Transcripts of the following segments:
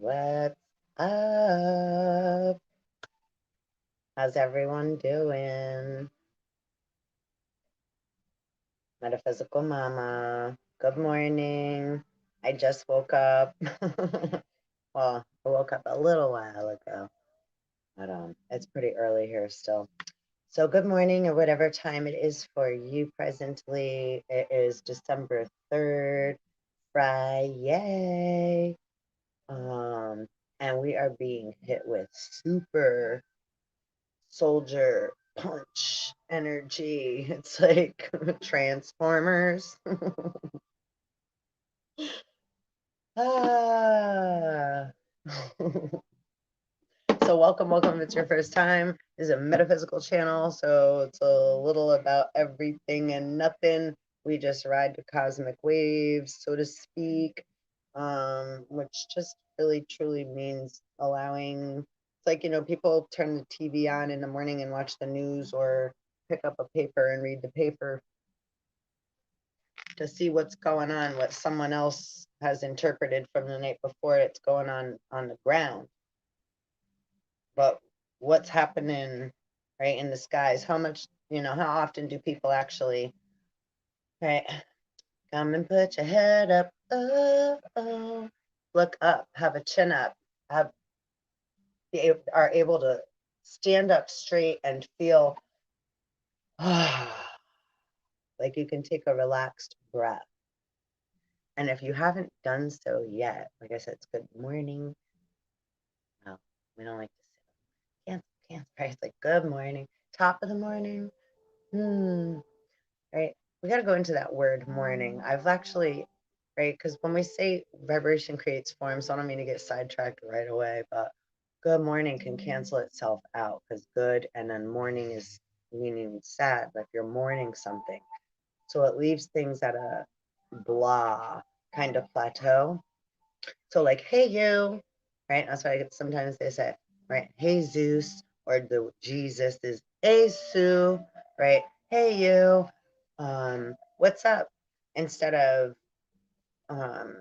What's up? How's everyone doing? Metaphysical Mama, good morning. I just woke up. Well, I woke up a little while ago, but it's pretty early here still. So good morning, or whatever time it is for you presently. It is December 3rd, Friday. And we are being hit with super soldier punch energy. It's like Transformers. ah. So welcome. If it's your first time. This is a metaphysical channel, so it's a little about everything and nothing. We just ride the cosmic waves, so to speak, which just really truly means allowing. It's like, people turn the TV on in the morning and watch the news or pick up a paper and read the paper to see what's going on, what someone else has interpreted from the night before it's going on the ground. But what's happening right in the skies? How much, how often do people actually, right, come and put your head up, oh, look up, have a chin up, are able to stand up straight and feel like you can take a relaxed breath. And if you haven't done so yet, like I said, it's good morning. Well, we don't like to say can't, right? It's like good morning, top of the morning. Right? We got to go into that word morning. I've actually, right? Because when we say vibration creates form, so I don't mean to get sidetracked right away, but good morning can cancel itself out because good and then morning is meaning sad, like you're mourning something. So it leaves things at a blah kind of plateau. So like, hey you, right? That's why sometimes they say, right? Hey Zeus, or the Jesus is hey Sue, right? Hey you, what's up? Instead of um,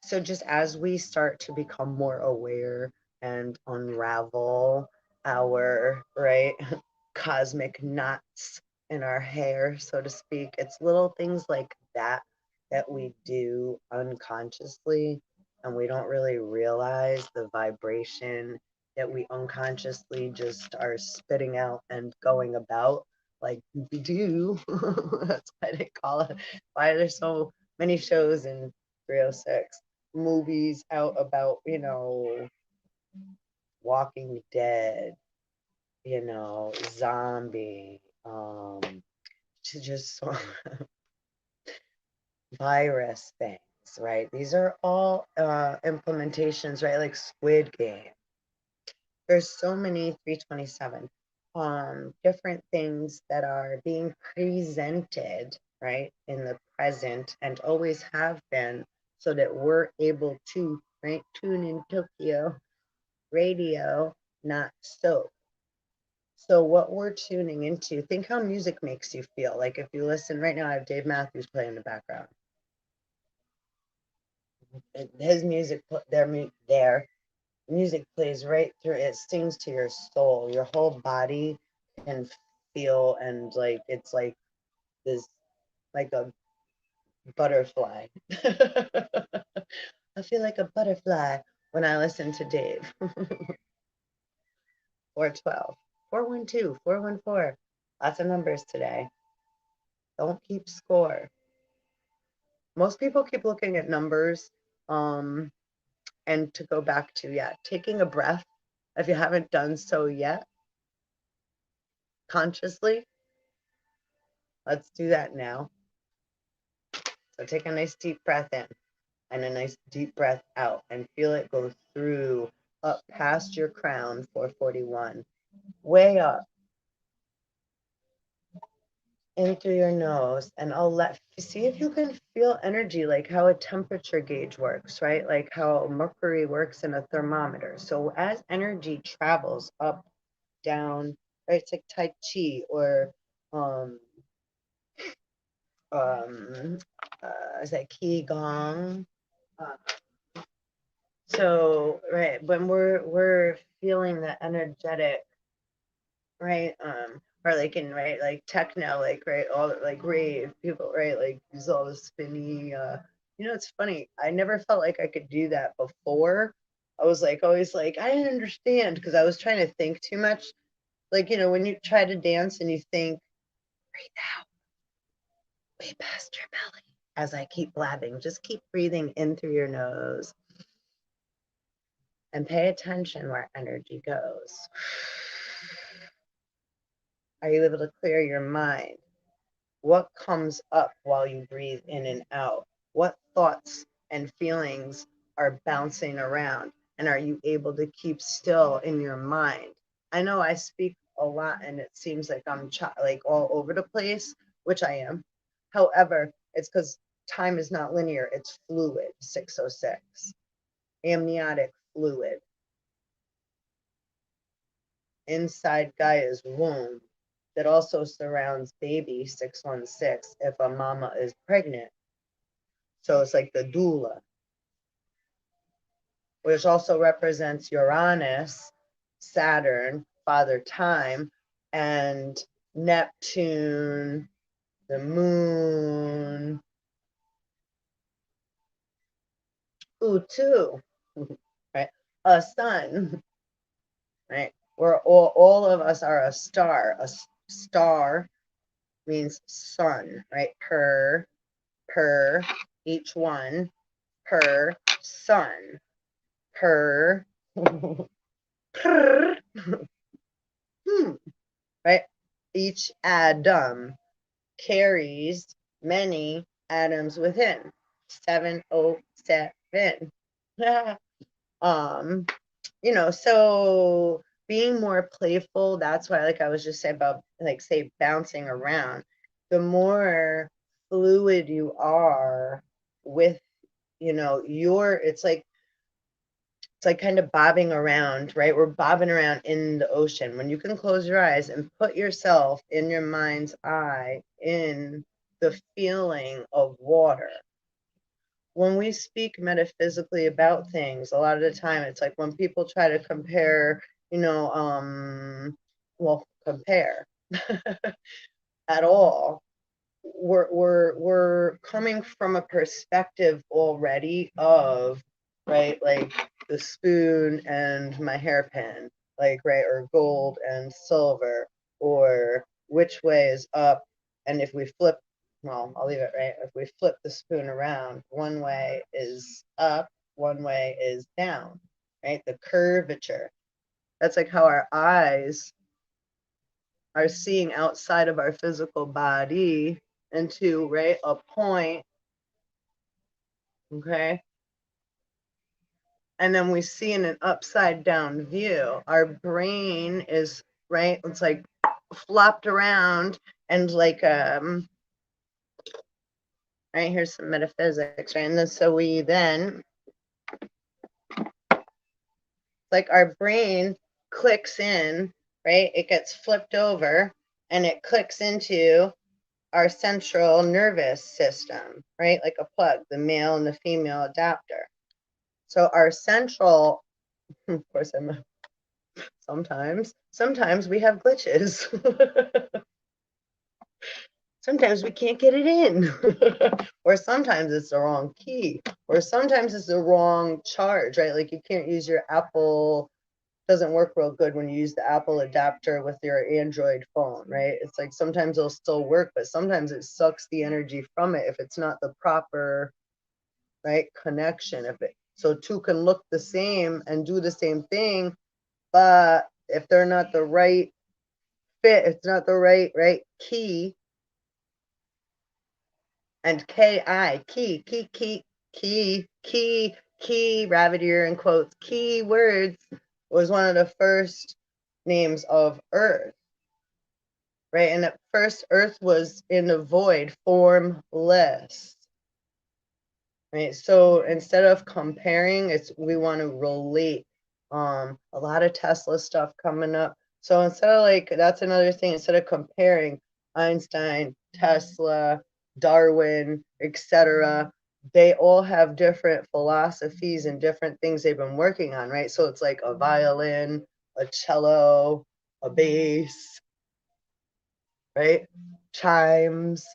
so just as we start to become more aware and unravel our right cosmic knots in our hair, so to speak, it's little things like that we do unconsciously, and we don't really realize the vibration that we unconsciously just are spitting out and going about like we do. That's why they call it, why there's so many shows in 306 movies out about, Walking Dead, zombie, just so virus things, right? These are all implementations, right? Like Squid Game. There's so many 327 different things that are being presented, right, in the present and always have been, so that we're able to, right, tune in Tokyo radio, not so. So what we're tuning into, think how music makes you feel. Like if you listen right now, I have Dave Matthews playing in the background. His music, their music plays right through. It stings to your soul. Your whole body can feel, and like it's like this, like a butterfly. I feel like a butterfly when I listen to Dave. 412, 412, 414. Lots of numbers today. Don't keep score. Most people keep looking at numbers. And to go back to, yeah, taking a breath, if you haven't done so yet, consciously, let's do that now. So take a nice deep breath in and a nice deep breath out and feel it go through, up past your crown, 441, way up, in through your nose, and see if you can feel energy, like how a temperature gauge works, right? Like how mercury works in a thermometer. So as energy travels up, down, right? It's like Tai Chi or um is that Qigong? Uh, So, right, when we're feeling the energetic, right, or like in, right, like techno, like, right, all like rave people, right, like use all the spinny, it's funny. I never felt like I could do that before. I was like always like I didn't understand because I was trying to think too much. Like, when you try to dance and you think, breathe out, way past your belly. As I keep blabbing, just keep breathing in through your nose and pay attention where energy goes. Are you able to clear your mind? What comes up while you breathe in and out? What thoughts and feelings are bouncing around? And are you able to keep still in your mind? I know I speak a lot and it seems like I'm like all over the place, which I am. However, it's because time is not linear, it's fluid, 606. Amniotic fluid. Inside Gaia's womb that also surrounds baby 616 if a mama is pregnant. So it's like the doula, which also represents Uranus, Saturn, Father Time, and Neptune, the moon, Utu, right? A sun, right? We're all of us are a star. A star means sun, right? Per, each one, per sun, per, per, right? Each atom carries many atoms within. 707. um, so being more playful, that's why, like I was just saying about, like, say, bouncing around, the more fluid you are with, it's like kind of bobbing around, right? We're bobbing around in the ocean. When you can close your eyes and put yourself in your mind's eye in the feeling of water. When we speak metaphysically about things, a lot of the time it's like when people try to compare, compare at all. We're coming from a perspective already of, right, like the spoon and my hairpin, like, right, or gold and silver, or which way is up. And if we flip, well, I'll leave it, right, if we flip the spoon around, one way is up, one way is down, right, the curvature. That's like how our eyes are seeing outside of our physical body into, right, a point, okay? And then we see in an upside down view, our brain is, right, it's like flopped around and like, right, here's some metaphysics, right? And then so we then, like, our brain clicks in, right? It gets flipped over and it clicks into our central nervous system, right? Like a plug, the male and the female adapter. So our central, of course, sometimes we have glitches. Sometimes we can't get it in. Or sometimes it's the wrong key. Or sometimes it's the wrong charge, right? Like you can't use your Apple, doesn't work real good when you use the Apple adapter with your Android phone, right? It's like sometimes it'll still work, but sometimes it sucks the energy from it if it's not the proper, right, connection. So two can look the same and do the same thing, but if they're not the right fit, it's not the right key. And key, rabbit ear in quotes, keywords was one of the first names of Earth, right? And at first, Earth was in the void, formless, right? So instead of comparing, we want to relate. A lot of Tesla stuff coming up. So instead of, like, that's another thing, instead of comparing Einstein, Tesla, Darwin, etc., they all have different philosophies and different things they've been working on, right? So it's like a violin, a cello, a bass, right? Chimes,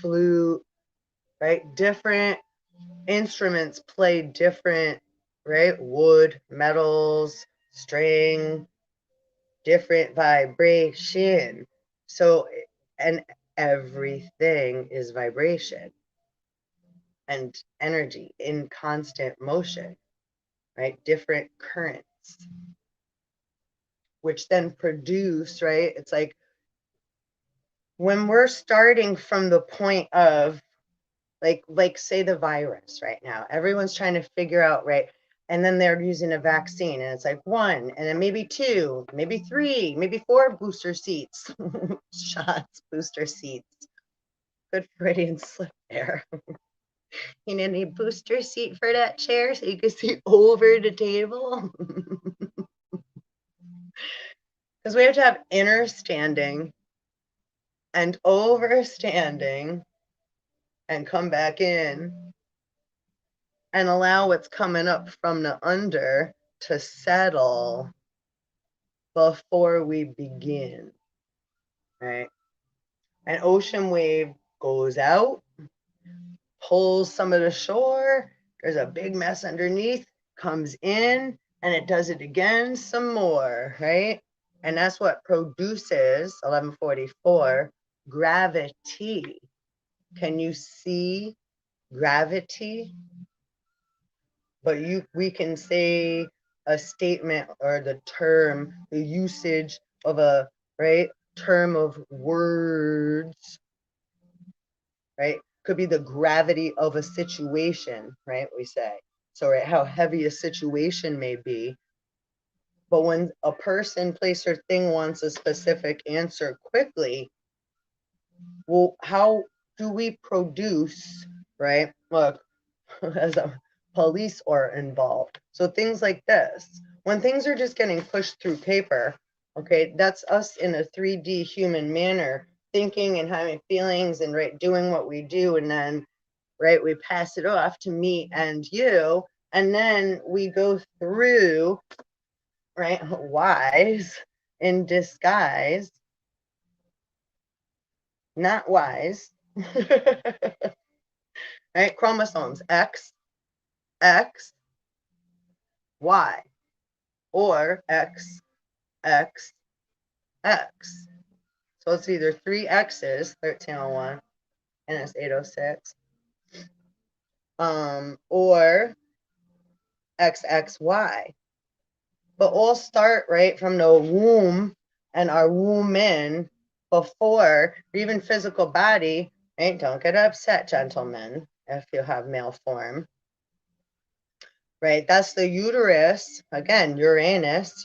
flute, right? Different instruments play different, right? Wood, metals, string, different vibration. So, and everything is vibration and energy in constant motion, right? Different currents, which then produce, right? It's like when we're starting from the point of like say the virus right now, everyone's trying to figure out, right? And then they're using a vaccine and it's like one, and then maybe two, maybe three, maybe four booster seats, shots, booster seats. Good Freudian slip there. You need a booster seat for that chair so you can see over the table. Because we have to have inner standing and overstanding and come back in and allow what's coming up from the under to settle before we begin, right? An ocean wave goes out, pulls some of the shore, there's a big mess underneath, comes in, and it does it again some more, right? And that's what produces 1144 gravity. Can you see gravity? But we can say a statement or the term, the usage of a right term of words, right? Could be the gravity of a situation, right? We say so, right? How heavy a situation may be. But when a person, place, or thing wants a specific answer quickly, well, how do we produce, right? Look, as a police are involved. So things like this, when things are just getting pushed through paper, okay, that's us in a 3D human manner, thinking and having feelings and right doing what we do, and then right we pass it off to me and you, and then we go through right wise in disguise, not wise. Right, chromosomes X, X, Y, or X, X, X. So it's either three X's, 1301, and it's 806, or XXY. But all start right from the womb and our womb in before even physical body, right? Don't get upset, gentlemen, if you have male form. Right, that's the uterus, again, Uranus,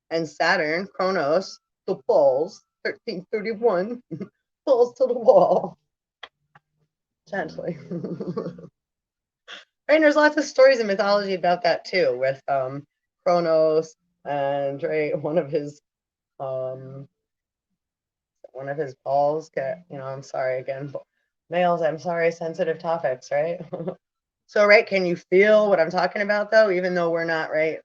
and Saturn, Kronos, the poles, 1331, pulls to the wall, gently. Right, and there's lots of stories in mythology about that too, with Kronos and right, one of his balls get, I'm sorry again, males, I'm sorry, sensitive topics, right? So, right, can you feel what I'm talking about though, even though we're not, right,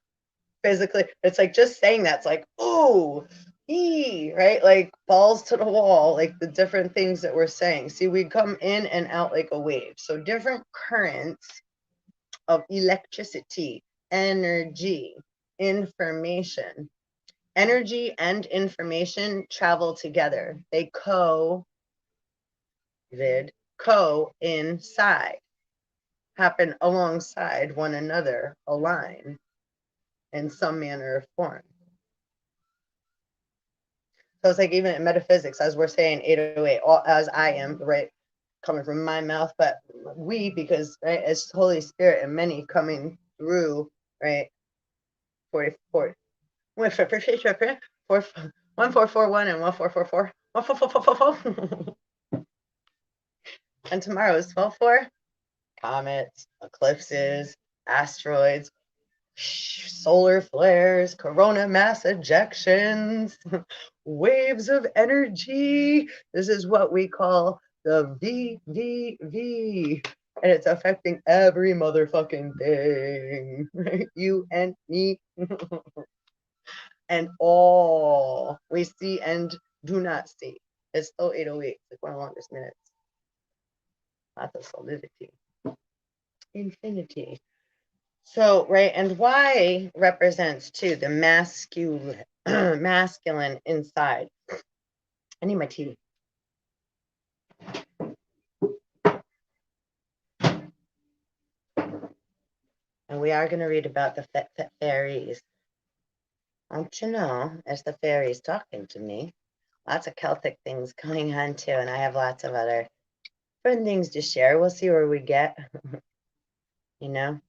physically? It's like just saying that's like, ooh, right? Like balls to the wall, like the different things that we're saying. See, we come in and out like a wave. So different currents of electricity, energy, information. Energy and information travel together. They coincide, happen alongside one another, align in some manner or form. So it's like even in metaphysics, as we're saying 808, as I am, right, coming from my mouth, but we, because right, it's Holy Spirit and many coming through, right, 44, 1441 and 1444, 1444. And tomorrow is 12/4. Comets, eclipses, asteroids, solar flares, corona mass ejections, waves of energy. This is what we call the V. And it's affecting every motherfucking thing. Right? You and me. And all we see and do not see. It's still 8:08. It's like one of the longest minutes. Not the solidity. Infinity. So, right, and Y represents too the masculine, masculine inside. I need my tea. And we are going to read about the fairies. Don't you know, as the fairies talking to me, lots of Celtic things going on too, and I have lots of other fun things to share. We'll see where we get. You know?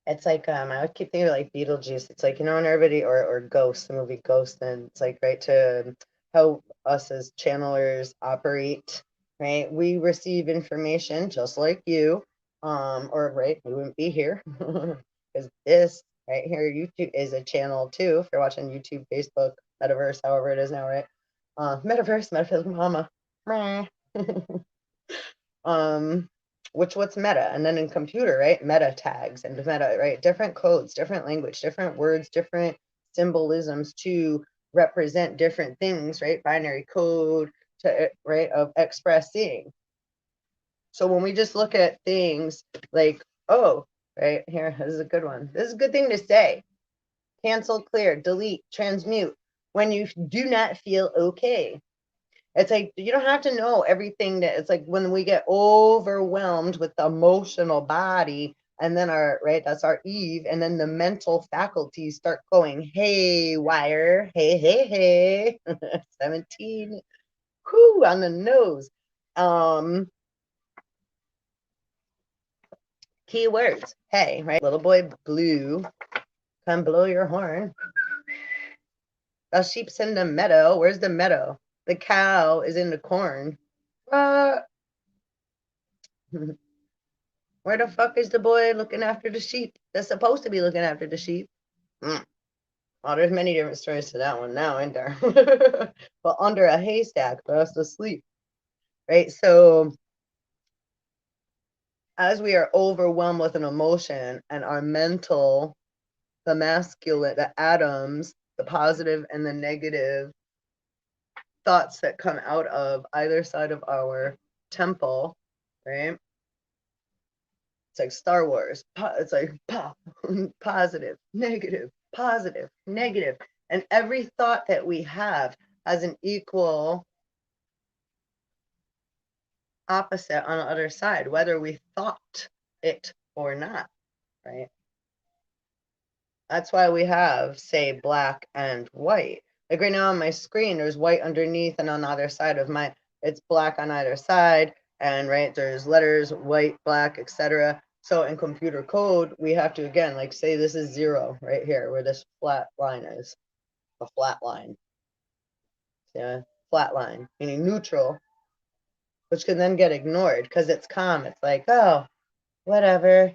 It's like I would keep thinking like Beetlejuice. It's like, you know, when everybody or Ghost, the movie Ghost, and it's like right to how us as channelers operate, right? We receive information just like you, or right, we wouldn't be here. Because this right here, YouTube is a channel too. If you're watching YouTube, Facebook, Metaverse, however it is now, right? Metaverse, Metaphysical Mama. What's meta, and then in computer, right, meta tags and meta, right, different codes, different language, different words, different symbolisms to represent different things, right, binary code to right of expressing. So when we just look at things like, oh, right here, this is a good one, this is a good thing to say: cancel, clear, delete, transmute when you do not feel okay. It's like you don't have to know everything. That it's like when we get overwhelmed with the emotional body, and then our right, that's our Eve, and then the mental faculties start going haywire. Hey, 17, whoo, on the nose. Keywords. Hey, right, little boy blue, come blow your horn. The sheep's in the meadow. Where's the meadow? The cow is in the corn. Where the fuck is the boy looking after the sheep? That's supposed to be looking after the sheep. Well, there's many different stories to that one now, ain't there? But under a haystack, fast asleep. Right? So as we are overwhelmed with an emotion and our mental, the masculine, the atoms, the positive and the negative thoughts that come out of either side of our temple, right? It's like Star Wars. It's like positive, negative, positive, negative. And every thought that we have has an equal opposite on the other side, whether we thought it or not, right? That's why we have, say, black and white. Like right now on my screen, there's white underneath, and on the other side of my, it's black on either side. And right, there's letters, white, black, etc. So in computer code, we have to, again, like say this is 0 right here, where this flat line is, a flat line. Yeah, flat line, meaning neutral, which can then get ignored because it's calm. It's like, oh, whatever.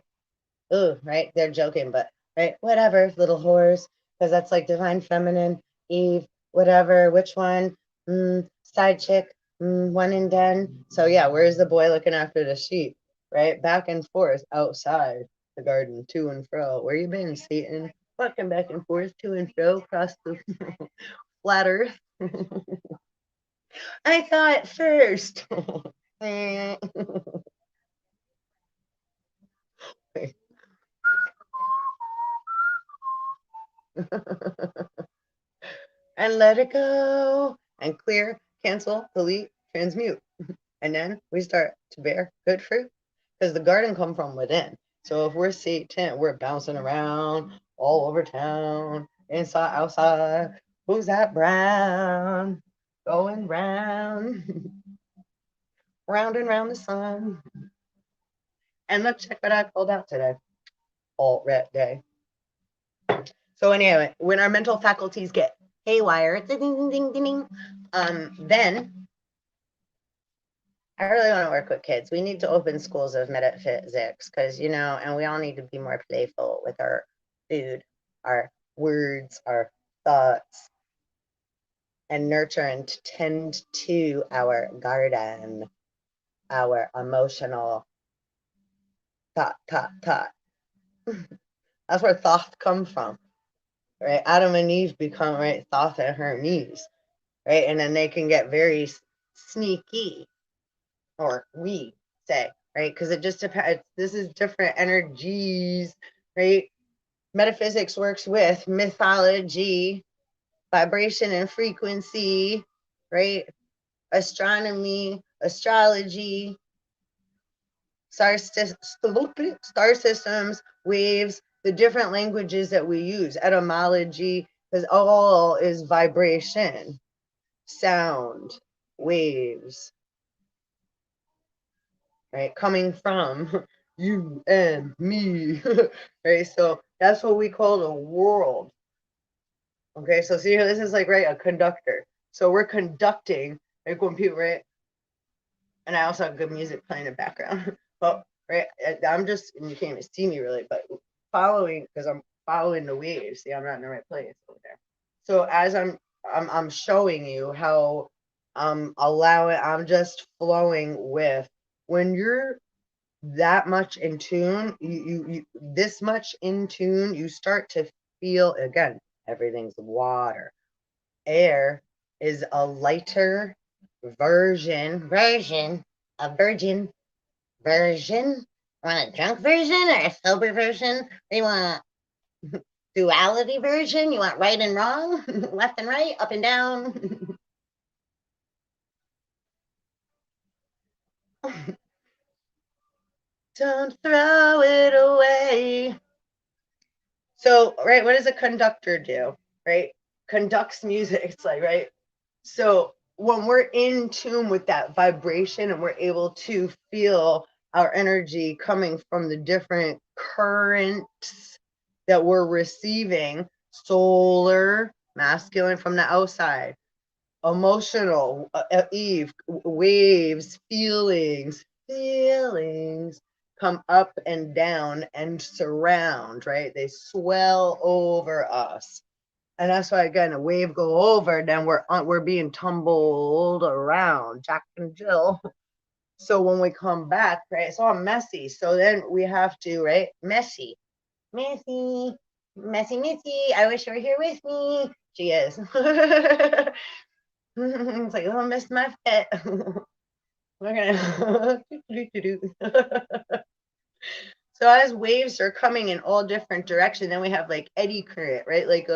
Ooh, right? They're joking, but right, whatever, little whores, because that's like divine feminine, Eve, whatever, which one? Side chick, one and done. So yeah, where's the boy looking after the sheep? Right? Back and forth outside the garden, to and fro. Where you been, Satan? Walking back and forth, to and fro, across the flat earth. I thought first. And let it go and clear, cancel, delete, transmute. And then we start to bear good fruit because the garden come from within. So if we're Satan, we're bouncing around all over town, inside, outside. Who's that brown? Going round, round and round the sun. And let's check what I pulled out today. Alt red day. So anyway, when our mental faculties get haywire, ding, ding, ding, ding, ding, then I really want to work with kids. We need to open schools of metaphysics because, you know, and we all need to be more playful with our food, our words, our thoughts, and nurture and tend to our garden. our emotional thought. That's where thought comes from, right? Adam and Eve become, right, Thoth and Hermes, right? And then they can get very sneaky, or we say, right? Because it just depends. This is different energies, right? Metaphysics works with mythology, vibration and frequency, right? Astronomy, astrology, star systems, waves, the different languages that we use, etymology, because all is vibration, sound, waves, right? Coming from you and me, right? So that's what we call the world. Okay, so see, this is like, right, a conductor. So we're conducting, like when people, right? And I also have good music playing in the background. But right, I'm just, and you can't even see me really, but following, because I'm following the waves. See, I'm not in the right place over there. So as I'm showing you how I'm just flowing with, when you're that much in tune, you this much in tune, you start to feel, again, everything's water. Air is a lighter version a virgin version. Want a drunk version or a sober version? Or you want a duality version? You want right and wrong, left and right, up and down? Don't throw it away. So, right, what does a conductor do? Right? Conducts music. It's like, right? So when we're in tune with that vibration and we're able to feel our energy coming from the different currents that we're receiving, solar, masculine from the outside, emotional, Eve, waves, feelings come up and down and surround, right? They swell over us. And that's why, again, a wave go over, then we're being tumbled around, Jack and Jill. So when we come back, right, it's all messy. So then we have to, right, messy. I wish you were here with me. She is. It's like, oh, I missed my fit. We're gonna So as waves are coming in all different directions, then we have like eddy current, right? Like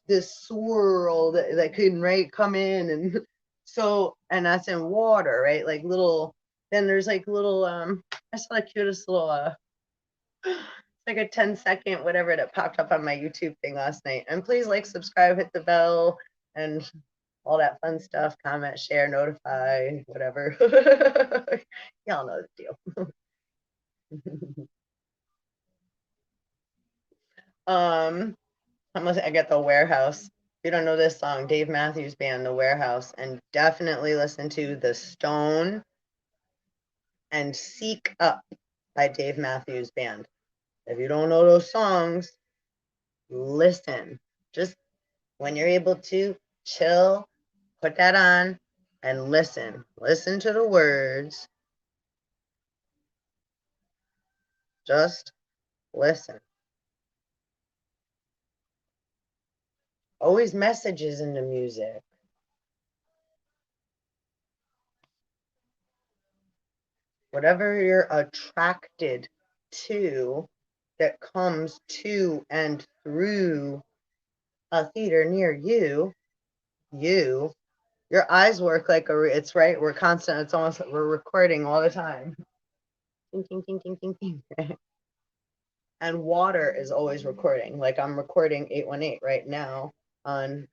this swirl that can, right, come in, and so, and that's in water, right? Like little, then there's like little I saw the cutest little like a 10-second whatever that popped up on my YouTube thing last night. And please like, subscribe, hit the bell, and all that fun stuff, comment, share, notify, whatever. Y'all know the deal. I get The Warehouse. If you don't know this song, Dave Matthews Band, The Warehouse, and definitely listen to The Stone and Seek Up by Dave Matthews Band. If you don't know those songs, listen. Just when you're able to, chill, put that on and listen. Listen to the words. Just listen. Always messages in the music. Whatever you're attracted to that comes to and through a theater near you, your eyes work like it's right. We're constant. It's almost like we're recording all the time. Ting, ting, ting, ting, ting, ting. And water is always recording. Like I'm recording 818 right now on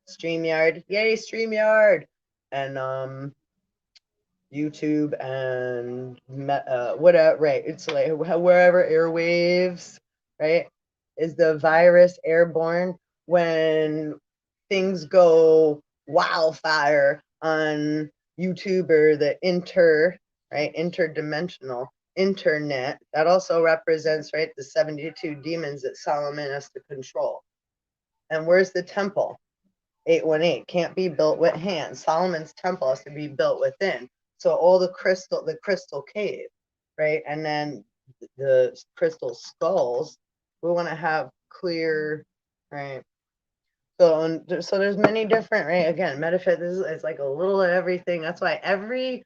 StreamYard. Yay, StreamYard! And YouTube and whatever, right? It's like wherever airwaves, right? Is the virus airborne? When things go wildfire on YouTube or the interdimensional internet, that also represents, right, the 72 demons that Solomon has to control. And where's the temple? 818 can't be built with hands. Solomon's temple has to be built within. So all the crystal cave, right? And then the crystal skulls, we want to have clear, right? So there's many different, right? Again, metaphysics is like a little of everything. That's why every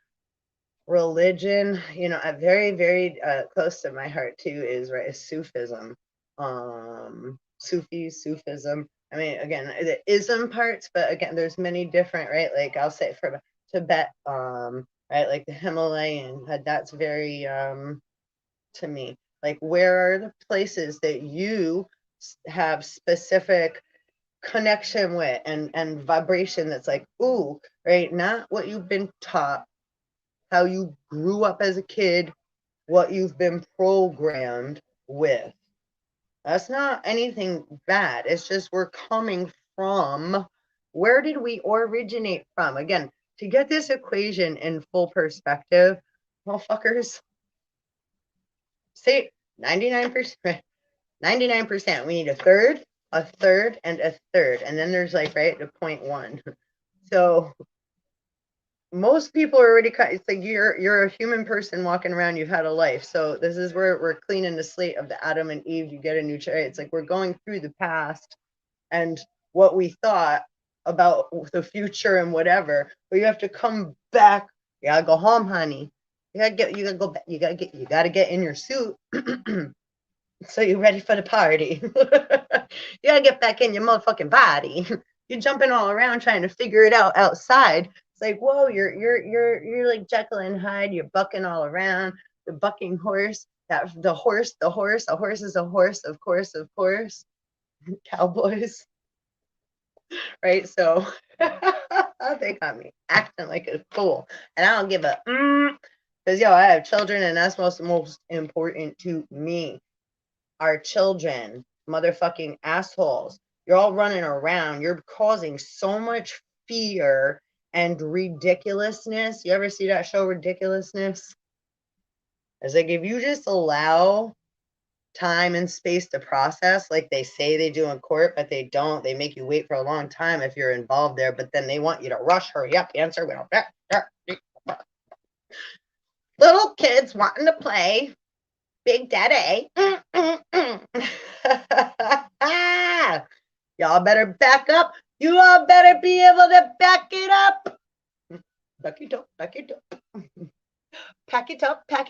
religion, very, very close to my heart too is, right, is Sufism. Sufism. I mean, again, the ism parts, but again, there's many different, right? Like I'll say for Tibet, right, like the Himalayan, that's very to me. Like, where are the places that you have specific connection with and vibration that's like, ooh, right? Not what you've been taught, how you grew up as a kid, what you've been programmed with. That's not anything bad. It's just we're coming from, where did we originate from? Again, to get this equation in full perspective, motherfuckers, say 99%, 99%. We need a third, and a third. And then there's like, right, the 0.1. So most people are already cut. It's like you're a human person walking around. You've had a life. So this is where we're cleaning the slate of the Adam and Eve. You get a new trait. It's like we're going through the past and what we thought about the future and whatever. But you have to come back. You gotta go home, honey. You gotta go back. You gotta get in your suit. So you're ready for the party. You gotta get back in your motherfucking body. You're jumping all around trying to figure it out outside. It's like, whoa, you're like Jekyll and Hyde. You're bucking all around. The bucking horse. The horse. A horse is a horse. Of course. Cowboys. Right. So they got me acting like a fool, and I don't give a because I have children, and that's most important to me. Our children, motherfucking assholes. You're all running around. You're causing so much fear and ridiculousness. You ever see that show, Ridiculousness? It's like, if you just allow time and space to process, like they say they do in court, but they don't. They make you wait for a long time if you're involved there, but then they want you to rush, hurry up, answer. Little kids wanting to play Big Daddy. Y'all better back up. You all better be able to back it up. Back it up. Pack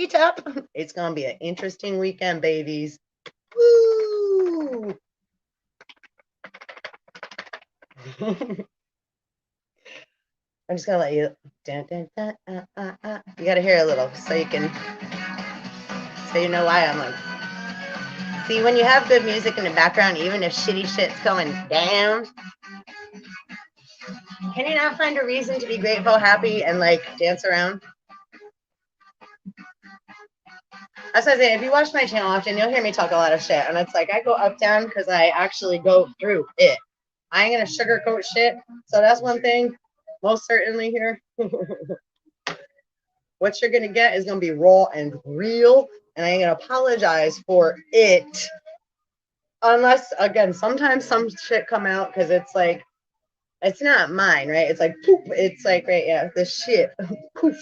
it up. It's going to be an interesting weekend, babies. Woo! I'm just going to let you. You got to hear a little so you know why I'm like. See, when you have good music in the background, even if shitty shit's going down, can you not find a reason to be grateful, happy, and like dance around? As I say, if you watch my channel often, you'll hear me talk a lot of shit. And it's like I go up, down because I actually go through it. I ain't going to sugarcoat shit. So that's one thing, most certainly here. What you're going to get is going to be raw and real. And I ain't going to apologize for it. Unless, again, sometimes some shit come out because it's like, it's not mine, right? It's like, poop. It's like, right, yeah, the shit, poof,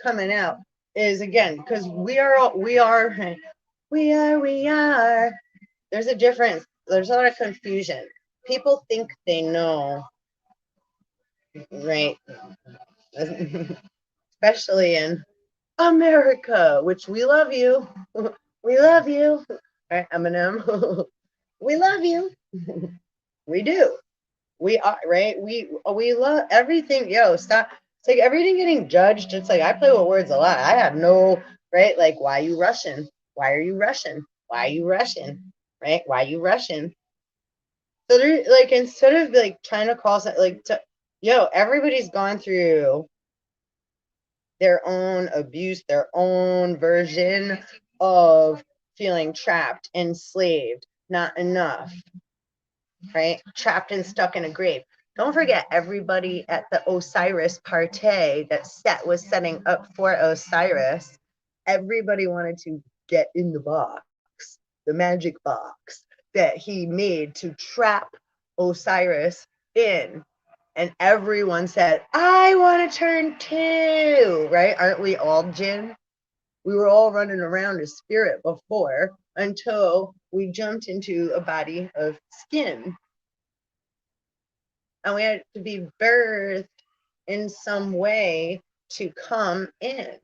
coming out is, again, because we are. There's a difference. There's a lot of confusion. People think they know, right? Especially in America, which we love you. We love you. Right, Eminem. We love you. We do. We are, right? We love everything. Stop. It's like everything getting judged. It's like I play with words a lot. I have no, right? Like, why are you rushing? Why are you rushing? Why are you rushing? Right? Why are you rushing? So they're like, instead of like trying to cause it, like, everybody's gone through their own abuse, their own version of feeling trapped, enslaved, not enough, right? Trapped and stuck in a grave. Don't forget, everybody at the Osiris party that Set was setting up for Osiris, everybody wanted to get in the box, the magic box that he made to trap Osiris in. And everyone said, I want to turn 2, right? Aren't we all jinn? We were all running around as spirit before until we jumped into a body of skin. And we had to be birthed in some way to come in.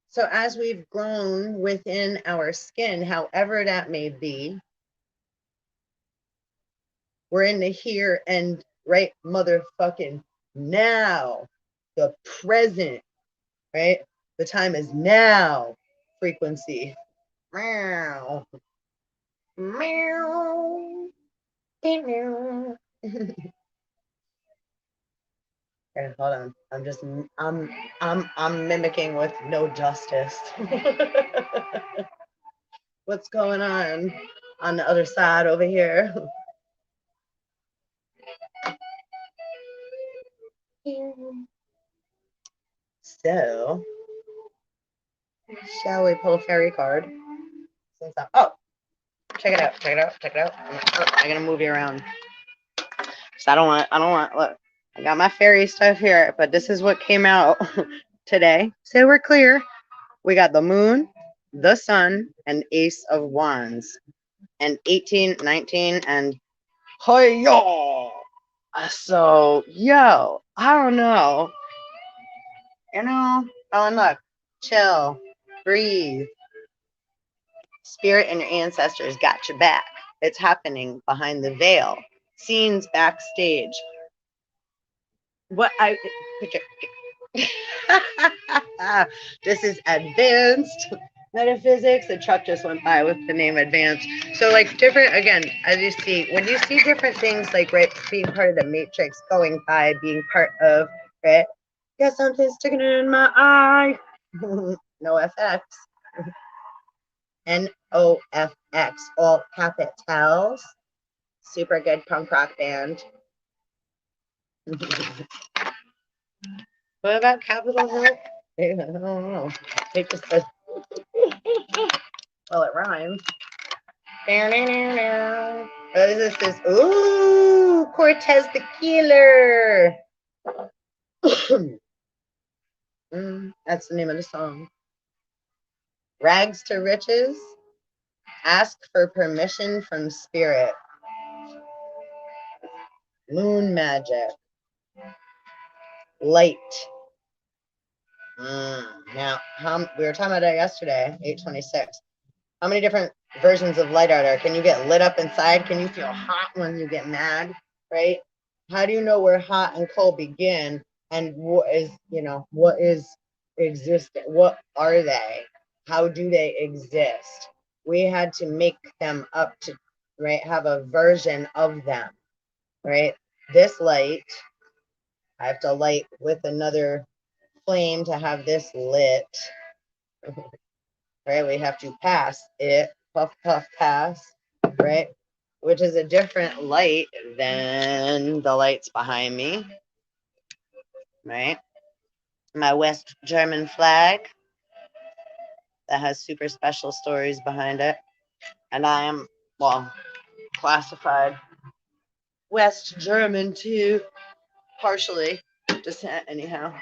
So as we've grown within our skin, however that may be, we're in the here and right motherfucking now, the present, right? The time is now frequency. Meow. Meow. Meow. Okay, hold on. I'm mimicking with no justice. What's going on the other side over here? So, shall we pull a fairy card? Oh, check it out, check it out, check it out. I'm gonna move you around. So I don't want, look, I got my fairy stuff here, but this is what came out today. So we're clear. We got the moon, the sun, and ace of wands. And 18, 19, and hey, yo. So, yo, I don't know. You know, oh, and look, chill, breathe. Spirit and your ancestors got your back. It's happening behind the veil. Scenes backstage. What I picture. This is advanced metaphysics. The truck just went by with the name advanced. So like different, again, as you see, when you see different things like, right, being part of the matrix, going by, being part of, right, got something sticking in my eye. No FX. NOFX, all capitals. Super good punk rock band. What about Capitol Hill? I don't know. It just says, well, it rhymes. What is this? Ooh, Cortez the Killer. That's the name of the song. Rags to riches. Ask for permission from spirit. Moon magic. Light. Now, we were talking about that yesterday, 826. How many different versions of light are there? Can you get lit up inside? Can you feel hot when you get mad, right? How do you know where hot and cold begin? And what is existent? What are they? How do they exist? We had to make them up to, right, have a version of them, right? This light, I have to light with another flame to have this lit. Right? We have to pass it, puff, puff, pass, right? Which is a different light than the lights behind me, right? My West German flag that has super special stories behind it. And I am, well, classified West German too, partially, descent anyhow.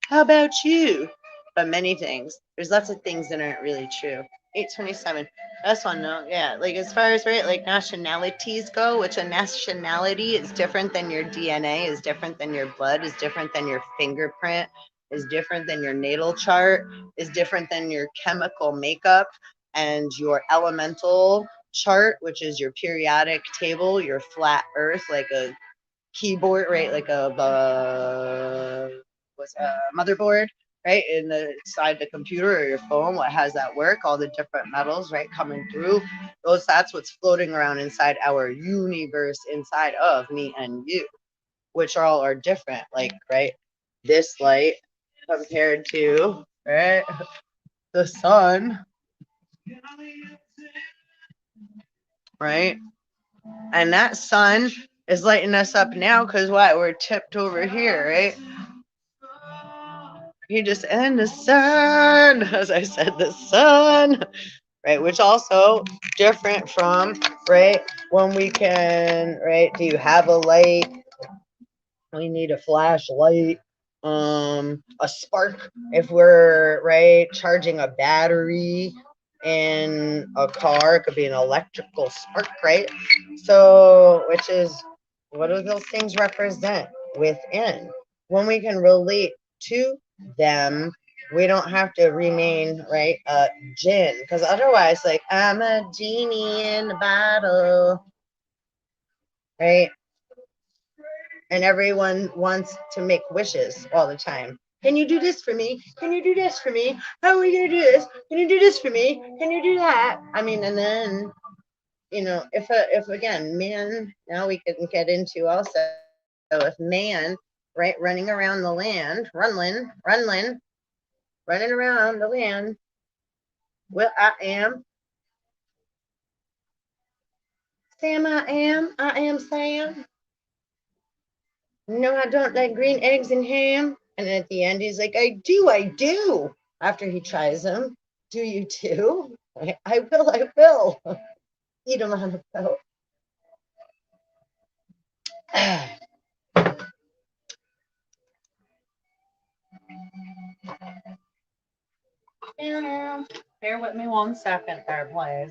How about you? But many things. There's lots of things that aren't really true. 827. That's one, no. Yeah, like as far as, right, like nationalities go, which a nationality is different than your DNA, is different than your blood, is different than your fingerprint, is different than your natal chart, is different than your chemical makeup and your elemental chart, which is your periodic table, your flat earth, like a keyboard, right? Like a motherboard, right? Inside the computer or your phone, what has that work? All the different metals, right? Coming through. That's what's floating around inside our universe, inside of me and you, which all are different. Like, right? This light compared to, right? The sun, right? And that sun is lighting us up now because what? We're tipped over here, right? You just, and the sun, as I said, the sun, right? Which also different from, right? When we can, right? Do you have a light? We need a flashlight, a spark if we're right charging a battery in a car. It could be an electrical spark, right? So, which is what do those things represent within? When we can relate to them, we don't have to remain right a jinn, because otherwise, like, I'm a genie in the bottle, right? And everyone wants to make wishes all the time. Can you do this for me? Can you do this for me? How are we gonna do this? Can you do this for me? Can you do that? I mean, and then if again, man, now we can get into also if man, right, running around the land, running around the land. Well, I am Sam. I am Sam. No, I don't like green eggs and ham. And at the end, he's like, I do. After he tries them, do you too? I will. Eat them on the boat. Bear with me 1 second there, please.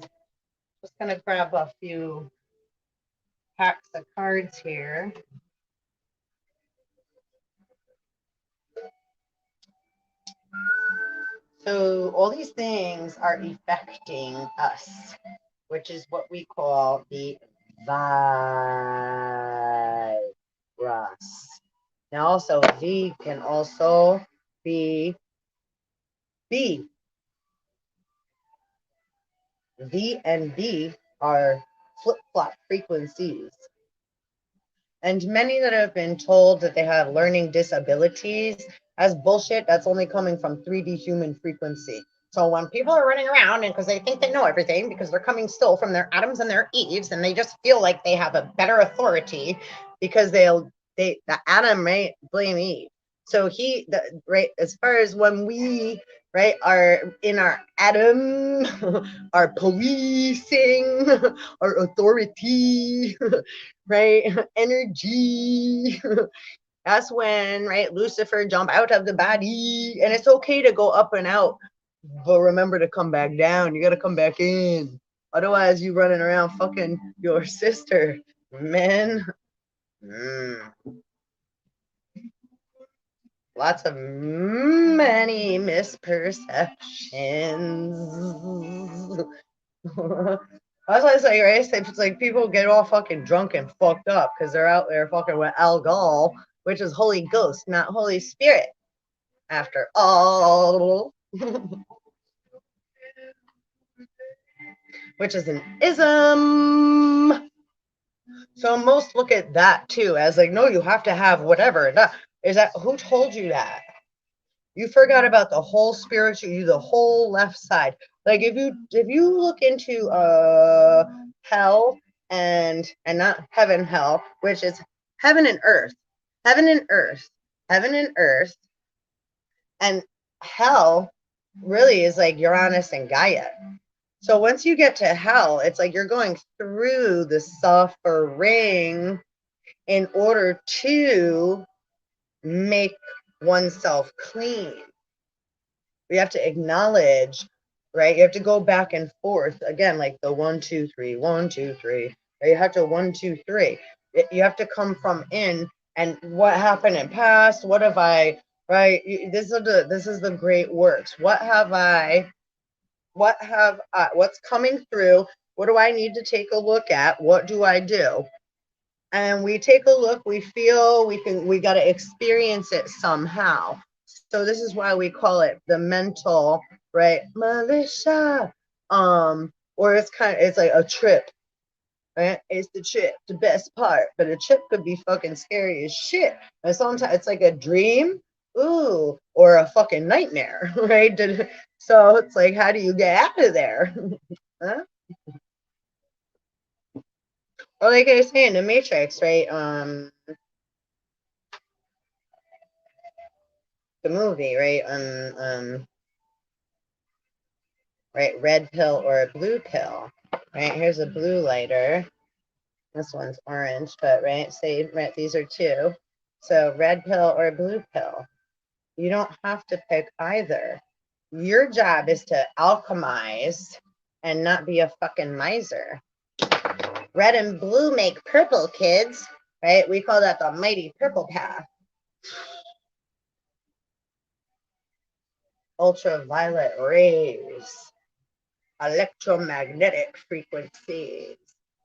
Just going to grab a few packs of cards here. So all these things are affecting us, which is what we call the virus. Now also V can also be B. V and B are flip-flop frequencies. And many that have been told that they have learning disabilities, as bullshit, that's only coming from 3D human frequency. So when people are running around and because they think they know everything, because they're coming still from their Adams and their Eves, and they just feel like they have a better authority because the Adam, right, blame Eve. So right, as far as when we, right, are in our Adam, our policing, our authority, right, energy. That's when, right, Lucifer jump out of the body, and it's okay to go up and out, but remember to come back down. You got to come back in, otherwise you running around fucking your sister, man. Lots of many misperceptions. That's why I say, right? It's like people get all fucking drunk and fucked up because they're out there fucking with alcohol, which is Holy Ghost, not Holy Spirit. After all, which is an ism. So most look at that too as like, no, you have to have whatever. Is that who told you that? You forgot about the whole spiritual, the whole left side. Like if you look into hell and not heaven, hell, which is heaven and earth, heaven and earth, heaven and earth, and hell really is like Uranus and Gaia. So once you get to hell, it's like you're going through the suffering in order to make oneself clean. We have to acknowledge, right? You have to go back and forth again, like the 1, 2, 3, 1, 2, 3. Right? You have to 1, 2, 3. You have to come from in and what happened in past. What have I? Right? This is the great works. What have I? What's coming through? What do I need to take a look at? What do I do? And we take a look, we feel, we got to experience it somehow. So this is why we call it the mental, right, militia. Or it's like a trip, right? It's the trip, the best part. But a trip could be fucking scary as shit. And sometimes it's like a dream, ooh, or a fucking nightmare, right? So it's like, how do you get out of there? Huh? Or like I was saying, the Matrix, right? The movie, right? Right, red pill or a blue pill. Right, here's a blue lighter. This one's orange, but right, say right, these are two. So red pill or blue pill. You don't have to pick either. Your job is to alchemize and not be a fucking miser. Red and blue make purple, kids, right? We call that the mighty purple path. Ultraviolet rays, electromagnetic frequencies.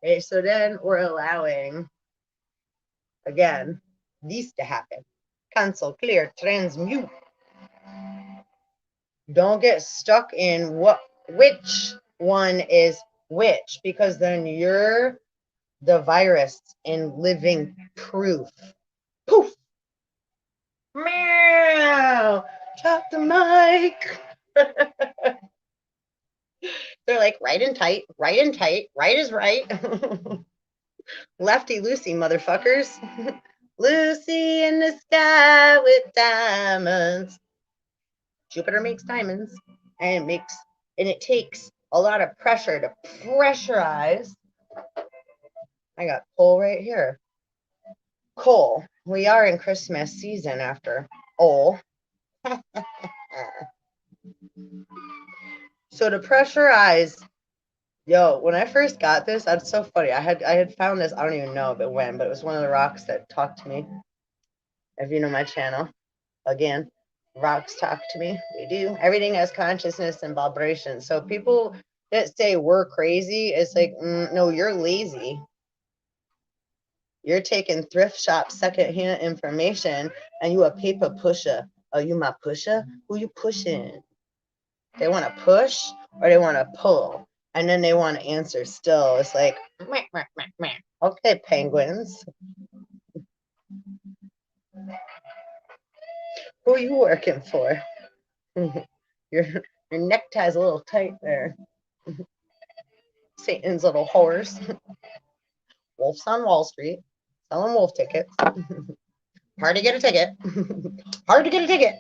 Okay, so then we're allowing, again, these to happen. Cancel, clear, transmute. Don't get stuck in which one is which, because then you're the virus in living proof. Poof! Meow! Drop the mic. They're like, right and tight, right and tight, right is right. Lefty Lucy, motherfuckers. Lucy in the sky with diamonds. Jupiter makes diamonds, and it takes a lot of pressure to pressurize. I got coal right here. Coal. We are in Christmas season after all. So to pressurize, yo, when I first got this, that's so funny. I had found this, I don't even know when, but it was one of the rocks that talked to me. If you know my channel, again, rocks talk to me. They do. Everything has consciousness and vibration. So people that say we're crazy, it's like, no, you're lazy. You're taking thrift shop secondhand information and you a paper pusher. Are you my pusher? Who you pushing? They want to push or they want to pull. And then they want to answer still. It's like, meh, meh, meh, meh. Okay, penguins. Who are you working for? your neckties a little tight there. Satan's little horse. Wolves on Wall Street. Selling wolf tickets. Hard to get a ticket. Hard to get a ticket.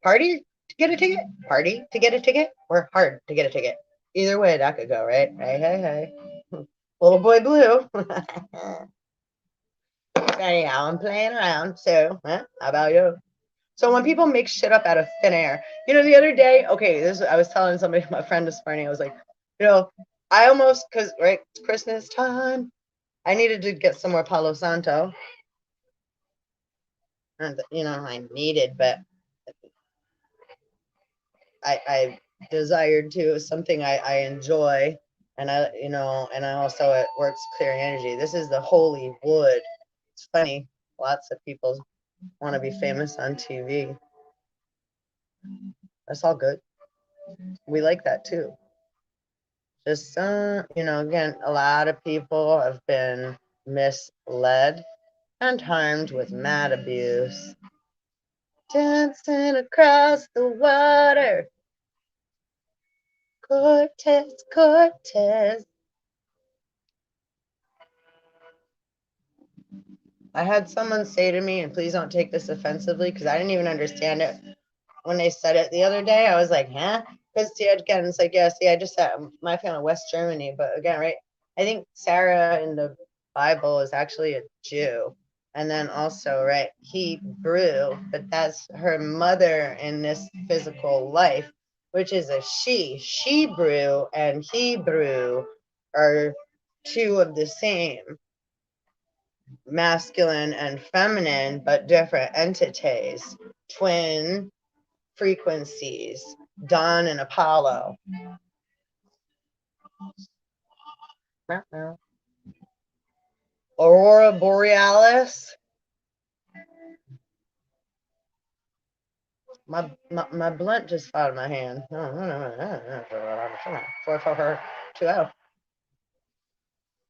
Party to get a ticket. Party to get a ticket. Or hard to get a ticket. Either way, that could go, right? Hey, hey, hey. Little boy blue. Anyhow, I'm playing around. So, how about you? So when people make shit up out of thin air, the other day, okay, I was telling somebody, my friend this morning, I was like, I almost, because, right, it's Christmas time, I needed to get some more Palo Santo. And, I needed, but I desired to, something I enjoy, and and I also, it works clearing energy. This is the holy wood. It's funny, lots of people want to be famous on TV. That's all good. We like that too. Just, again, a lot of people have been misled and harmed with mad abuse. Dancing across the water. Cortez, Cortez. I had someone say to me, and please don't take this offensively, because I didn't even understand it when they said it the other day. I was like, huh? Because, again, it's like, yeah, I just said my family, West Germany, but again, right? I think Sarah in the Bible is actually a Jew. And then also, right, Hebrew, but that's her mother in this physical life, which is a she. Shebrew and Hebrew are two of the same, masculine and feminine, but different entities, twin frequencies, Dawn and Apollo. Aurora Borealis. My blunt just fell out of my hand. 4-4-2-0.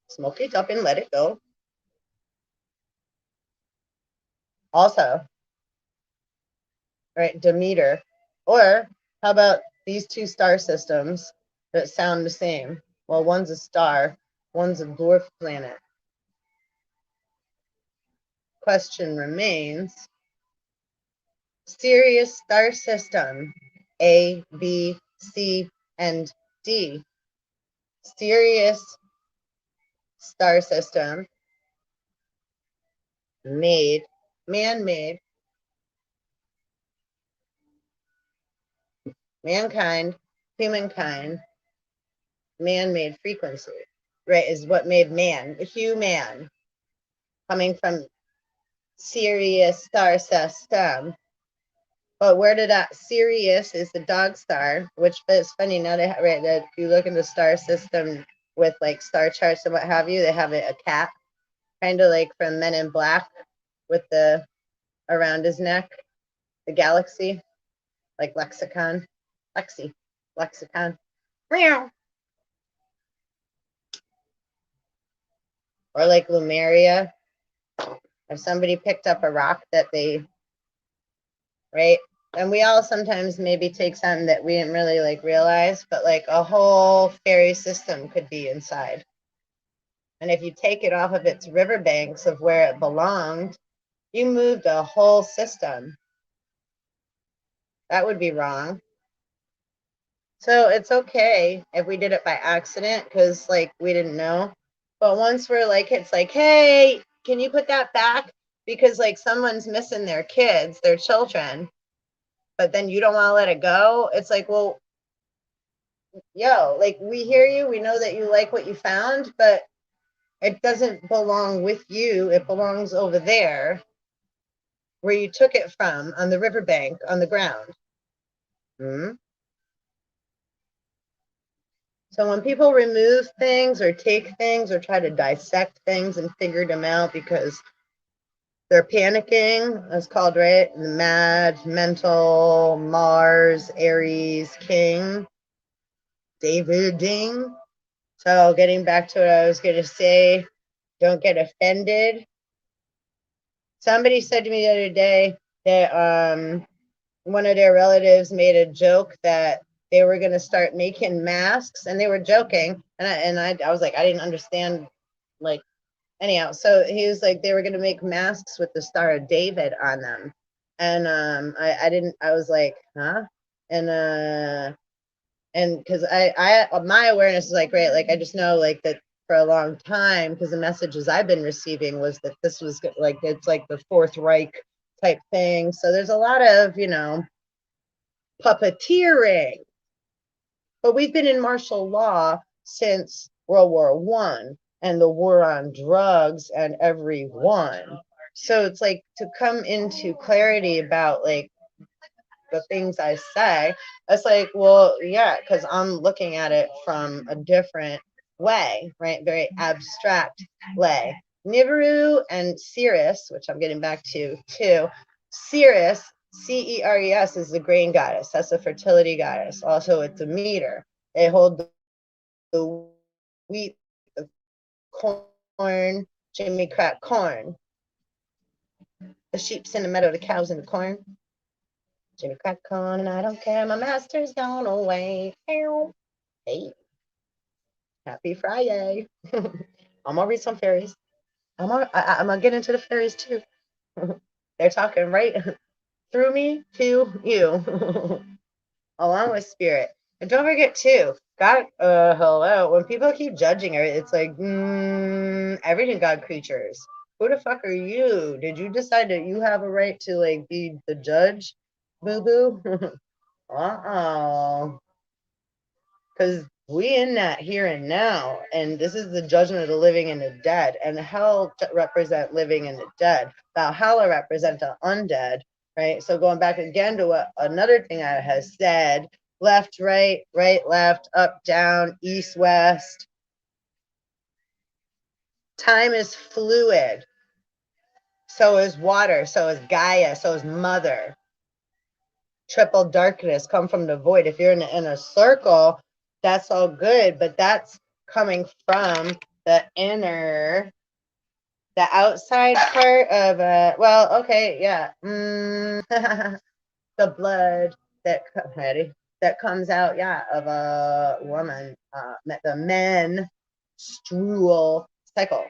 Smoke it up and let it go. Also, right, Demeter. Or how about these two star systems that sound the same? Well, one's a star, one's a dwarf planet. Question remains. Sirius star system, A, B, C, and D. Sirius star system made man-made, mankind, humankind, man-made frequency, right, is what made man, human, coming from Sirius star system. But where did that Sirius is the dog star, which is funny now they right that if you look in the star system with like star charts and what have you, they have it a cat, kind of like from Men in Black with the around his neck, the galaxy, like lexicon, lexicon, meow, or like Lumeria. If somebody picked up a rock that they, right, and we all sometimes maybe take something that we didn't really like realize, but like a whole fairy system could be inside. And if you take it off of its riverbanks of where it belonged, you moved a whole system. That would be wrong. So it's okay if we did it by accident because like we didn't know. But once we're like, it's like, hey, can you put that back? Because like someone's missing their kids, their children, but then you don't want to let it go. It's like, well, yo, like we hear you, we know that you like what you found, but it doesn't belong with you. It belongs over there where you took it from on the riverbank on the ground. Hmm? So when people remove things or take things or try to dissect things and figure them out because they're panicking, that's called, right? The mad, mental, Mars, Aries, King, David Ding. So getting back to what I was going to say, don't get offended. Somebody said to me the other day that one of their relatives made a joke that they were going to start making masks, and they were joking, and I was like, I didn't understand, like, anyhow. So he was like, they were going to make masks with the Star of David on them, and I didn't. I was like, huh? And because I my awareness is like, right, like I just know like that for a long time, because the messages I've been receiving was that this was like, it's like the Fourth Reich type thing. So there's a lot of, puppeteering. But we've been in martial law since World War One and the war on drugs and everyone. So it's like to come into clarity about like the things I say, it's like, well, yeah, because I'm looking at it from a different way, right? Very abstract way. Nibiru and Ceres, which I'm getting back to too. Ceres, Ceres, is the grain goddess. That's the fertility goddess. Also, it's a meter. They hold the wheat, the corn, Jimmy crack corn. The sheep's in the meadow, the cow's in the corn. Jimmy crack corn, and I don't care. My master's gone away. Hey, happy Friday. I'm gonna read some fairies. I'm gonna get into the fairies too. They're talking right through me to you, along with spirit. And don't forget too, God, hello. When people keep judging her, it's like, everything God creatures. Who the fuck are you? Did you decide that you have a right to like be the judge, boo boo? Because we in that here and now, and this is the judgment of the living and the dead, and hell represent living and the dead. Valhalla represent the undead, right? So going back again to what another thing I has said, left, right, left, up, down, east, west. Time is fluid. So is water. So is Gaia. So is Mother. Triple darkness come from the void. If you're in a circle, that's all good, but that's coming from the inner, the outside part of well, okay, yeah, the blood that comes out, yeah, of a woman, the menstrual cycle.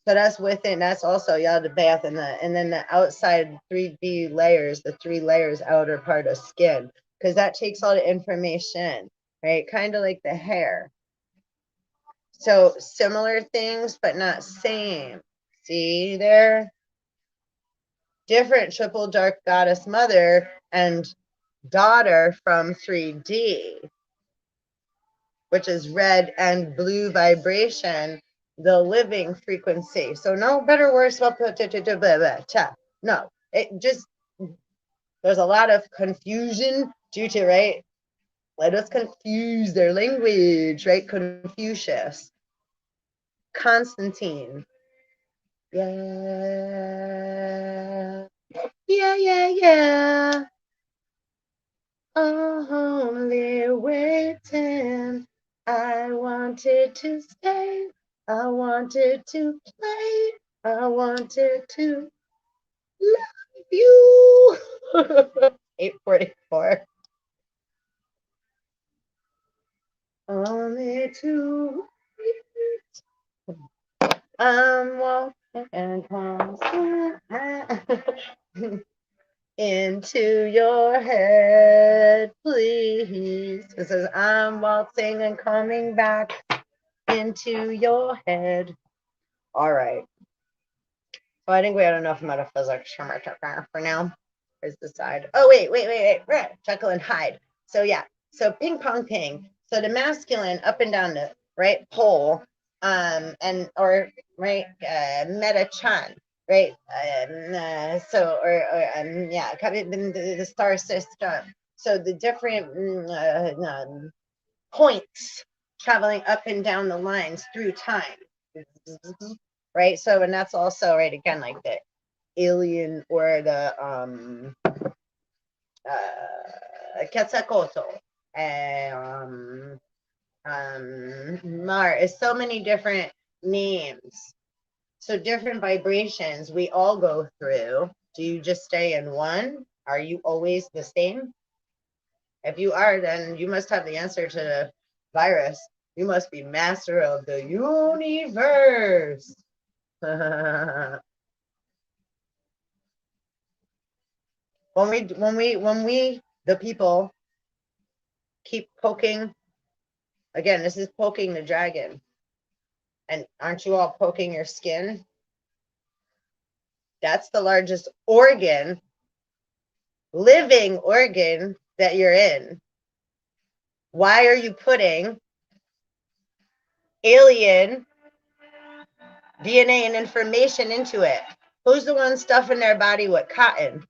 So that's within, that's also, yeah, the bath, and then the outside 3D layers, the 3 layers outer part of skin, because that takes all the information, right? Kind of like the hair. So similar things, but not same. See there? different triple dark goddess mother and daughter from 3D, which is red and blue vibration, the living frequency. So no better words. No, it just, there's a lot of confusion due to, right? Let us confuse their language, right? Confucius, Constantine. Yeah. Yeah, yeah, yeah. Only waiting. I wanted to stay. I wanted to play. I wanted to love you. 8:44. Only to I'm walking and crossing into your head, please. It says, I'm waltzing and coming back into your head. All right. So I think we had enough metaphysics from our chakra for now. Here's the side. Oh, wait. Chuckle and hide. So, yeah. So, ping, pong, ping. So, the masculine up and down the right pole, and, or, right, meta chan, right? Yeah, the star system. So, the different points traveling up and down the lines through time, right? So, and that's also, right, again, like the alien or the Quetzalcoatl, Mars, so many different names. So different vibrations we all go through. Do you just stay in one? Are you always the same? If you are, then you must have the answer to the virus. You must be master of the universe. when we the people keep poking, again, this is poking the dragon. And aren't you all poking your skin? That's the largest organ, living organ that you're in. Why are you putting alien DNA and information into it? Who's the one stuffing their body with cotton?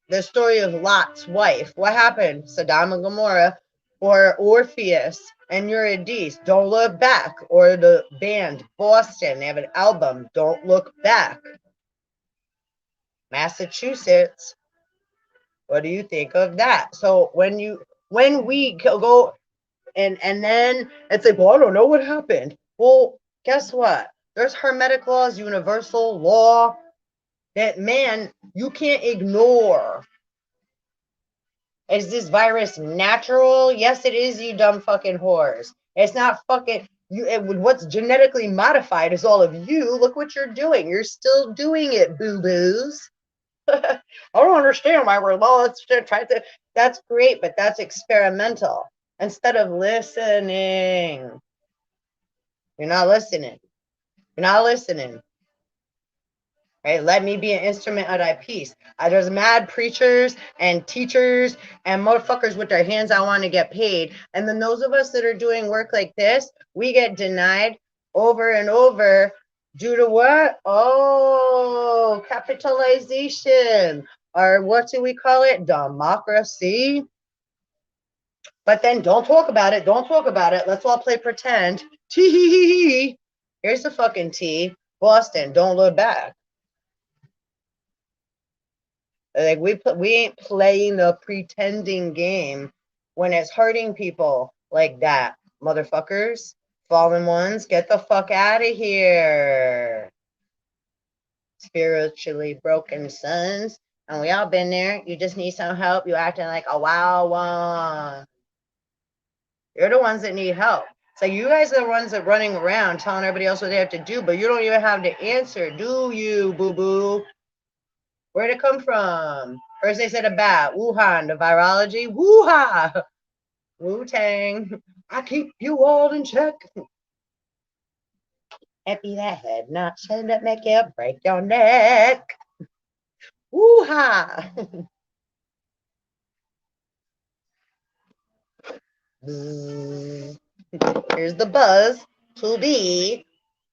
The story of Lot's wife. What happened? Sodom and Gomorrah, or Orpheus and Eurydice, Don't Look Back, or the band Boston, they have an album, Don't Look Back. Massachusetts, what do you think of that? So when we go and then it's like, well, I don't know what happened. Well, guess what? There's hermetic laws, universal law that, man, you can't ignore. Is this virus natural? Yes, it is, you dumb fucking whores. It's not fucking you. What's genetically modified is all of you. Look what you're doing. You're still doing it, boo-boos. I don't understand why we're let's try to. That's great, but that's experimental. Instead of listening, you're not listening. You're not listening. Right? Let me be an instrument of thy peace. There's mad preachers and teachers and motherfuckers with their hands I want to get paid. And then those of us that are doing work like this, we get denied over and over due to what? Oh, capitalization. Or what do we call it? Democracy. But then don't talk about it. Don't talk about it. Let's all play pretend. Tee. Here's the fucking tea. Boston, don't look back. Like we ain't playing the pretending game when it's hurting people like that, motherfuckers. Fallen ones, get the fuck out of here. Spiritually broken sons, and we all been there. You just need some help. You acting like a wild one. You're the ones that need help. So you guys are the ones that are running around telling everybody else what they have to do, but you don't even have the answer, do you, boo-boo? Where'd it come from? First they said a bat, Wuhan, the virology, woo-ha, Wu-Tang. I keep you all in check. Happy that head not shouldn't make you break your neck. Woo-ha! Here's the buzz to be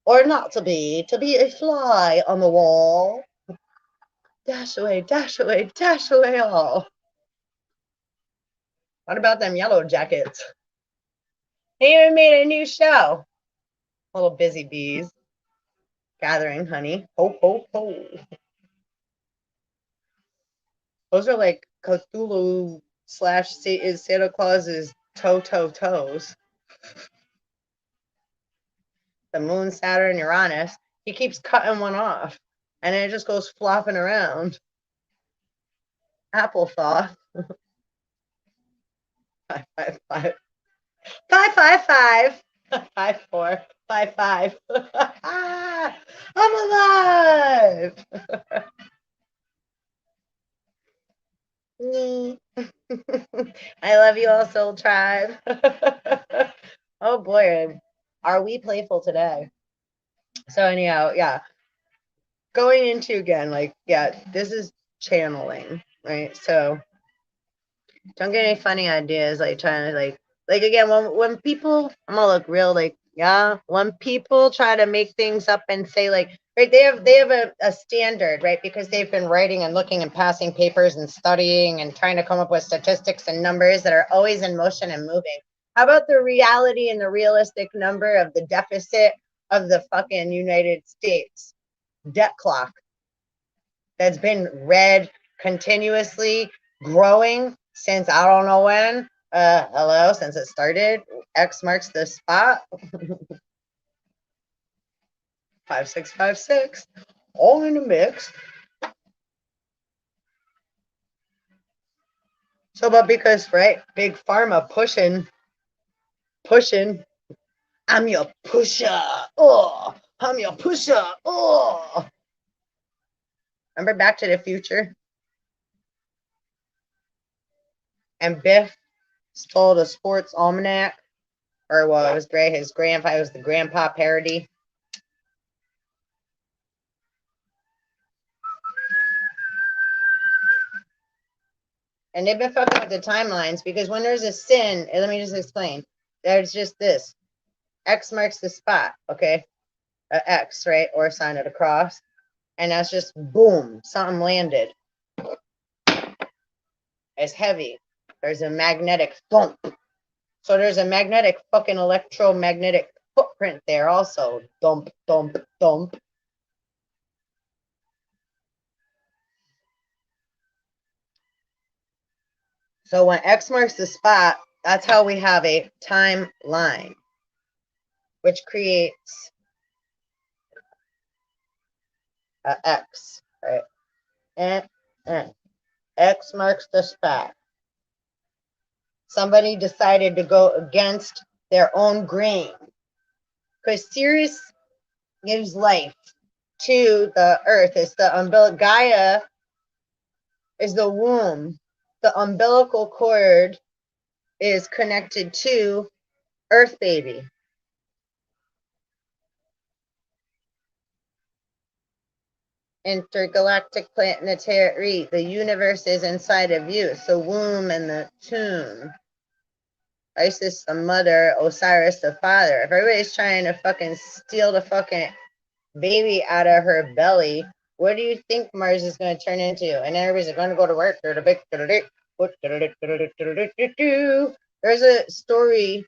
or not to be a fly on the wall. Dash away, dash away, dash away all. What about them yellow jackets? They even made a new show. Little busy bees gathering honey. Ho, ho, ho. Those are like Cthulhu / Santa Claus's toes. The moon, Saturn, Uranus. He keeps cutting one off, and then it just goes flopping around. Applesauce. 555. 555. 54. 55. I'm alive. I love you all, Soul Tribe. Oh boy, are we playful today? So anyhow, yeah. Going into again, like, yeah, this is channeling, right? So don't get any funny ideas, like trying to like again, when people, I'm gonna look real, like, yeah, when people try to make things up and say, like, right, they have a standard, right, because they've been writing and looking and passing papers and studying and trying to come up with statistics and numbers that are always in motion and moving. How about the reality and the realistic number of the deficit of the fucking United States debt clock that's been read continuously, growing since I don't know when. Hello, since it started. X marks the spot. 5656. All in the mix. So, but because, right, big pharma pushing, I'm your pusher. Oh, I'm your pusher. Oh. Remember Back to the Future? And Biff stole the sports almanac, or well, it was great. His grandpa, it was the grandpa parody. And they've been fucking with the timelines because when there's a sin, and let me just explain. There's just this. X marks the spot, okay? X, right? Or a sign of the cross. And that's just boom, something landed. It's heavy. There's a magnetic thump. So there's a magnetic fucking electromagnetic footprint there also. Thump, thump, thump. So when X marks the spot, that's how we have a timeline, which creates a X, right? And X marks the spot. Somebody decided to go against their own grain. Because Sirius gives life to the earth. It's the umbilical. Gaia is the womb. The umbilical cord is connected to Earth baby. Intergalactic planetary. The universe is inside of you. It's the womb and the tomb. Isis the mother, Osiris the father. If everybody's trying to fucking steal the fucking baby out of her belly, what do you think Mars is going to turn into? And everybody's going to go to work. There's a story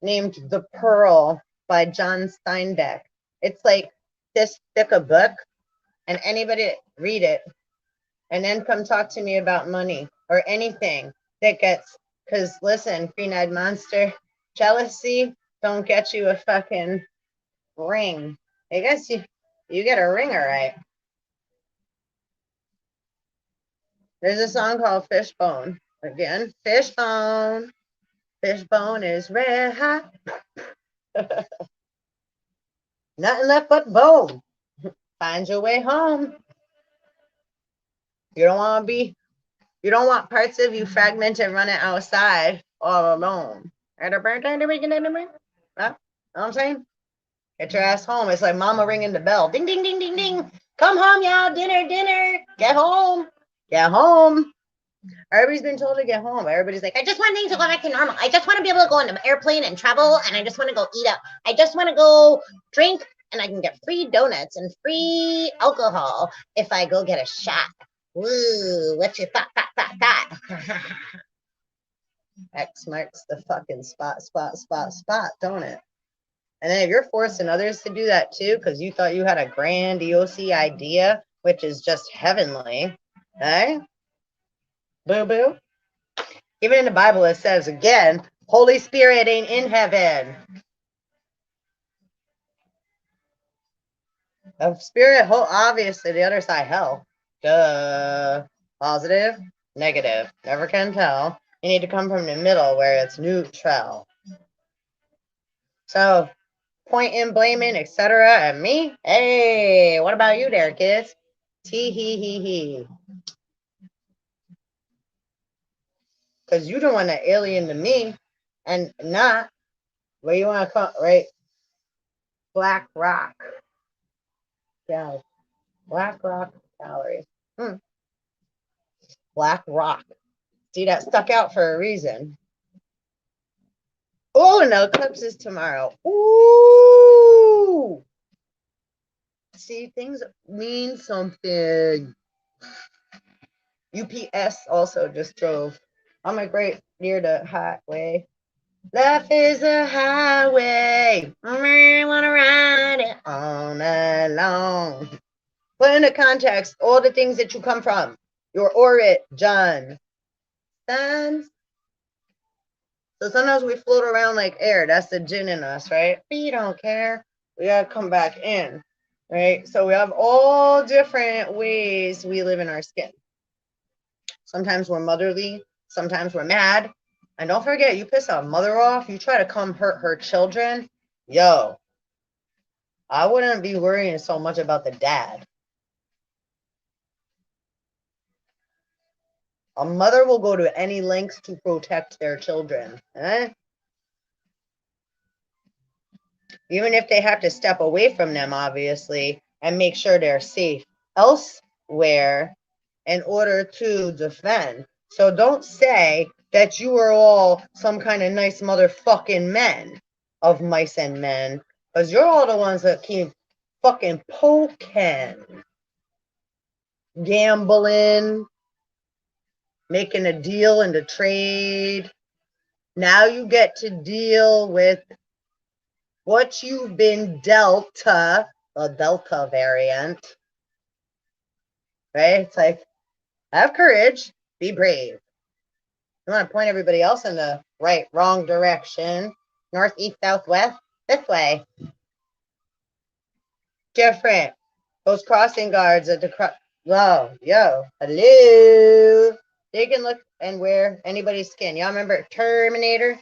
named The Pearl by John Steinbeck. It's like this thick a book, and anybody read it and then come talk to me about money or anything that gets, because listen, green-eyed monster, jealousy don't get you a fucking ring. I guess you get a ring, all right. There's a song called Fishbone. Again, Fishbone. Fishbone is red hot. Nothing left but bone. Find your way home. You don't want parts of you fragmented running outside all alone. At a birthday, you know what I'm saying? Get your ass home. It's like mama ringing the bell. Ding, ding, ding, ding, ding. Come home, y'all. Dinner, dinner. Get home. Get home. Everybody's been told to get home. Everybody's like, I just want things to go back to normal. I just want to be able to go on an airplane and travel, and I just want to go eat out. I just want to go drink, and I can get free donuts and free alcohol if I go get a shot. Woo, what you thought? X marks the fucking spot, don't it? And then if you're forcing others to do that too, because you thought you had a grandiose idea, which is just heavenly, eh? Boo boo. Even in the Bible, it says again, Holy Spirit ain't in heaven. A spirit, obviously, the other side, hell. Duh. Positive, negative. Never can tell. You need to come from the middle where it's neutral. So, pointing, blaming, etc. at me. Hey, what about you there, kids? Tee hee hee hee. Because you don't want to alien to me and not where you want to come, right? Black rock. Yeah. Black rock gallery. Black rock. See, that stuck out for a reason. Oh, and the eclipse is tomorrow. Ooh. See, things mean something. UPS also just drove on my great near the highway. Life is a highway. I want to ride it all night long. Put into context all the things that you come from. Your origin. Signs. So sometimes we float around like air. That's the jinn in us, right? We don't care. We gotta come back in, right? So we have all different ways we live in our skin. Sometimes we're motherly. Sometimes we're mad. And don't forget, you piss a mother off, you try to come hurt her children. Yo, I wouldn't be worrying so much about the dad. A mother will go to any lengths to protect their children. Even if they have to step away from them, obviously, and make sure they're safe elsewhere in order to defend. So don't say that you are all some kind of nice motherfucking men of mice and men, because you're all the ones that keep fucking poking, gambling, making a deal in the trade. Now you get to deal with what you've been dealt, the Delta variant, right? It's like, have courage, be brave. You want to point everybody else in the right, wrong direction. North, east, south, west, this way. Different. Those crossing guards at the hello. They can look and wear anybody's skin. Y'all remember Terminator?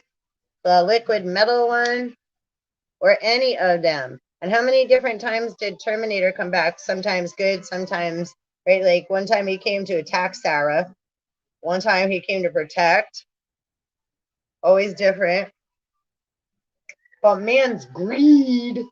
The liquid metal one? Or any of them. And how many different times did Terminator come back? Sometimes good, sometimes, right? Like one time he came to attack Sarah. One time he came to protect. Always different. But man's greed,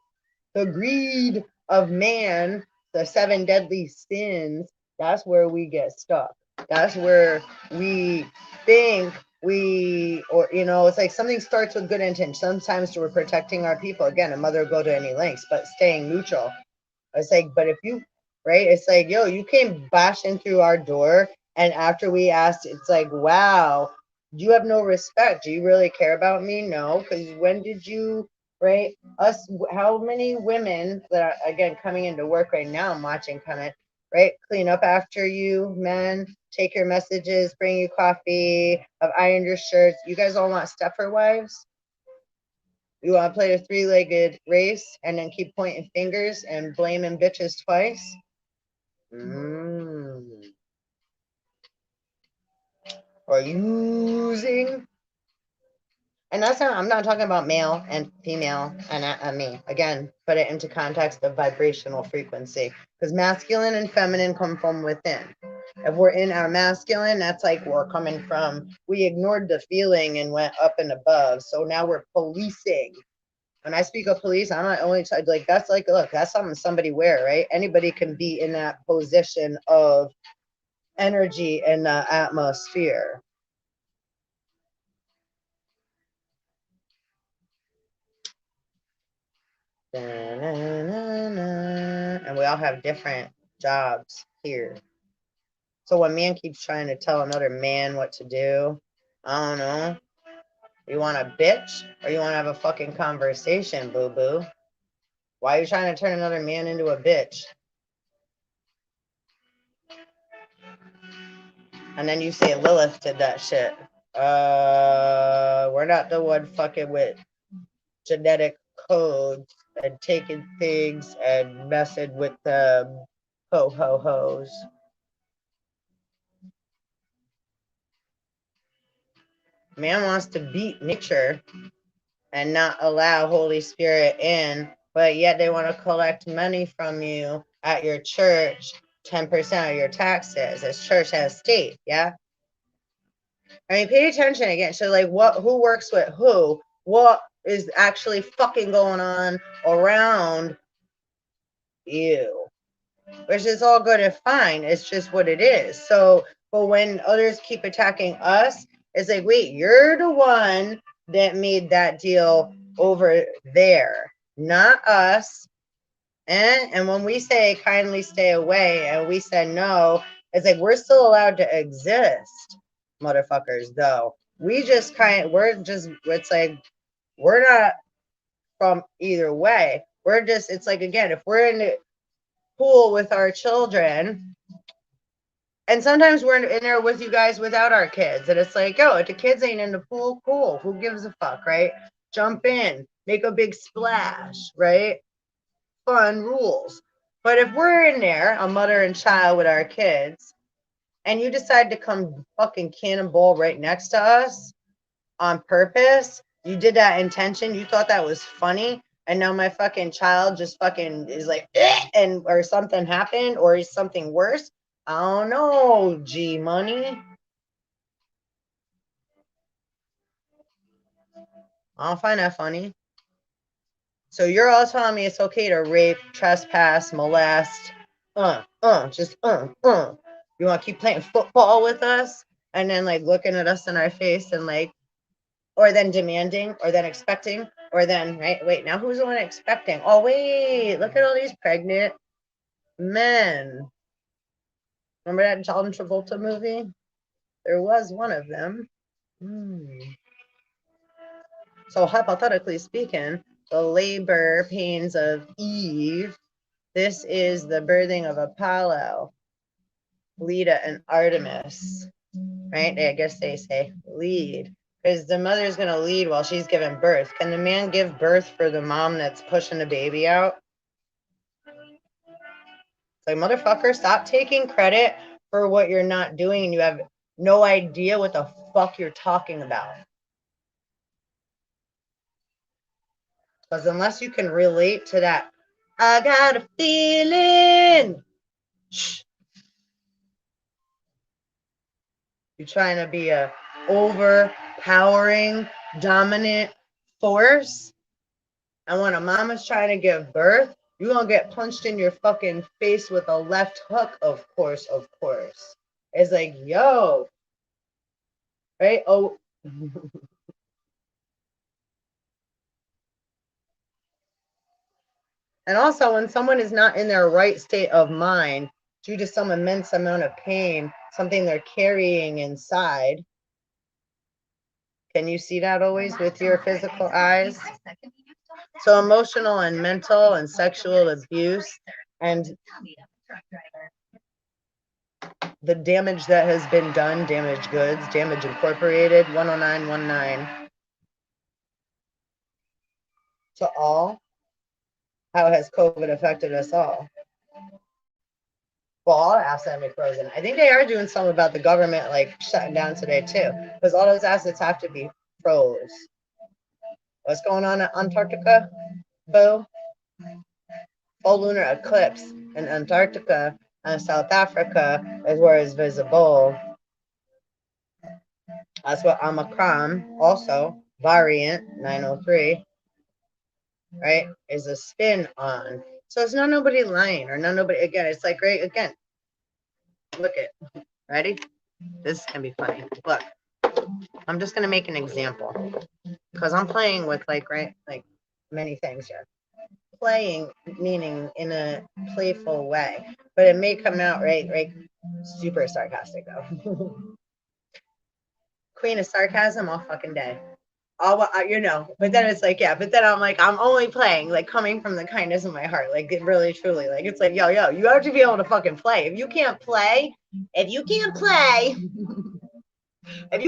the greed of man, the 7 deadly sins, that's where we get stuck. That's where we think it's like something starts with good intent. Sometimes we're protecting our people. Again, a mother will go to any lengths, but staying neutral. It's like, but if you, right? It's like, yo, you came bashing through our door, and after we asked, it's like, wow, you have no respect. Do you really care about me? No, because when did you, right? How many women that are, again, coming into work right now, I'm watching Comet, right? Clean up after you, men, take your messages, bring you coffee, have ironed your shirts. You guys all want stepper wives? You want to play a 3-legged race and then keep pointing fingers and blaming bitches twice? Or using? And that's not, I'm not talking about male and female and me. Again, put it into context of vibrational frequency. Because masculine and feminine come from within. If we're in our masculine, that's like we're coming from, we ignored the feeling and went up and above. So now we're policing. When I speak of police, I'm not only like that's like look, that's something somebody wear, right? Anybody can be in that position of energy in the atmosphere. And we all have different jobs here. So when man keeps trying to tell another man what to do, I don't know. You want a bitch or you want to have a fucking conversation, boo boo? Why are you trying to turn another man into a bitch? And then you say Lilith did that shit. We're not the one fucking with genetic codes and taking things and messing with the ho ho hos. Man wants to beat nature and not allow Holy Spirit in, but yet they want to collect money from you at your church, 10% of your taxes. As church as state, yeah? I mean, pay attention again. So, like, who works with who? What is actually fucking going on around you? Which is all good and fine. It's just what it is. So, but when others keep attacking us, it's like, wait, you're the one that made that deal over there, not us. And when we say kindly stay away and we said no, it's like we're still allowed to exist, motherfuckers, though. It's like we're not from either way. It's like, again, if we're in the pool with our children, and sometimes we're in there with you guys without our kids, and it's like, yo, if the kids ain't in the pool, cool. Who gives a fuck, right? Jump in, make a big splash, right? Fun rules. But if we're in there, a mother and child with our kids, and you decide to come fucking cannonball right next to us on purpose, you did that intention, you thought that was funny, and now my fucking child just fucking is like, and or something happened, or is something worse. I don't know, G Money. I don't find that funny. So you're all telling me it's okay to rape, trespass, molest, just. You want to keep playing football with us, and then like looking at us in our face and like, or then demanding, or then expecting, or then right? Wait, now who's the one expecting? Oh wait, look at all these pregnant men. Remember that John Travolta movie? There was one of them. So hypothetically speaking, the labor pains of Eve. This is the birthing of Apollo, Leda, and Artemis, right? I guess they say lead, because the mother's going to lead while she's giving birth. Can the man give birth for the mom that's pushing the baby out? It's like, motherfucker, stop taking credit for what you're not doing and you have no idea what the fuck you're talking about. Because unless you can relate to that, I got a feeling. Shh. You're trying to be a overpowering, dominant force. And when a mama's trying to give birth, you're going to get punched in your fucking face with a left hook, of course, of course. It's like, yo, right? Oh. And also, when someone is not in their right state of mind due to some immense amount of pain, something they're carrying inside, can you see that always with your physical eyes? So emotional and mental and sexual abuse and the damage that has been done, damaged goods, damage incorporated, 10919. To all, how has COVID affected us all? Well, all assets be frozen. I think they are doing something about the government like shutting down today too, because all those assets have to be froze. What's going on at Antarctica? Boo. Full lunar eclipse in Antarctica and South Africa is where it's visible. That's what Omicron, also variant 903. right, is a spin on. So it's not nobody lying or not nobody, again, it's like, right, again, look it, ready? This can be funny. Look, I'm just going to make an example because I'm playing with like, right, like many things here. Playing, meaning in a playful way, but it may come out, right, super sarcastic though. Queen of sarcasm all fucking day. All, you know, but then it's like, yeah, but then I'm like, I'm only playing, like, coming from the kindness of my heart, like, it really, truly, like, it's like, yo, you have to be able to fucking play. If you can't play, if you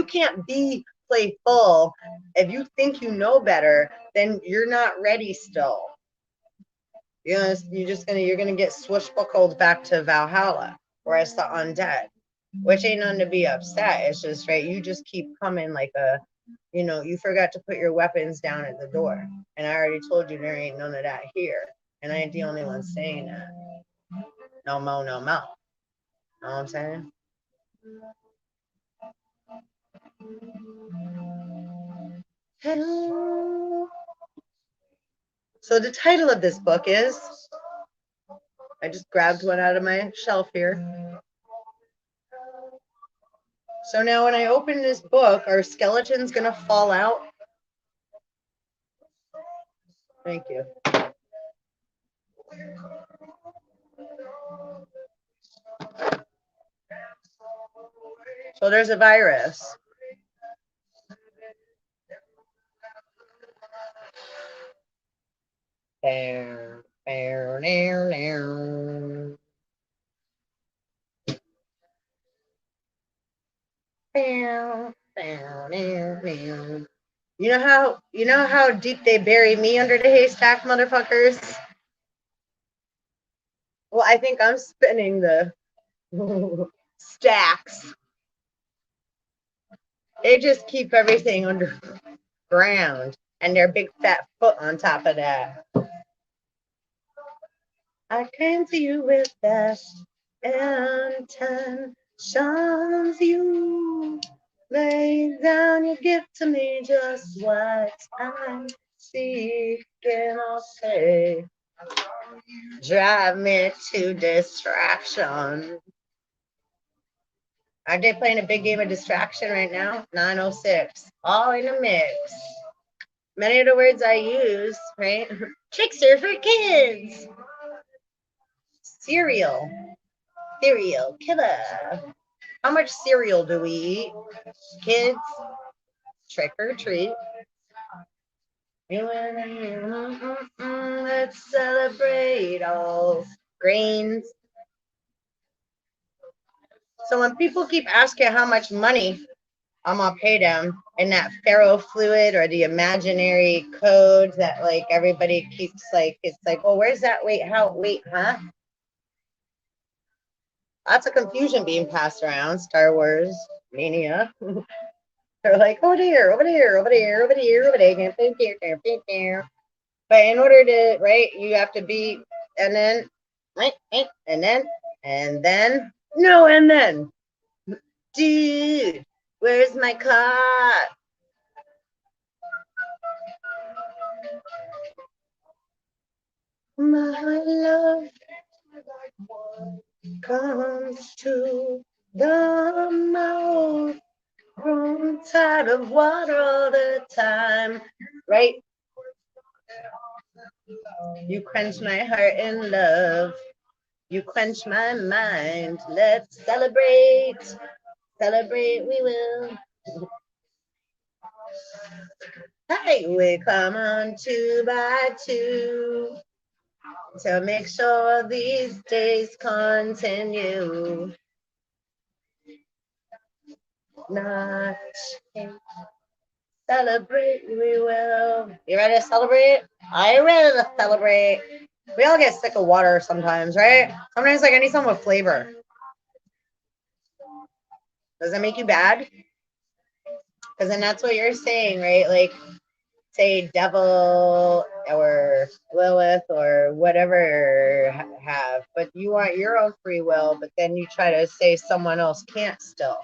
can't be playful, if you think you know better, then you're not ready still. You're gonna get swishbuckled back to Valhalla, whereas the undead, which ain't nothing to be upset. It's just, right, you just keep coming like a, you forgot to put your weapons down at the door. And I already told you there ain't none of that here. And I ain't the only one saying that. No mo, no mo. Know what I'm saying? So the title of this book is, I just grabbed one out of my shelf here. So now when I open this book, are skeletons going to fall out? Thank you. So there's a virus. There, there, there, there. You know how deep they bury me under the haystack, motherfuckers? Well, I think I'm spinning the stacks. They just keep everything underground and their big fat foot on top of that. I came to you with that intentions. You lay down your gift to me, just what I'm seeking. I'll say, drive me to distraction. Aren't they playing a big game of distraction right now? 906, all in a mix. Many of the words I use, right? Trickster for kids. Cereal killer. How much cereal do we eat? Kids, trick or treat. Let's celebrate all grains. So when people keep asking how much money I'm gonna pay them in that ferrofluid or the imaginary code that like everybody keeps like, it's like, well, where's that? Wait, huh? Lots of confusion being passed around. Star Wars mania. They're like, oh dear, over there, over there, over there, over there. But in order to, right, you have to be, and then, right, and then, no, and then, dude, where's my car? My love comes to the mouth, grown tired of water all the time, right? You quench my heart in love. You quench my mind. Let's celebrate. Celebrate we will. Hey, we come on 2 by 2 to make sure these days continue. Not celebrate we will. You ready to celebrate? Are you ready to celebrate? We all get sick of water sometimes, right? Sometimes like I need something with flavor. Does that make you bad? Because then that's what you're saying, right? Like, say devil or Lilith or whatever have, but you want your own free will, but then you try to say someone else can't still.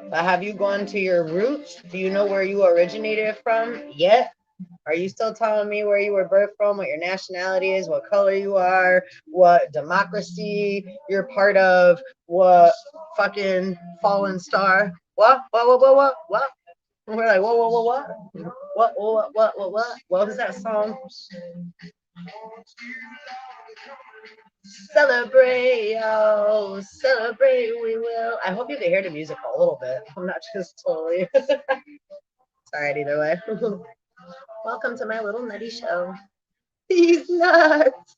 But have you gone to your roots? Do you know where you originated from yet? Are you still telling me where you were birthed from, what your nationality is, what color you are, what democracy you're part of, what fucking fallen star? What? And we're like, what? What was that song? Celebrate, oh, celebrate, we will. I hope you can hear the music a little bit. I'm not just totally. It's all right either way. Welcome to my little nutty show. He's nuts.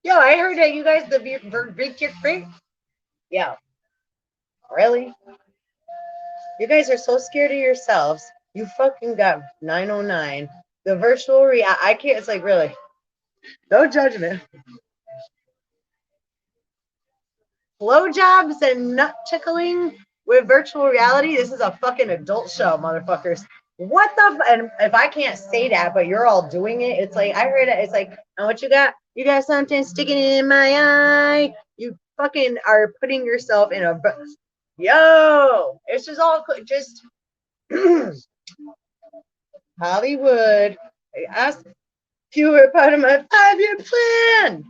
Yo, I heard that you guys the yeah, really? You guys are so scared of yourselves. You fucking got 909. The virtual reality. I can't. It's like really. No judgment. Blowjobs and nut tickling with virtual reality. This is a fucking adult show, motherfuckers. What the? And if I can't say that, but you're all doing it, it's like I heard it. It's like, and what you got? You got something sticking in my eye. You fucking are putting yourself in a. Yo, it's just all just Hollywood. I asked if you were part of my 5-year plan.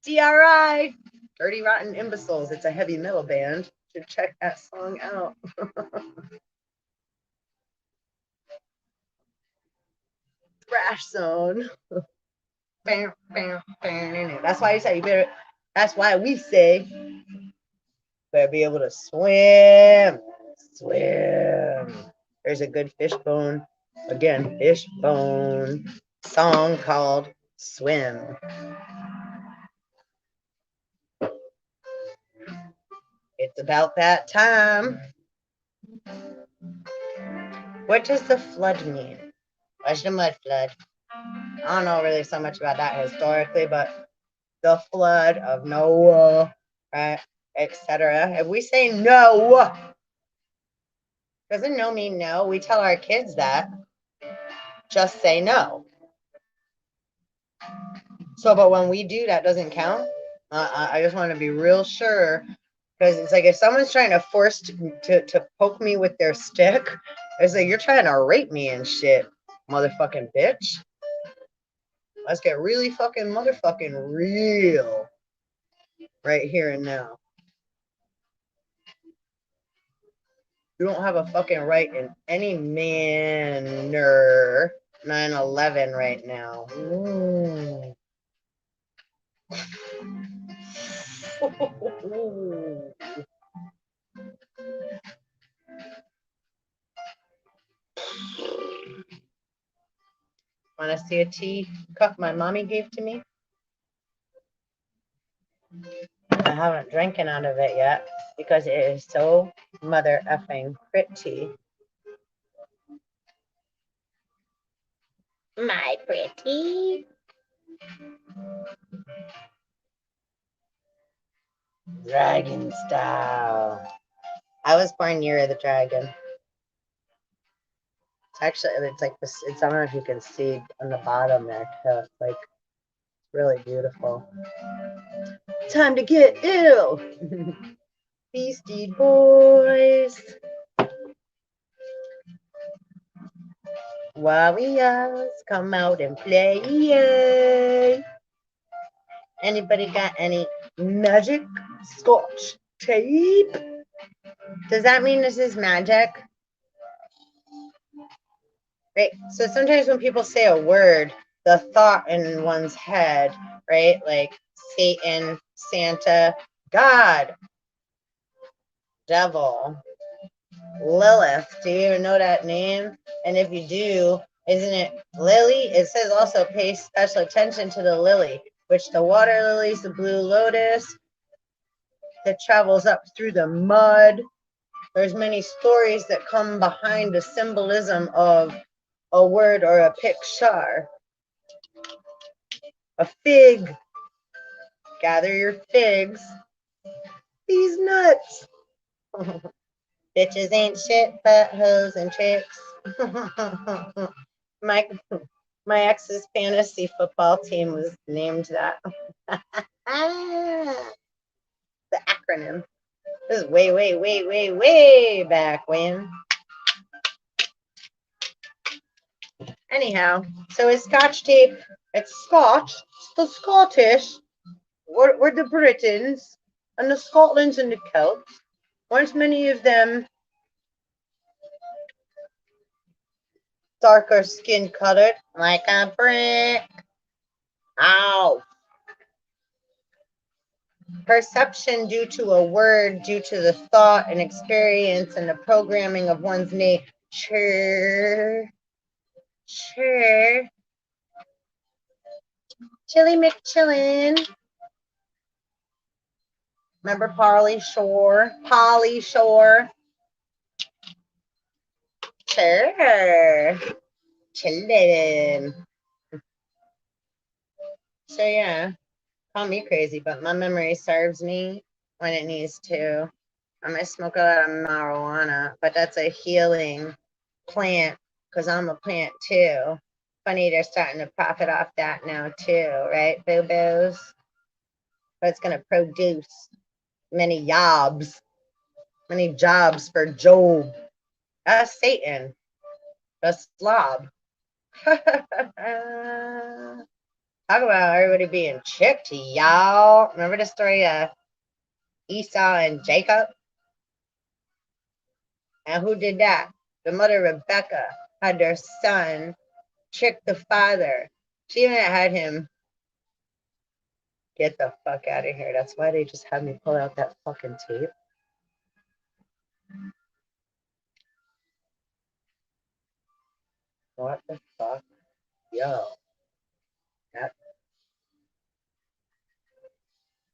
DRI, Dirty Rotten Imbeciles. It's a heavy metal band. Should check that song out. Thrash Zone. That's why you say you better. That's why we say better be able to swim. Swim. There's a good Fishbone. Again, Fishbone song called Swim. It's about that time. What does the flood mean? What's the mud flood? I don't know really so much about that historically, but the flood of Noah, right, etc. If we say no, doesn't no mean no? We tell our kids that. Just say no. So, but when we do, that doesn't count. I just want to be real sure, because it's like if someone's trying to force to poke me with their stick, it's like you're trying to rape me and shit, motherfucking bitch. Let's get really fucking motherfucking real right here and now. You don't have a fucking right in any manner. 9/11 right now. Want to see a tea cup my mommy gave to me? I haven't drinking out of it yet because it is so mother effing pretty. My pretty. Dragon style. I was born Year of the Dragon. It's actually, it's like this. It's, I don't know if you can see on the bottom there too. It's like really beautiful. Time to get ill. Beastie Boys. Warriors, come out and play. Anybody got any magic scotch tape? Does that mean this is magic? Right. So sometimes when people say a word, the thought in one's head, right? Like Satan, Santa, God, devil, Lilith. Do you even know that name? And if you do, isn't it lily? It says also pay special attention to the lily, which the water lilies, the blue lotus that travels up through the mud. There's many stories that come behind the symbolism of a word or a picture. A fig. Gather your figs. These nuts. Bitches ain't shit but hoes and tricks. my ex's fantasy football team was named that. The acronym. This is way back when. Anyhow, so it's Scotch tape. It's Scotch. It's the Scottish. We're the Britons and the Scotlands and the Celts. Once many of them darker skin colored like a brick. Ow. Perception due to a word, due to the thought and experience and the programming of one's nature. Sure. Chili McChillin. Remember Polly Shore? Polly Shore. Sure. Chillin'. So yeah, call me crazy, but my memory serves me when it needs to. I might smoke a lot of marijuana, but that's a healing plant because I'm a plant too. Funny, they're starting to profit off that now too, right, boo-boos? But it's going to produce many jobs for Job. That's Satan, the slob. Talk about everybody being chipped, y'all. Remember the story of Esau and Jacob? And who did that? The mother, Rebecca, had their son trick the father. She even had him get the fuck out of here. That's why they just had me pull out that fucking tape. What the fuck? Yo. That,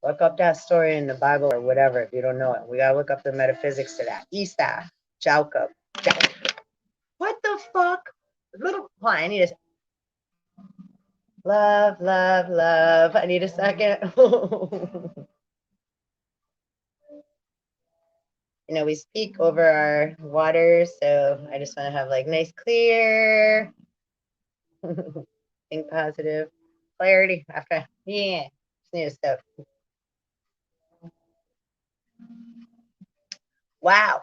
look up that story in the Bible or whatever if you don't know it. We gotta look up the metaphysics to that. Esau, Jacob. What the fuck? Little I need a love, love, love. I need a second. You know, we speak over our waters, so I just want to have like nice, clear, think positive, clarity. After, yeah, just need a step. Wow.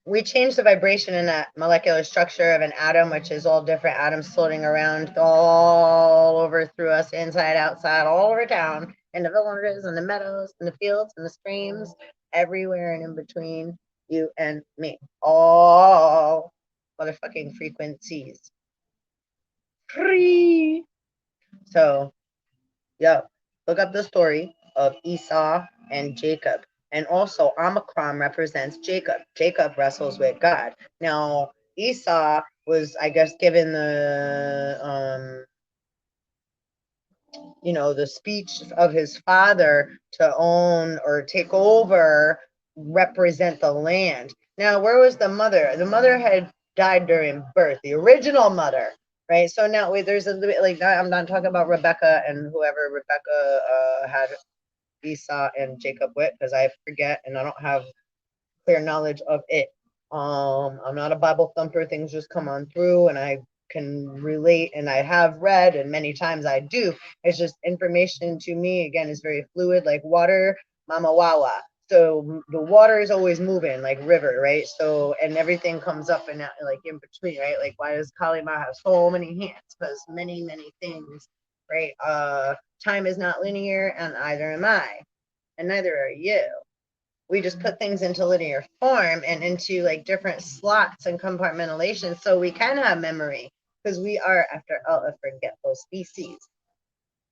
We change the vibration in that molecular structure of an atom, which is all different atoms floating around all over through us, inside, outside, all over town, in the villages and the meadows and the fields and the streams, everywhere and in between you and me. All motherfucking frequencies. Free. So, yo, look up the story of Esau and Jacob. And also, Omicron represents Jacob. Jacob wrestles with God. Now, Esau was, I guess, given the, you know, the speech of his father to own or take over, represent the land. Now, where was the mother? The mother had died during birth, the original mother, right? So now, wait, there's a like, I'm not talking about Rebecca and whoever Rebecca had Esau and Jacob with, because I forget and I don't have clear knowledge of it. I'm not a Bible thumper. Things just come on through and I can relate, and I have read, and many times I do. It's just information to me, again, is very fluid, like water, mama wawa. So the water is always moving like river, right? So, and everything comes up and out, like in between, right? Like, why does Kalima have so many hands? Because many, many things, right? Time is not linear, and either am I, and neither are you. We just put things into linear form and into like different slots and compartmentation, so we can have memory, because we are, after all, a forgetful species.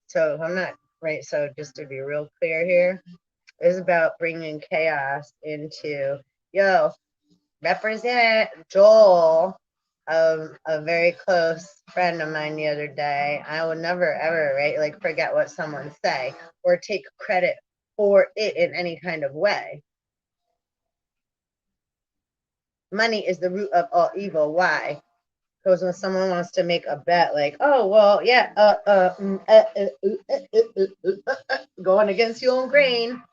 So I'm not, right? So just to be real clear here, it's about bringing chaos into, yo, represent Joel, a very close friend of mine the other day. I would never ever, right, like forget what someone say or take credit for it in any kind of way. Money is the root of all evil. Why? Because when someone wants to make a bet, like, oh well, yeah, going against your own grain,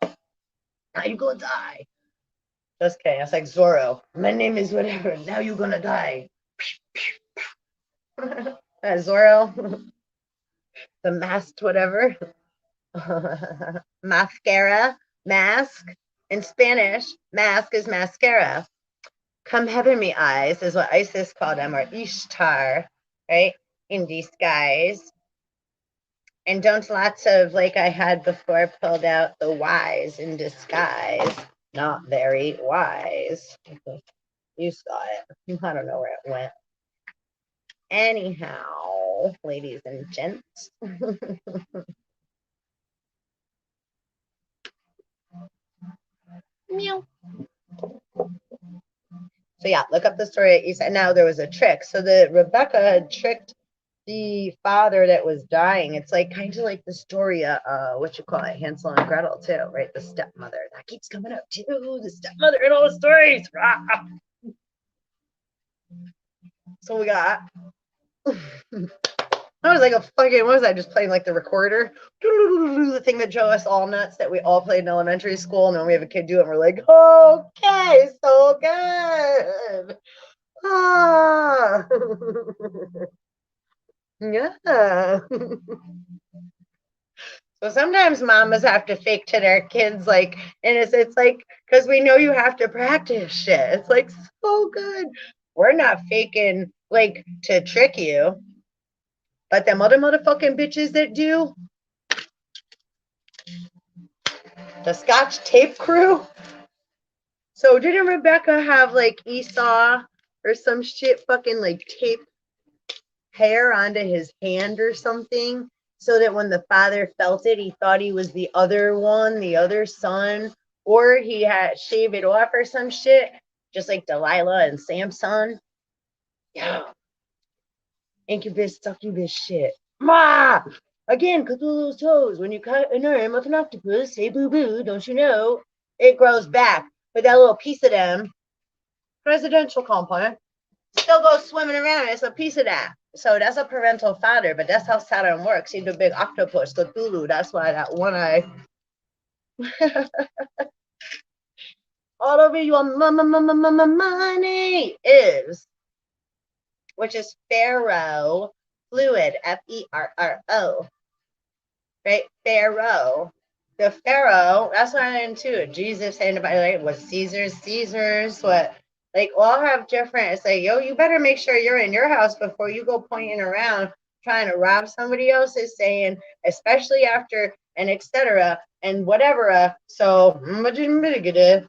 now you gonna die. Just kidding. It's like Zorro. My name is whatever. Now you're gonna die. Zorro, the masked whatever. Mascara, mask. In Spanish, mask is mascara. Come heaven me eyes is what Isis called them, or Ishtar, right? In disguise. And don't lots of, like I had before, pulled out the wise in disguise. Not very wise. You saw it. I don't know where it went. Anyhow, ladies and gents. Meow. So yeah, look up the story. You said now there was a trick. So the Rebecca had tricked the father that was dying. It's like kind of like the story of what you call it, Hansel and Gretel too, right? The stepmother that keeps coming up too. The stepmother in all the stories. So we got. I was like a fucking, what was I just playing like the recorder? The thing that drove us all nuts that we all played in elementary school, and then we have a kid do it, and we're like, okay, so good. Ah. Yeah. So sometimes mamas have to fake to their kids, like, and it's like, because we know you have to practice shit. It's like so good. We're not faking like to trick you, but them other motherfucking bitches that do, the Scotch tape crew. So didn't Rebecca have like Esau or some shit fucking like tape hair onto his hand or something? So that when the father felt it, he thought he was the other one, the other son, or he had shaved it off or some shit, just like Delilah and Samson. Yeah. Incubus, succubus shit. Ma! Again, Cthulhu's toes. When you cut an arm of an octopus, say boo boo, don't you know? It grows back. But that little piece of them, presidential complaint, still goes swimming around. It's a piece of that. So that's a parental father, but that's how Saturn works. He's a big octopus, Cthulhu. That's why that one eye. All over your money is, which is Pharaoh, fluid, Ferro, right? Pharaoh. The Pharaoh, that's what I'm into. Jesus saying about like was Caesar's, what like all have different. It's like, yo, you better make sure you're in your house before you go pointing around trying to rob somebody else's, saying, especially after and etc. and whatever. So mitigative.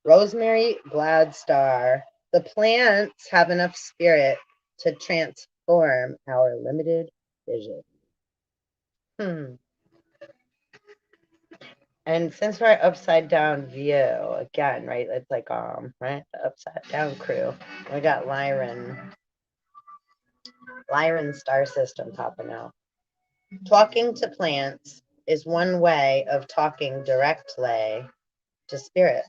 Rosemary Gladstar. The plants have enough spirit to transform our limited vision. And since we're upside down view again, right? It's like right, the upside down crew. We got Lyran star system popping out. Talking to plants is one way of talking directly to spirit.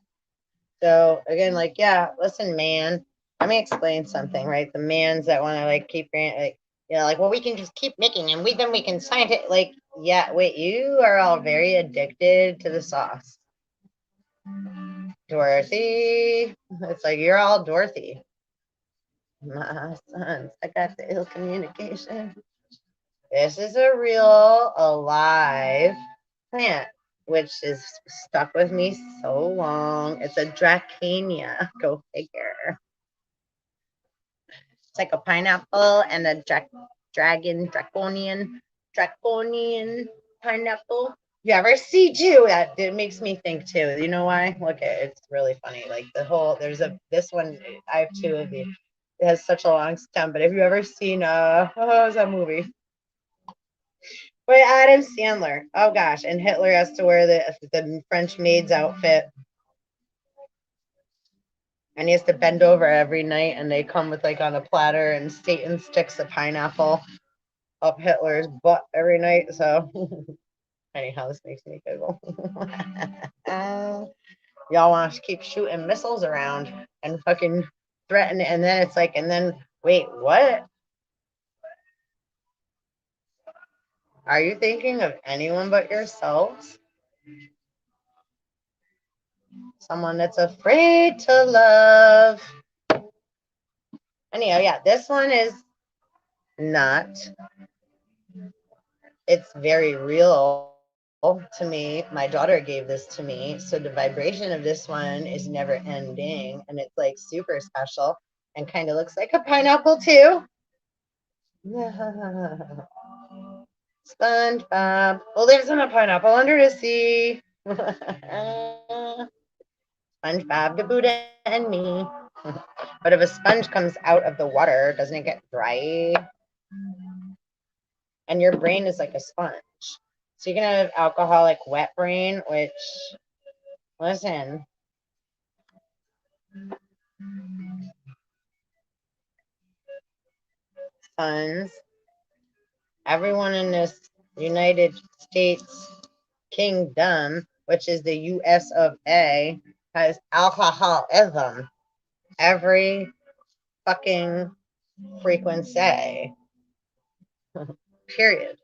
So again, like, yeah, listen, man, let me explain something, right? The mans that want to like keep like, you know, like, well, we can just keep making them. Then we can scientific, like, yeah, wait, you are all very addicted to the sauce. Dorothy. It's like you're all Dorothy. My sons, I got the ill communication. This is a real, alive plant, which is stuck with me so long. It's a Dracania. Go figure. It's like a pineapple and a draconian pineapple. You ever see too? That it makes me think too. You know why? Look, it's really funny. Like the whole this one. I have two of these. It has such a long stem. But have you ever seen what was that movie? Wait, Adam Sandler. Oh gosh, and Hitler has to wear the French maid's outfit, and he has to bend over every night, and they come with like on a platter, and Satan sticks a pineapple up Hitler's butt every night. So anyhow, this makes me giggle. Y'all want to keep shooting missiles around and fucking threaten, and then it's like, and then wait, what? Are you thinking of anyone but yourselves? Someone that's afraid to love. Anyhow, yeah, this one is not. It's very real to me. My daughter gave this to me. So the vibration of this one is never ending. And it's like super special and kind of looks like a pineapple too. SpongeBob. Well, there's a pineapple under the sea. SpongeBob, the Buddha, and me. But if a sponge comes out of the water, doesn't it get dry? And your brain is like a sponge. So you can have alcoholic wet brain, which, listen, sons, everyone in this United States Kingdom, which is the US of A, has alcoholism. Every fucking frequency. Period.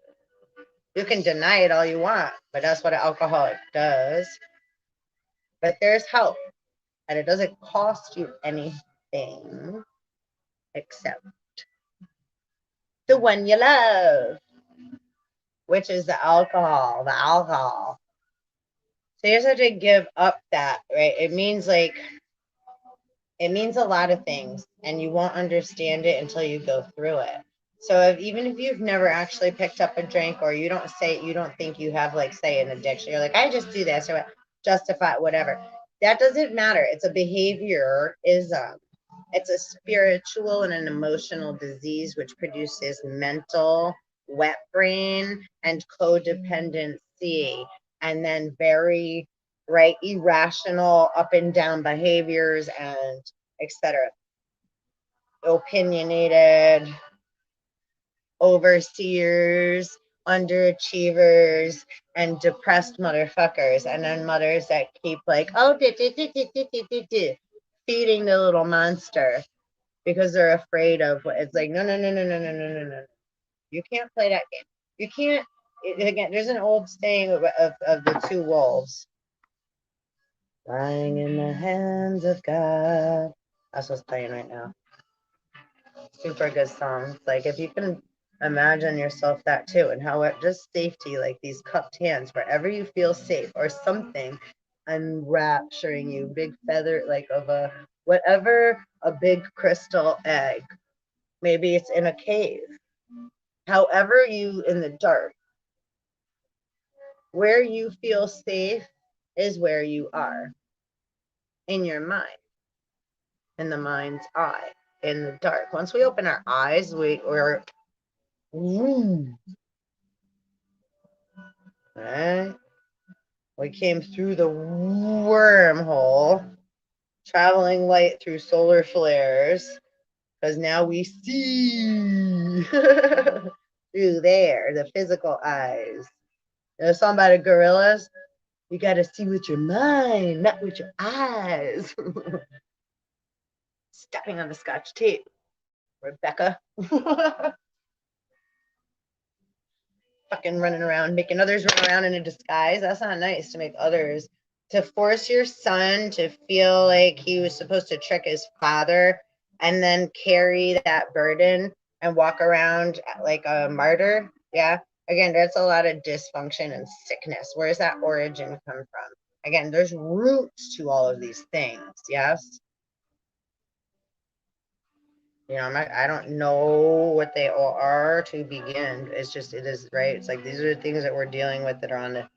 You can deny it all you want, but that's what an alcoholic does. But there's help, and it doesn't cost you anything except the one you love, which is the alcohol. The alcohol. So you just have to give up that, right? It means like, it means a lot of things, and you won't understand it until you go through it. So even if you've never actually picked up a drink, or you don't think you have, like, say, an addiction, you're like, I just do this, or justify whatever. That doesn't matter. It's a behaviorism. It's a spiritual and an emotional disease which produces mental wet brain and codependency, and then very irrational up and down behaviors, and etc. Opinionated, overseers, underachievers, and depressed motherfuckers, and then mothers that keep like, oh, feeding the little monster because they're afraid of what it's like. No. You can't play that game. You can't. Again, there's an old saying of the two wolves. Lying in the hands of God. That's what's playing right now. Super good song. It's like, if you can imagine yourself that too, and how it just safety, like these cupped hands, wherever you feel safe, or something enrapturing you, big feather, like of a whatever, a big crystal egg. Maybe it's in a cave. However, you in the dark, where you feel safe is where you are. In your mind, in the mind's eye, in the dark. Once we open our eyes, we're right? We came through the wormhole, traveling light through solar flares, because now we see through there, the physical eyes. There's song by the Gorillas. You got to see with your mind, not with your eyes. Stepping on the scotch tape, Rebecca. Fucking running around, making others run around in a disguise. That's not nice, to make others, to force your son to feel like he was supposed to trick his father and then carry that burden and walk around like a martyr. Yeah. Again, that's a lot of dysfunction and sickness. Where's that origin come from? Again, there's roots to all of these things. Yes. You know, I don't know what they all are to begin. It's just, it is, right? It's like, these are the things that we're dealing with that are on the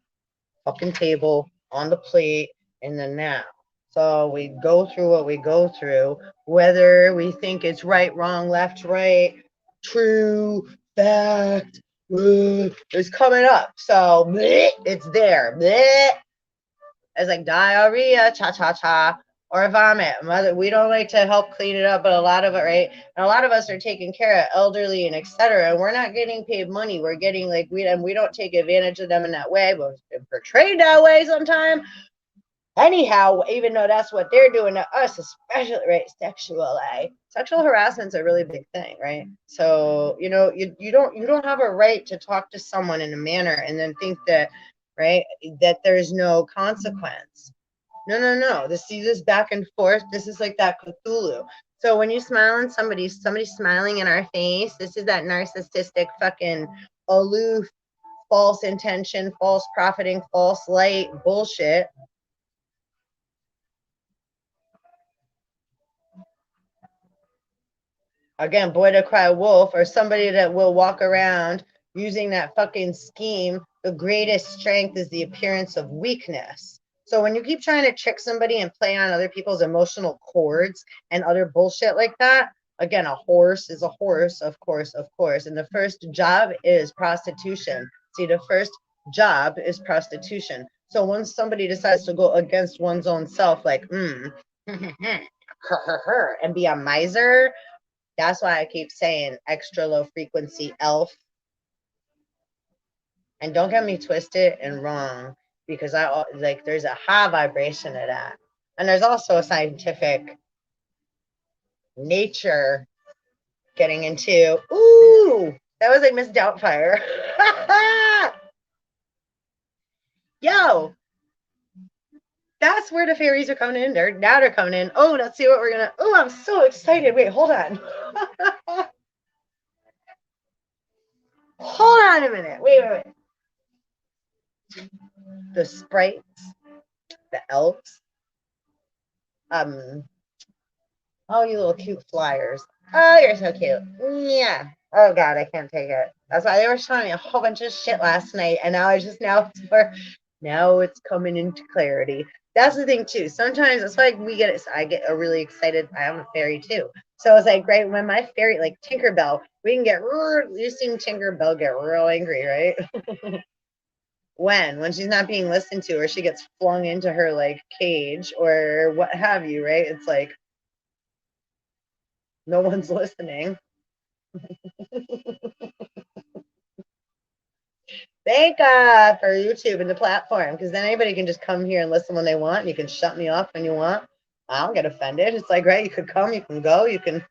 fucking table, on the plate, in the now. So we go through what we go through, whether we think it's right, wrong, left, right, true, fact, it's coming up. So it's there. It's like diarrhea, cha-cha-cha, or vomit. We don't like to help clean it up, but a lot of it, right? And a lot of us are taking care of elderly and etc. And we're not getting paid money. We're getting like, we don't take advantage of them in that way, but it's portrayed that way sometimes. Anyhow, even though that's what they're doing to us, especially, right, sexual harassment's a really big thing, right? So, you know, you don't have a right to talk to someone in a manner and then think that, right, that there's no consequence. No. This back and forth. This is like that Cthulhu. So when you smile and somebody's smiling in our face, this is that narcissistic fucking aloof, false intention, false profiting, false light bullshit. Again, boy to cry wolf, or somebody that will walk around using that fucking scheme. The greatest strength is the appearance of weakness. So when you keep trying to trick somebody and play on other people's emotional cords and other bullshit like that, again, a horse is a horse, of course, of course. And the first job is prostitution. See, the first job is prostitution. So once somebody decides to go against one's own self, like, and be a miser, that's why I keep saying extra low frequency elf. And don't get me twisted and wrong, because I like there's a high vibration of that. And there's also a scientific nature getting into. Ooh, that was like Miss Doubtfire. Yo, that's where the fairies are coming in. They're coming in. Oh, let's see what we're gonna. Oh, I'm so excited. Wait, hold on. Hold on a minute. Wait. The sprites, the elves. Oh, you little cute flyers. Oh, you're so cute. Yeah. Oh God, I can't take it. That's why they were showing me a whole bunch of shit last night, and now now it's coming into clarity. That's the thing too. Sometimes that's why I get really excited. I am a fairy too. So it's like right when my fairy, like Tinkerbell, we can get you've seen Tinkerbell get real angry, right? When she's not being listened to, or she gets flung into her like cage or what have you, right? It's like no one's listening. Thank God for YouTube and the platform, because then anybody can just come here and listen when they want. And you can shut me off when you want. I don't get offended. It's like, right, you could come, you can go, you can,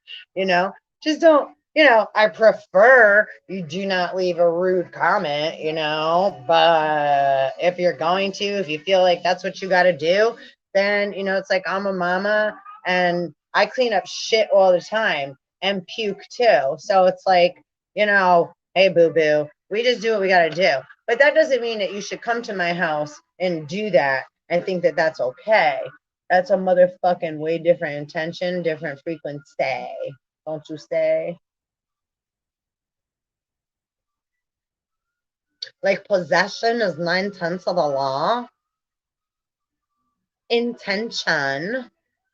just don't, I prefer you do not leave a rude comment, but if you're going to, if you feel like that's what you got to do, then, it's like I'm a mama and I clean up shit all the time and puke too. So it's like, hey, boo boo, we just do what we got to do. But that doesn't mean that you should come to my house and do that and think that that's okay. That's a motherfucking way different intention, different frequency. Don't you say? Like possession is 9/10 of the law. Intention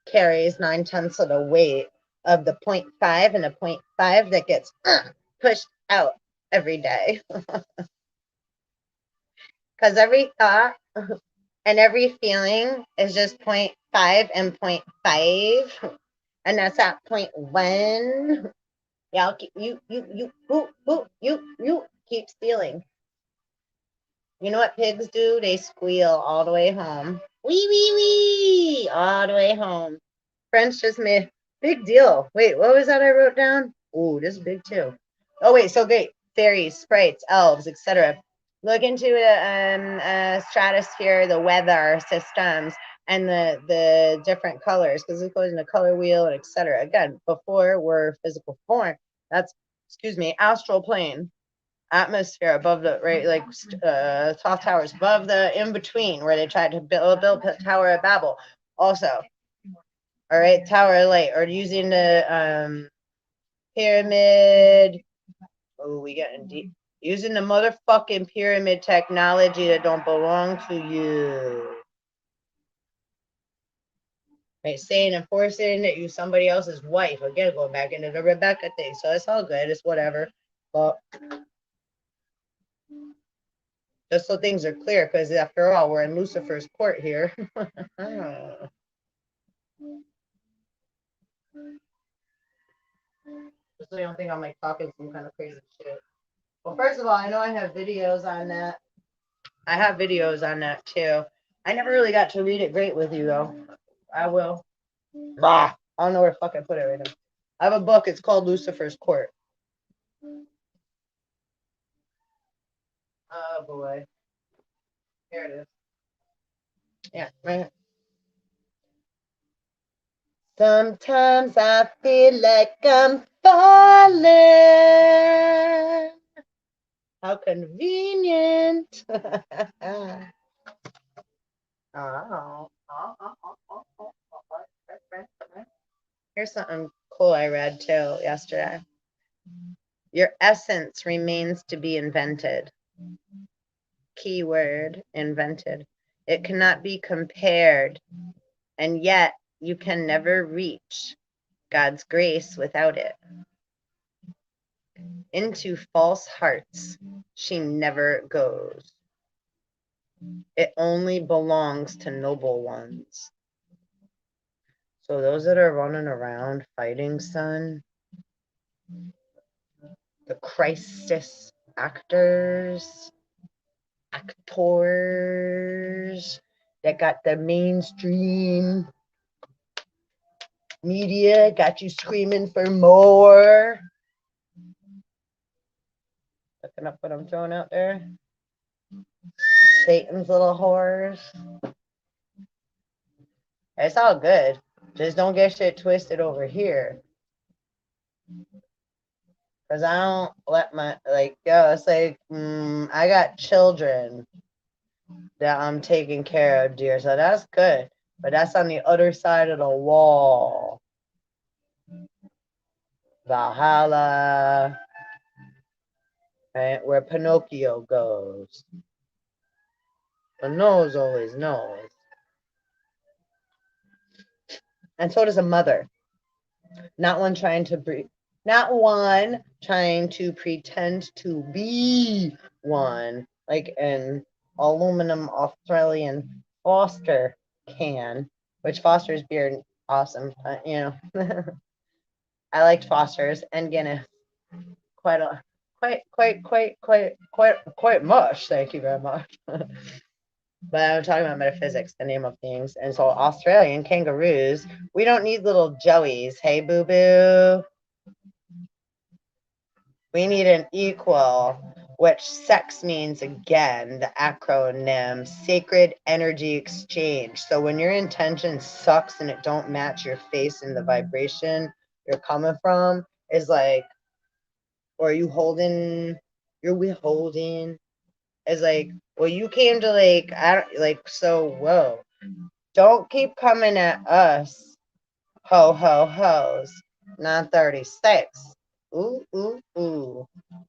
carries 9/10 of the weight of the 0.5 and the 0.5 that gets pushed out every day. Because every thought and every feeling is just 0.5 and 0.5. And that's at 0.1. Y'all keep you keep stealing. You know what pigs do? They squeal all the way home. Wee wee wee all the way home. French just made big deal. Wait, what was that I wrote down? Ooh, this is big too. Oh wait, so great. Fairies, sprites, elves, etc. Look into the stratosphere, the weather systems, and the different colors, because it goes in the color wheel, and etc. Again, before we're physical form, that's astral plane, atmosphere above the right, like tall towers above the in between where they tried to build Tower of Babel. Also, all right, Tower of Light, or using the pyramid. Oh, we getting deep. Using the motherfucking pyramid technology that don't belong to you. Right, saying and forcing that you somebody else's wife. Again, going back into the Rebecca thing. So it's all good. It's whatever. But just so things are clear, because after all, we're in Lucifer's court here. Just so you don't think I'm like talking some kind of crazy shit. Well, first of all, I know I have videos on that. I have videos on that too. I never really got to read it great with you though. I will. Bah. I don't know where the fuck I put it right now. I have a book. It's called Lucifer's Court. Oh boy. Here it is. Yeah, right here. Sometimes I feel like I'm falling. How convenient. Here's something cool I read too yesterday. Your essence remains to be invented. Keyword, invented. It cannot be compared, and yet you can never reach God's grace without it. Into false hearts she never goes. It only belongs to noble ones. So those that are running around fighting, son, the crisis actors that got the mainstream media, got you screaming for more. Looking up what I'm throwing out there. Satan's little whores. It's all good. Just don't get shit twisted over here. Because I don't let my, like, yo, it's like, I got children that I'm taking care of, dear. So that's good. But that's on the other side of the wall. Valhalla. Right? Where Pinocchio goes. The nose always knows. And so does a mother. Not one trying to pretend to be one, like an aluminum Australian Foster can, which Foster's beer, awesome. You know, I liked Foster's and Guinness quite much. Thank you very much. But I'm talking about metaphysics, the name of things. And so Australian kangaroos, we don't need little joeys. Hey, boo-boo. We need an equal, which sex means, again, the acronym, sacred energy exchange. So when your intention sucks and it don't match your face and the vibration you're coming from, is like, or you're withholding, is like, well, you came to like, I don't, like, so, whoa. Don't keep coming at us, ho, ho, hoes. 936. Ooh, ooh, ooh.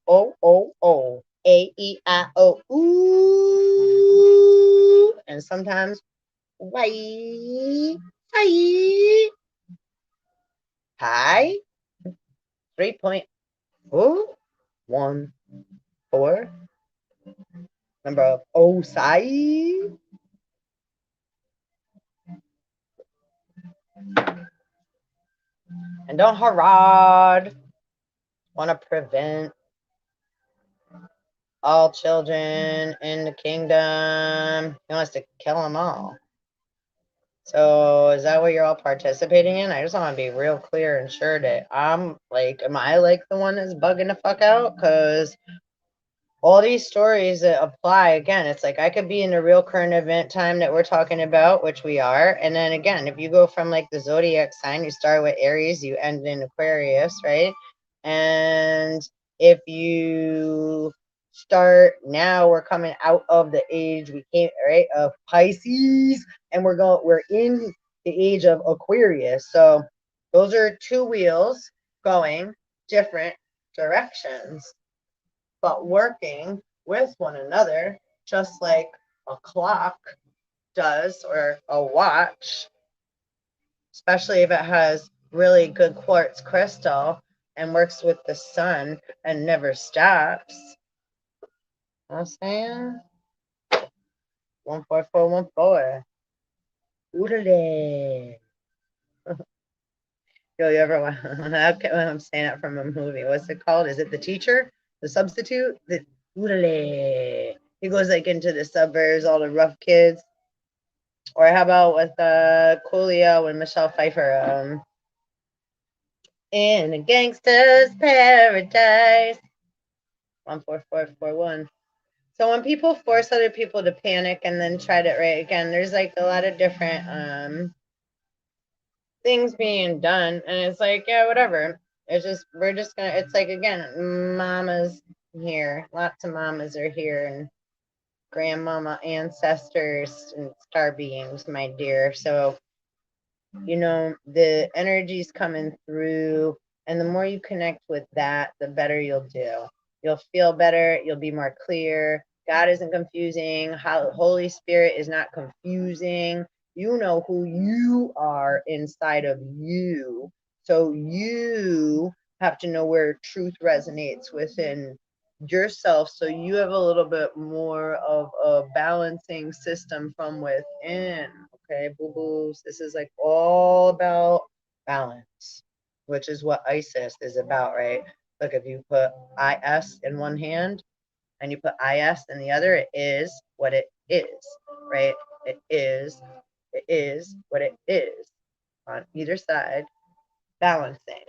Oh, oh, oh. A-E-I-O. Ooh. And sometimes, why, hi. Hi. 3.014. Number of Osai. And don't harad. Want to prevent all children in the kingdom. He wants to kill them all. So is that what you're all participating in? I just want to be real clear and sure that I'm like, am I like the one that's bugging the fuck out? Because all these stories that apply, again, it's like I could be in the real current event time that we're talking about, which we are. And then again, if you go from like the zodiac sign, you start with Aries, you end in Aquarius, right? And if you start now, we're coming out of the age we came, right, of Pisces, and we're in the age of Aquarius. So those are two wheels going different directions, but working with one another, just like a clock does, or a watch, especially if it has really good quartz crystal and works with the sun and never stops. You know what I'm saying? 14414. Oodle. Yo, you ever want? I'm saying it from a movie. What's it called? Is it The Teacher? The Substitute? The oodle. He goes like into the suburbs, all the rough kids. Or how about with Coolio and Michelle Pfeiffer? In a gangster's paradise. 14441. So when people force other people to panic and then try to, right, again, there's like a lot of different things being done, and it's like, yeah, whatever. It's just, we're just gonna, it's like, again, mama's here, lots of mamas are here, and grandmama ancestors and star beings, my dear. So, you know, the energy's coming through, and the more you connect with that, the better you'll do. You'll feel better, you'll be more clear. God isn't confusing. How Holy Spirit is not confusing. You know who you are inside of you. So you have to know where truth resonates within yourself, so you have a little bit more of a balancing system from within. Okay, boo boos. This is like all about balance, which is what Isis is about, right? Look, if you put IS in one hand and you put IS in the other, it is what it is, right? It is what it is on either side, balancing.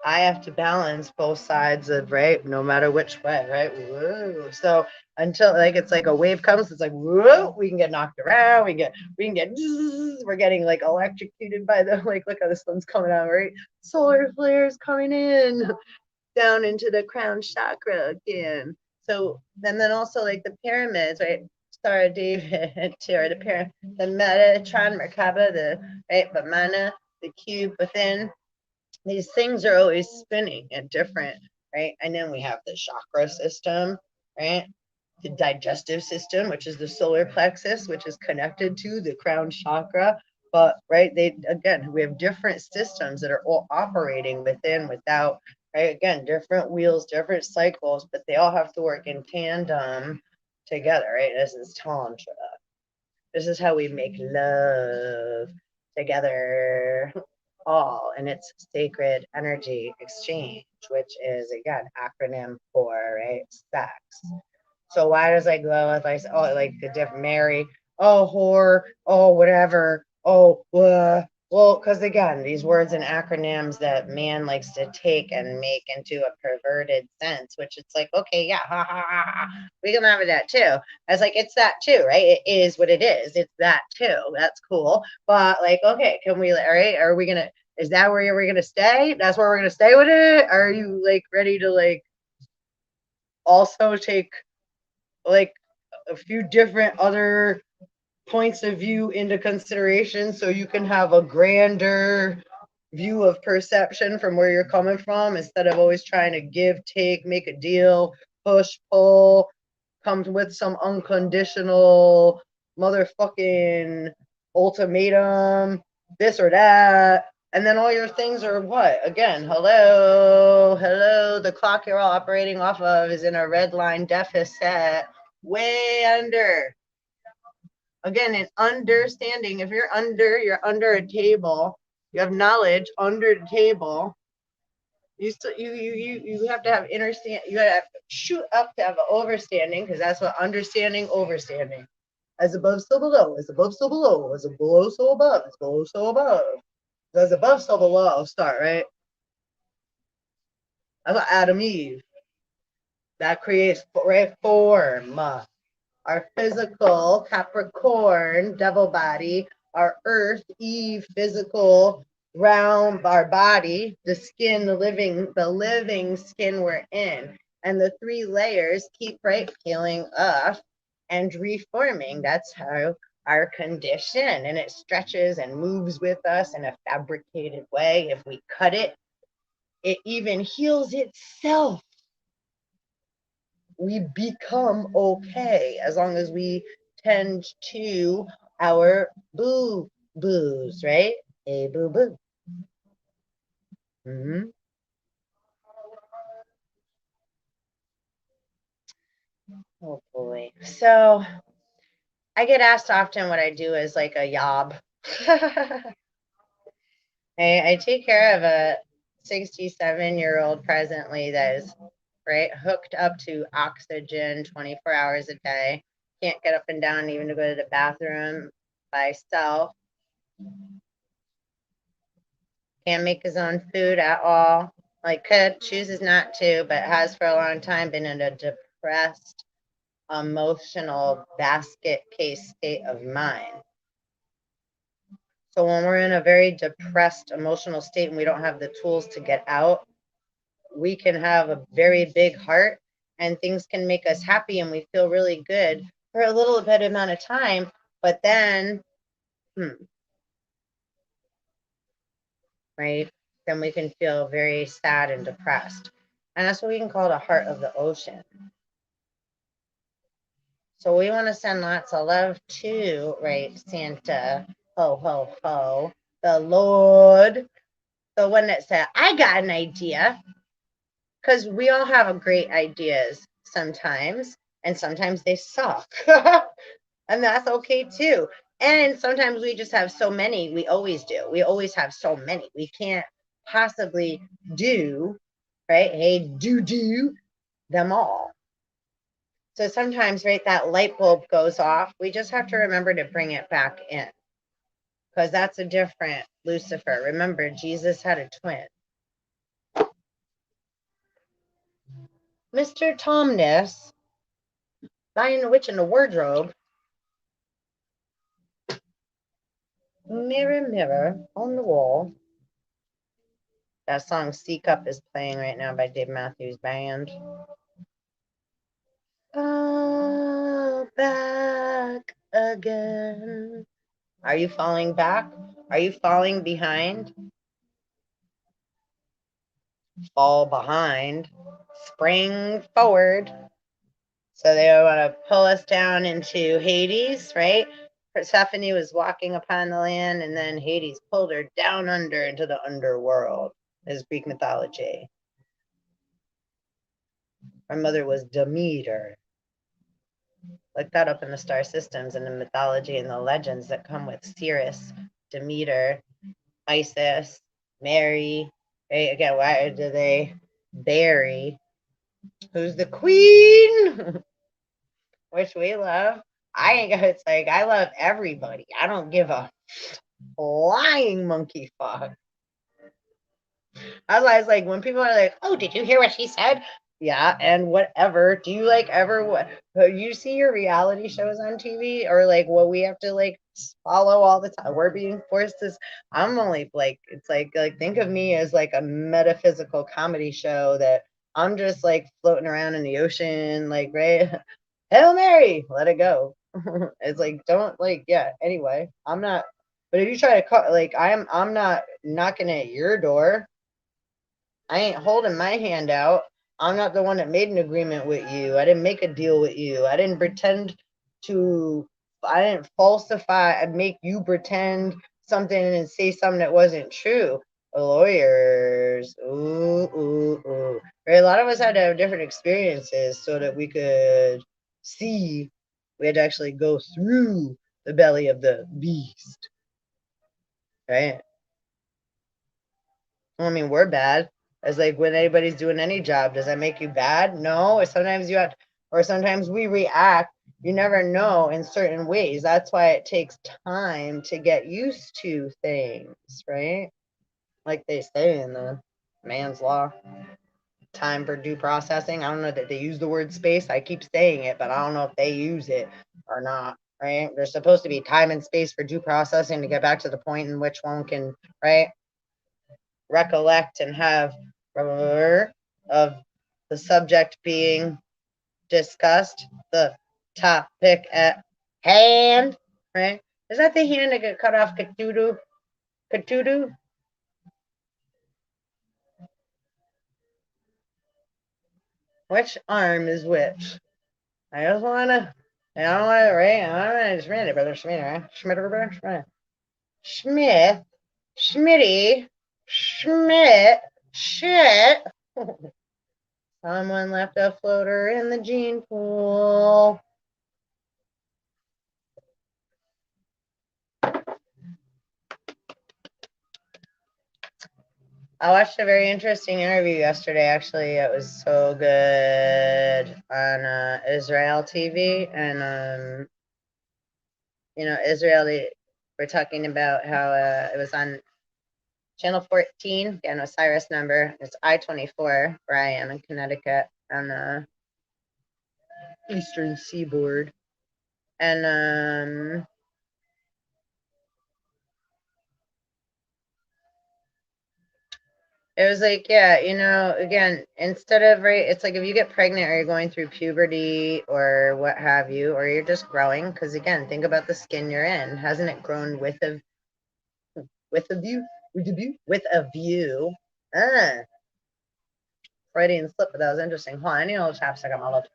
I have to balance both sides of, right, no matter which way, right? Whoa. So until like it's like a wave comes, it's like whoa, we can get knocked around, we can get we're getting like electrocuted by the, like, look how the sun's coming out, right? Solar flares coming in down into the crown chakra again. So then also like the pyramids, right? Star of David, or the pyramid, the Metatron Merkaba, the right, Vamana, the cube within, these things are always spinning at different, right? And then we have the chakra system, right? The digestive system, which is the solar plexus, which is connected to the crown chakra. But right, they, again, we have different systems that are all operating within, without, right? Again, different wheels, different cycles, but they all have to work in tandem together, right? This is tantra. This is how we make love together, all in its sacred energy exchange, which is, again, acronym for, right, sex. So why does I go if I say, oh, like the different Mary, oh, whore, oh, whatever, oh, well, because again, these words and acronyms that man likes to take and make into a perverted sense, which it's like, okay, yeah, ha, ha, ha, ha. We can have that too. I was like, it's that too, right? It is what it is. It's that too. That's cool. But like, okay, can we, all right? Are we gonna? Is that where we're gonna stay? That's where we're gonna stay with it. Are you like ready to like also take like a few different other points of view into consideration so you can have a grander view of perception from where you're coming from, instead of always trying to give, take, make a deal, push, pull, comes with some unconditional motherfucking ultimatum, this or that. And then all your things are what? Again, hello. The clock you're all operating off of is in a red line deficit, way under. Again, in understanding, if you're under a table, you have knowledge under the table. You have to have understand. You have to shoot up to have an overstanding, because that's what understanding, overstanding. As above, so below. As above, so below. As below, so above. As below, so above. As above, so below. Start right. That's what Adam Eve. That creates right form. Our physical Capricorn devil body, our earth Eve physical realm, our body, the skin, the living skin we're in, and the three layers keep right peeling off and reforming. That's how our condition, and it stretches and moves with us in a fabricated way. If we cut it, it even heals itself. We become okay as long as we tend to our boo boos, right? A boo boo. Mm-hmm. Oh boy. So I get asked often what I do as like a job. I take care of a 67-year-old presently that is right hooked up to oxygen 24 hours a day. Can't get up and down even to go to the bathroom by self. Can't make his own food at all. Like could, chooses not to, but has for a long time been in a depressed, emotional basket case state of mind. So when we're in a very depressed emotional state and we don't have the tools to get out, we can have a very big heart and things can make us happy and we feel really good for a little bit amount of time. But then, right, then we can feel very sad and depressed. And that's what we can call the heart of the ocean. So we want to send lots of love to, right, Santa, ho, ho, ho, the Lord, the one that said, I got an idea. Because we all have great ideas sometimes, and sometimes they suck. And that's okay too. And sometimes we just have so many. We always do. We always have so many. We can't possibly do, right? Hey, do them all. So sometimes, right, that light bulb goes off. We just have to remember to bring it back in because that's a different Lucifer. Remember, Jesus had a twin. Mr. Tomness, Lion the Witch in the Wardrobe. Mirror, mirror on the wall. That song Seek Up is playing right now by Dave Matthews Band. Fall back again. Are you falling back? Are you falling behind? Fall behind. Spring forward. So they want to pull us down into Hades, right? Persephone was walking upon the land, and then Hades pulled her down under into the underworld, is Greek mythology. Her mother was Demeter. Look that up in the star systems and the mythology and the legends that come with Ceres, Demeter, Isis, Mary. Right? Again, why do they bury? Who's the queen? Which we love. It's like I love everybody. I don't give a flying monkey fuck. Otherwise, like when people are like, "Oh, did you hear what she said?" Yeah, and whatever. Do you like ever what you see your reality shows on TV or like what we have to like follow all the time? We're being forced to. I'm only like it's like think of me as like a metaphysical comedy show that I'm just like floating around in the ocean, like right. Hail Mary, let it go. It's like don't like yeah. Anyway, I'm not. But if you try to call, like I'm not knocking at your door. I ain't holding my hand out. I'm not the one that made an agreement with you. I didn't make a deal with you. I didn't I didn't falsify and make you pretend something and say something that wasn't true. Lawyers. Ooh, ooh, ooh. Right? A lot of us had to have different experiences so that we could see. We had to actually go through the belly of the beast. Right? I mean, we're bad. It's like when anybody's doing any job, does that make you bad? No. Or sometimes you have, or sometimes we react. You never know in certain ways. That's why it takes time to get used to things, right? Like they say in the man's law, time for due processing. I don't know that they use the word space. I keep saying it, but I don't know if they use it or not, right? There's supposed to be time and space for due processing to get back to the point in which one can, right? Recollect and have of the subject being discussed, the topic at hand, right? Is that the hand that got cut off? Cthulhu? Cthulhu? Which arm is which? I just want to, I don't want to, right? I don't want to Schmidt it, brother Schmidt, right? Schmidt, brother Schmidt. Schmidt, Schmitty, Schmidt, shit. Someone left a floater in the gene pool. I watched a very interesting interview yesterday. Actually, it was so good on Israel TV, and Israel. We're talking about how it was on Channel 14, the Osiris number. It's I-24, where I am in Connecticut, on the Eastern Seaboard, and It was like, yeah, you know, again, instead of, right, it's like if you get pregnant or you're going through puberty or what have you, or you're just growing, because again, think about the skin you're in. Hasn't it grown with a view? With a view. Freudian slip, but that was interesting. Hold on, I need a little chapstick on my lips.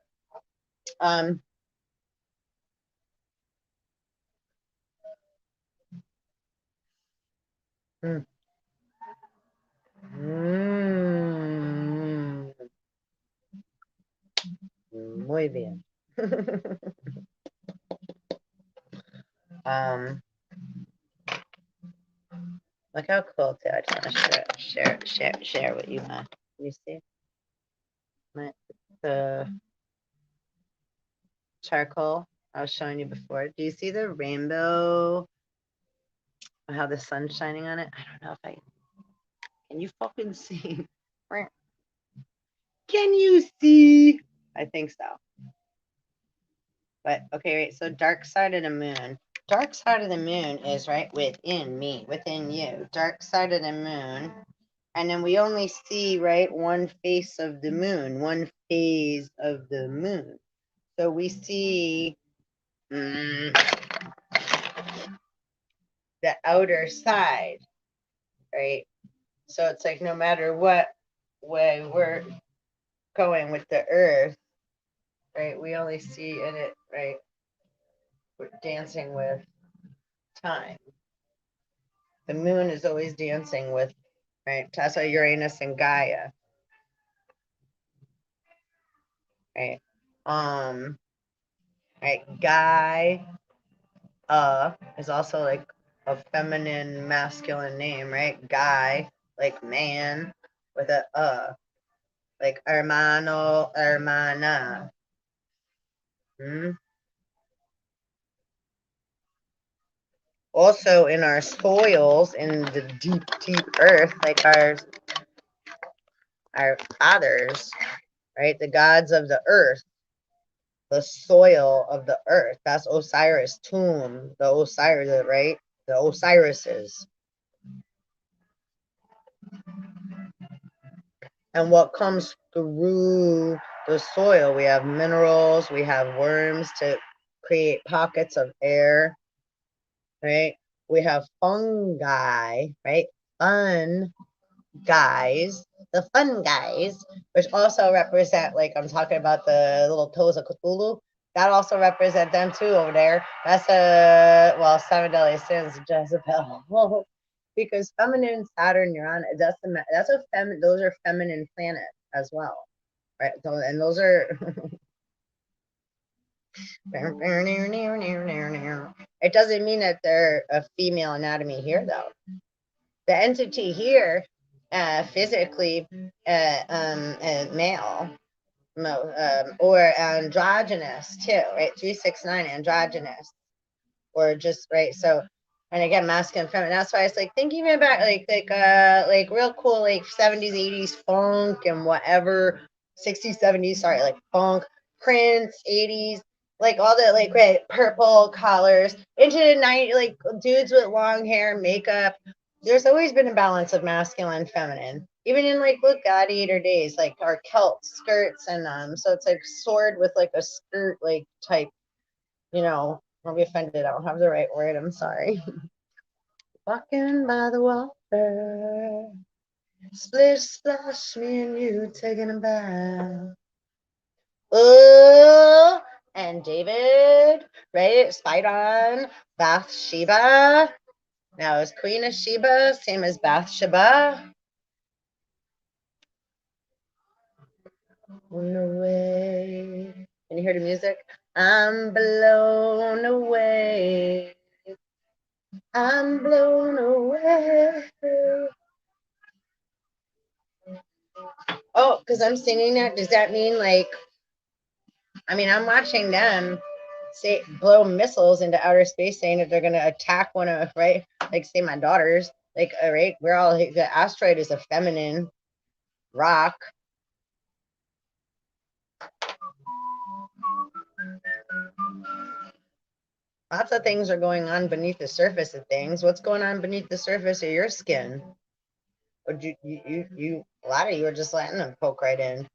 Muy bien. Look how cool too. I just want to share what you have. You see the charcoal I was showing you before. Do you see the rainbow? How the sun's shining on it? I don't know if I can. You fucking see? Can you see? I think so. But okay, right. So dark side of the moon. Dark side of the moon is right within me, within you. Dark side of the moon. And then we only see, right, one face of the moon, one phase of the moon. So we see the outer side, right? So it's like no matter what way we're going with the earth, right, we only see in it, right, we're dancing with time. The moon is always dancing with, right, Tessa, Uranus, and Gaia, right? Right, Guy, is also like a feminine, masculine name, right? Guy, like man, with a, like hermano, hermana. Also in our soils, in the deep, deep earth, like our fathers, right? The gods of the earth, the soil of the earth. That's Osiris' tomb, the Osiris, right? The Osirises. And what comes through the soil, we have minerals, we have worms to create pockets of air, right? We have fungi, right? Fun guys, the fun guys, which also represent, like I'm talking about the little toes of Cthulhu, that also represent them too over there. That's well, seven deadly sins, Jezebel. Because feminine Saturn, Uranus, that's a those are feminine planets as well, right? And those are it doesn't mean that they're a female anatomy here though. The entity here, physically, male, or androgynous too, right? 369 androgynous, or just right. So, and again, masculine, feminine. That's why it's like thinking about like real cool like 70s, 80s funk and whatever, 60s, 70s. Sorry, like funk, Prince, 80s. Like all the like right, purple collars into the night, like dudes with long hair, makeup. There's always been a balance of masculine and feminine, even in like look gladiator days, like our kilt skirts and so it's like sword with like a skirt like type, you know. Don't be offended, I don't have the right word, I'm sorry. Walking by the water, splish splash, me and you taking a bath. Oh, and David, right? Spider, Bathsheba. Now is Queen of Sheba same as Bathsheba? Blown away. Can you hear the music? I'm blown away. I'm blown away. Oh, because I'm singing that. Does that mean like, I mean, I'm watching them say blow missiles into outer space, saying that they're going to attack one of, right? Like, say my daughters, like, right? We're all, the asteroid is a feminine rock. Lots of things are going on beneath the surface of things. What's going on beneath the surface of your skin? Or a lot of you are just letting them poke right in.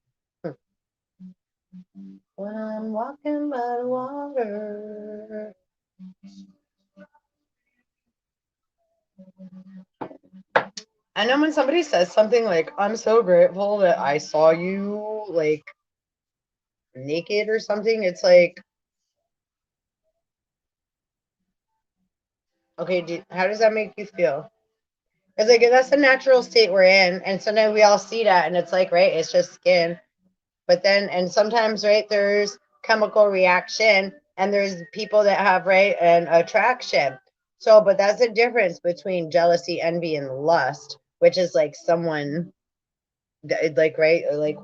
When I'm walking by the water. I know when somebody says something like, I'm so grateful that I saw you like naked or something, it's like, okay, how does that make you feel? It's like that's the natural state we're in, and sometimes we all see that, and it's like, right, it's just skin. But then, and sometimes, right, there's chemical reaction, and there's people that have, right, an attraction. So, but that's the difference between jealousy, envy, and lust, which is like someone, like, right, like,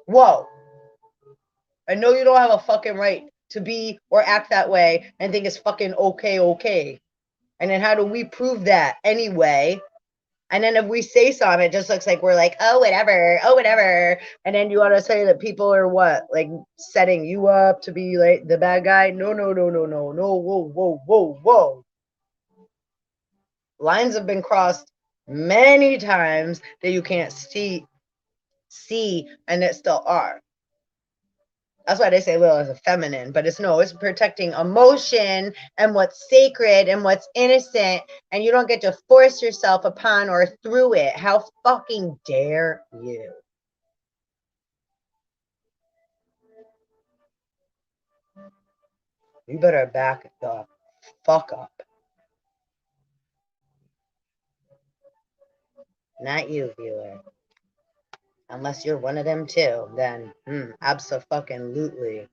whoa, I know you don't have a fucking right to be or act that way and think it's fucking okay. And then how do we prove that anyway? And then if we say something, it just looks like we're like, oh, whatever, oh, whatever. And then you want to say that people are what? Like setting you up to be like the bad guy? No. Whoa. Lines have been crossed many times that you can't see, and that still are. That's why they say Lilith is a feminine, but it's protecting emotion and what's sacred and what's innocent, and you don't get to force yourself upon or through it. How fucking dare you? You better back the fuck up. Not you, viewer. Unless you're one of them too, then abso-fucking-lutely.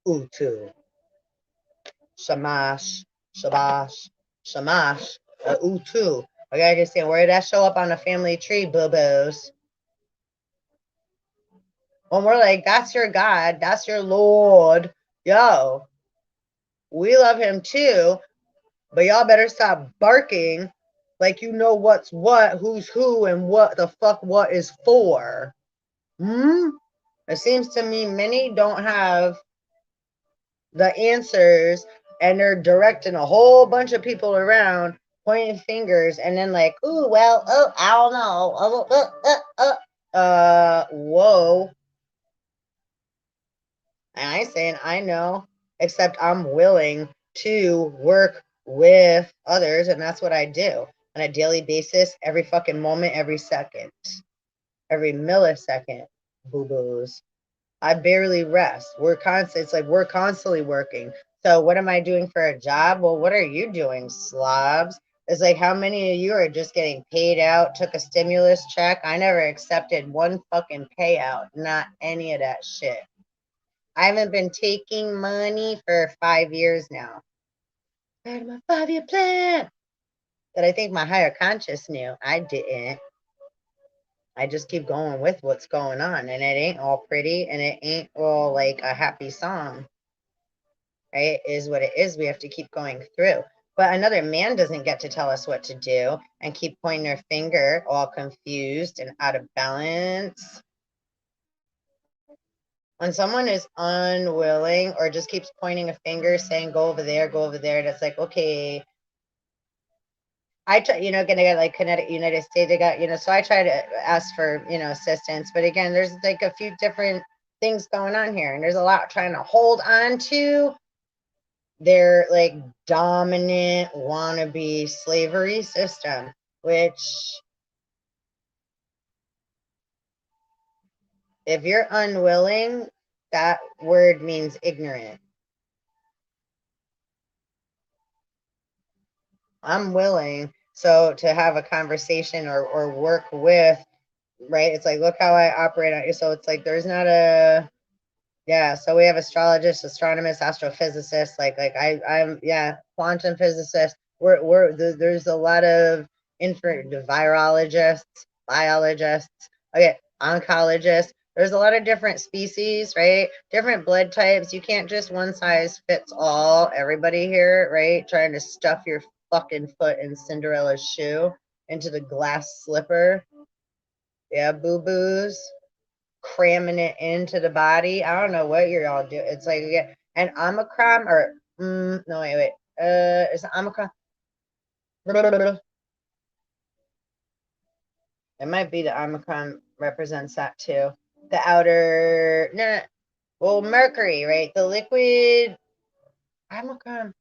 Utu. Shamash. Shabash. Shamash. Utu. I gotta just say, where did that show up on the family tree, boo-boos? When we're like, that's your God, that's your Lord. Yo, we love him too, but y'all better stop barking like you know what's what, who's who, and what the fuck what is for. It seems to me many don't have the answers, and they're directing a whole bunch of people around, pointing fingers, and then like, ooh, well, oh, I don't know. Whoa. And I saying I know, except I'm willing to work with others, and that's what I do on a daily basis, every fucking moment, every second, every millisecond, boo-boos. I barely rest. It's like we're constantly working. So what am I doing for a job? Well, what are you doing, slobs? It's like how many of you are just getting paid out, took a stimulus check? I never accepted one fucking payout, not any of that shit. I haven't been taking money for 5 years now. Part of my 5-year plan that I think my higher conscious knew. I didn't. I just keep going with what's going on, and it ain't all pretty, and it ain't all like a happy song. Right? It is what it is. We have to keep going through. But another man doesn't get to tell us what to do and keep pointing their finger, all confused and out of balance. When someone is unwilling or just keeps pointing a finger, saying, go over there, that's like, okay. I try, gonna get like Connecticut, United States, they got, so I try to ask for, assistance. But again, there's like a few different things going on here, and there's a lot trying to hold on to their like dominant wannabe slavery system, which if you're unwilling, that word means ignorant. I'm willing. So to have a conversation or work with, right? It's like, look how I operate on you. So it's like, there's not a, yeah. So we have astrologists, astronomers, astrophysicists, I'm, yeah, quantum physicists. There's a lot of virologists, biologists, okay, oncologists. There's a lot of different species, right? Different blood types. You can't just one size fits all everybody here, right? Trying to stuff your fucking foot in Cinderella's shoe into the glass slipper. Yeah, boo-boos. Cramming it into the body. I don't know what you're all doing. It's like, yeah, and Omicron or no, wait. Is it Omicron? It might be the Omicron represents that too. The outer, no, well, Mercury, right? The liquid Omicron.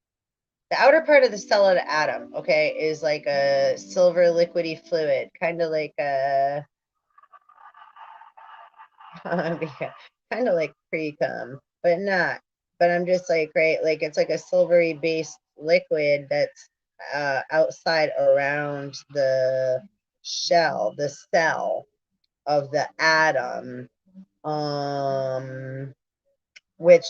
The outer part of the cell of the atom, okay, is like a silver liquidy fluid, kind of like a, kind of like pre-cum, but not. But I'm just like, right, like it's like a silvery based liquid that's outside around the shell, the cell of the atom, um, which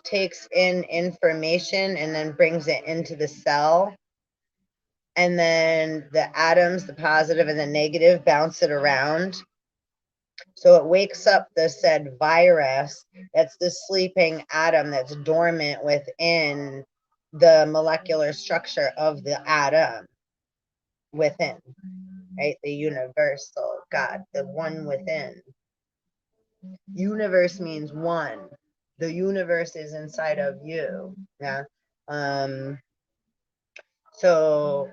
takes in information and then brings it into the cell, and then the atoms, the positive and the negative, bounce it around. So it wakes up the said virus that's the sleeping atom that's dormant within the molecular structure of the atom within, right? The universal God, the one within. Universe means one. The universe is inside of you. Yeah. So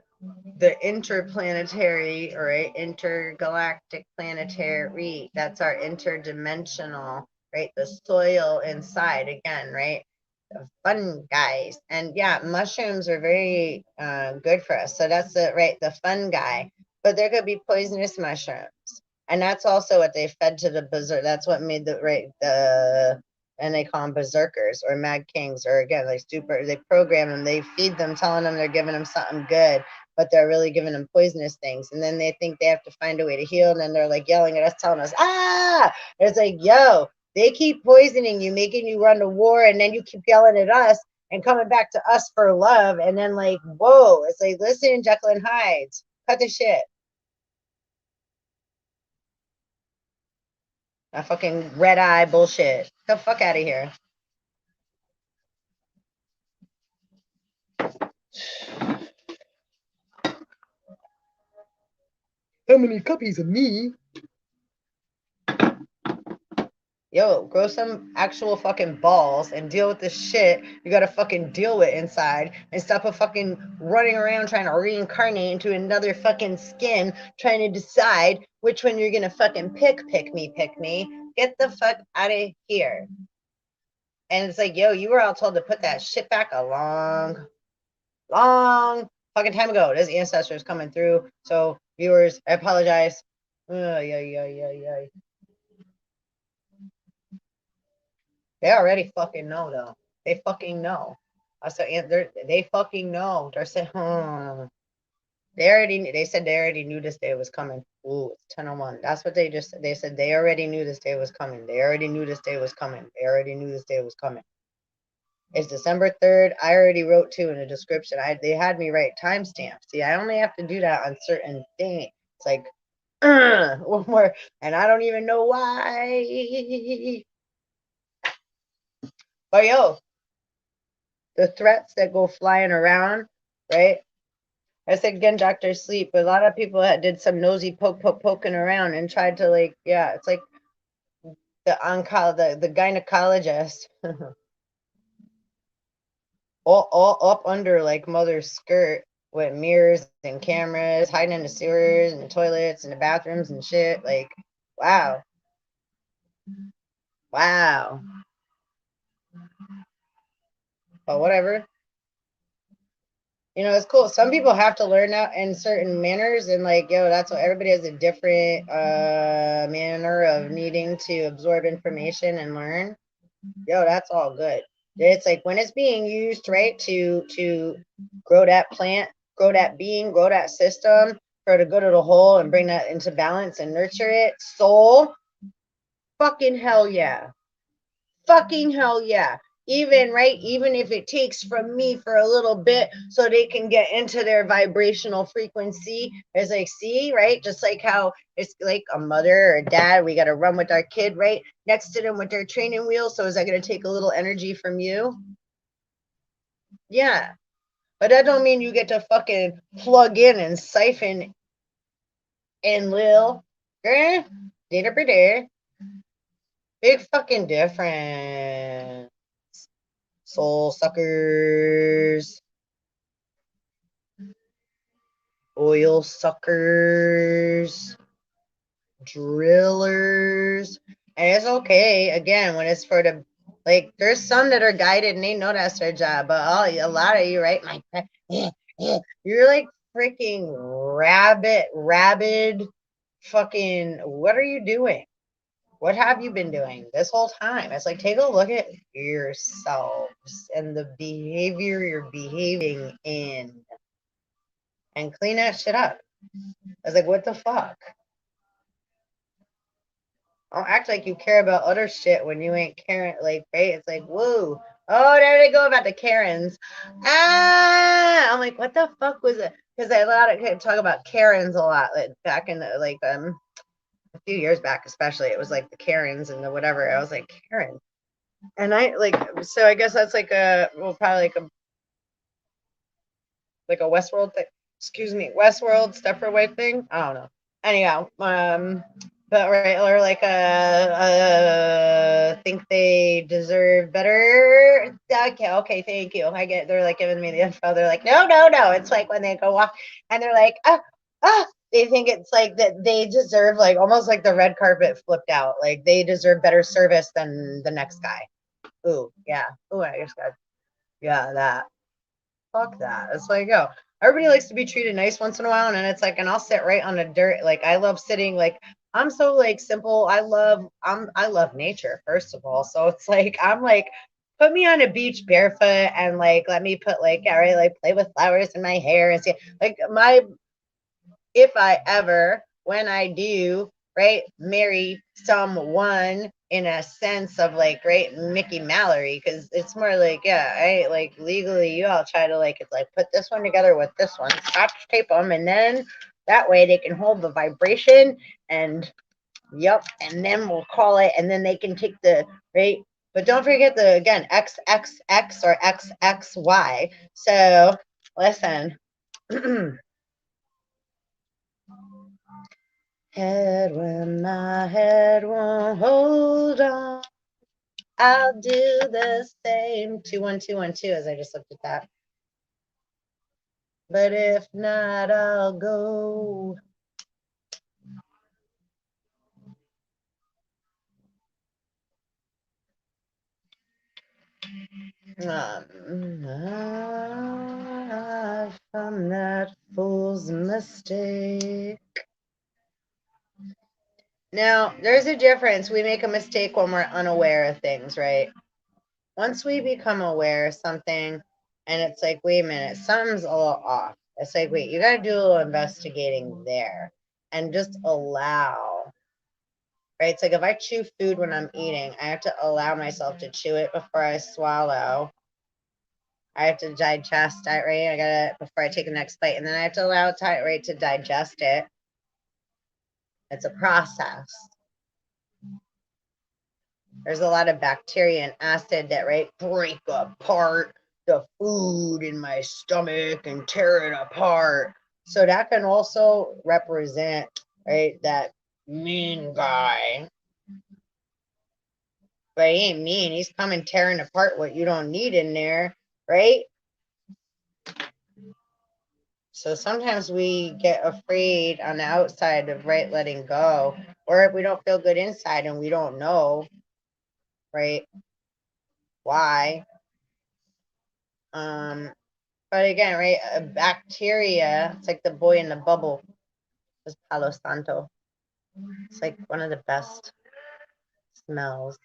the interplanetary, right, intergalactic planetary, that's our interdimensional, right, the soil inside again, right, the fun guys. And yeah, mushrooms are very good for us. So that's the right, the fun guy, but there could be poisonous mushrooms, and that's also what they fed to the berserk. That's what made the right, the, and they call them berserkers or mad kings, or again, like super, they program them, they feed them, telling them they're giving them something good, but they're really giving them poisonous things. And then they think they have to find a way to heal, and then they're like yelling at us, telling us, ah, and it's like, yo, they keep poisoning you, making you run to war, and then you keep yelling at us and coming back to us for love. And then like, whoa, it's like, listen, Jekyll and Hyde, cut the shit. That fucking red eye bullshit. Get the fuck out of here. How many copies of me? Yo, grow some actual fucking balls and deal with the shit you gotta fucking deal with inside, and stop a fucking running around trying to reincarnate into another fucking skin, trying to decide which one you're gonna fucking pick me. Get the fuck out of here. And it's like, yo, you were all told to put that shit back a long fucking time ago. There's ancestors coming through. So viewers, I apologize. Yeah. They already fucking know though. They fucking know. I said they fucking know. They're saying, they said they already knew this day was coming. Ooh, it's 10:01. That's what they just said. They said they already knew this day was coming. They already knew this day was coming. They already knew this day was coming. It's December 3rd. I already wrote too in the description. They had me write timestamps. See, I only have to do that on certain things. It's like one more, and I don't even know why. But yo, the threats that go flying around, right? I said again, Dr. Sleep, but a lot of people did some nosy poking around and tried to like, yeah, it's like the gynecologist all up under like mother's skirt with mirrors and cameras, hiding in the sewers and the toilets and the bathrooms and shit. Like, wow. Wow. But whatever. You know, it's cool. Some people have to learn that in certain manners, and like, yo, that's what everybody has a different manner of needing to absorb information and learn. Yo, that's all good. It's like when it's being used right to grow that plant, grow that being, grow that system for the good of the whole, and bring that into balance and nurture it. Soul, fucking hell yeah. Fucking hell yeah. Even right, even if it takes from me for a little bit so they can get into their vibrational frequency. It's like, see, right? Just like how it's like a mother or a dad, we got to run with our kid right next to them with their training wheels. So is that going to take a little energy from you? Yeah. But that don't mean you get to fucking plug in and siphon in Lil. Eh? Data per day. Big fucking difference. Soul suckers. oil suckers, drillers. And it's okay, again, when it's for the, like, there's some that are guided and they know that's their job, but a lot of you, right? You're like freaking rabid, fucking, what are you doing? What have you been doing this whole time? It's like, take a look at yourselves and the behavior you're behaving in and clean that shit up. I was like, what the fuck? Don't act like you care about other shit when you ain't caring. Like, right? It's like, whoa. Oh, there they go about the Karens. Ah, I'm like, what the fuck was it? Because I talk about Karens a lot. Like back in the, like a few years back, especially, it was like the Karens and the whatever. I was like, Karen. And I like, so I guess that's like probably like a Westworld thing. Excuse me, Westworld Stepford thing. I don't know. Anyhow, but right, or like think they deserve better. Okay, thank you. I get. They're like giving me the info. They're like, no. It's like when they go walk and they're like, they think it's like that they deserve, like, almost like the red carpet flipped out. Like they deserve better service than the next guy. Ooh, yeah. Ooh, I just got, yeah, that. Fuck that. It's like, yo, everybody likes to be treated nice once in a while, and then it's like, and I'll sit right on the dirt. Like I love sitting, like I'm so like simple. I love nature, first of all. So it's like I'm like, put me on a beach barefoot and like let me put like, yeah, right, like play with flowers in my hair and see, like, my, if I ever, when I do, right, marry someone in a sense of like, right, Mickey Mallory, because it's more like, yeah, I like legally, you all try to like, it's like put this one together with this one, scotch tape them, and then that way they can hold the vibration, and yep, and then we'll call it, and then they can take the, right, but don't forget the, again, XXX or XXY. So listen. Head when my head won't hold on, I'll do the same. 21212, as I just looked at that. But if not, I'll go. From that fool's mistake. Now, there's a difference. We make a mistake when we're unaware of things, right? Once we become aware of something and it's like, wait a minute, something's a little off. It's like, wait, you got to do a little investigating there and just allow, right? It's like if I chew food when I'm eating, I have to allow myself to chew it before I swallow. I have to digest it, right? I got to, before I take the next bite, and then I have to allow it, right, to digest it. It's a process. There's a lot of bacteria and acid that, right, break apart the food in my stomach and tear it apart. So that can also represent, right, that mean guy. But he ain't mean. He's coming tearing apart what you don't need in there, right? So sometimes we get afraid on the outside of, right, letting go. Or if we don't feel good inside and we don't know, right, why. But again, right, a bacteria, it's like the boy in the bubble. It's Palo Santo. It's like one of the best smells.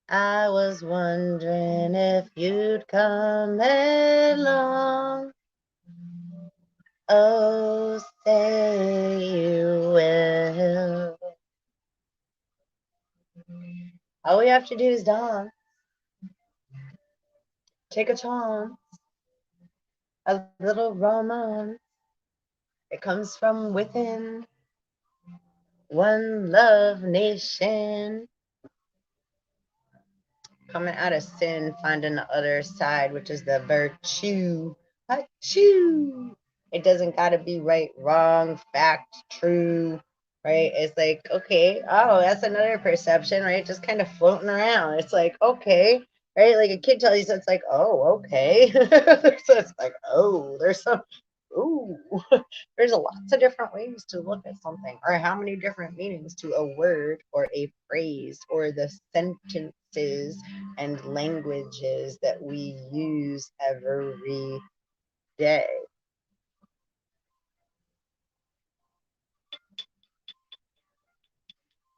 I was wondering if you'd come along. Oh, say you will. All we have to do is dance. Take a chance. A little romance. It comes from within. One love nation. Coming out of sin, finding the other side, which is the virtue. Achoo! It doesn't got to be right, wrong, fact, true, right? It's like, okay, oh, that's another perception, right? Just kind of floating around. It's like, okay, right? Like a kid tells you, so it's like, oh, okay. So it's like, oh, there's some, ooh, there's lots of different ways to look at something, or how many different meanings to a word or a phrase or the sentences and languages that we use every day.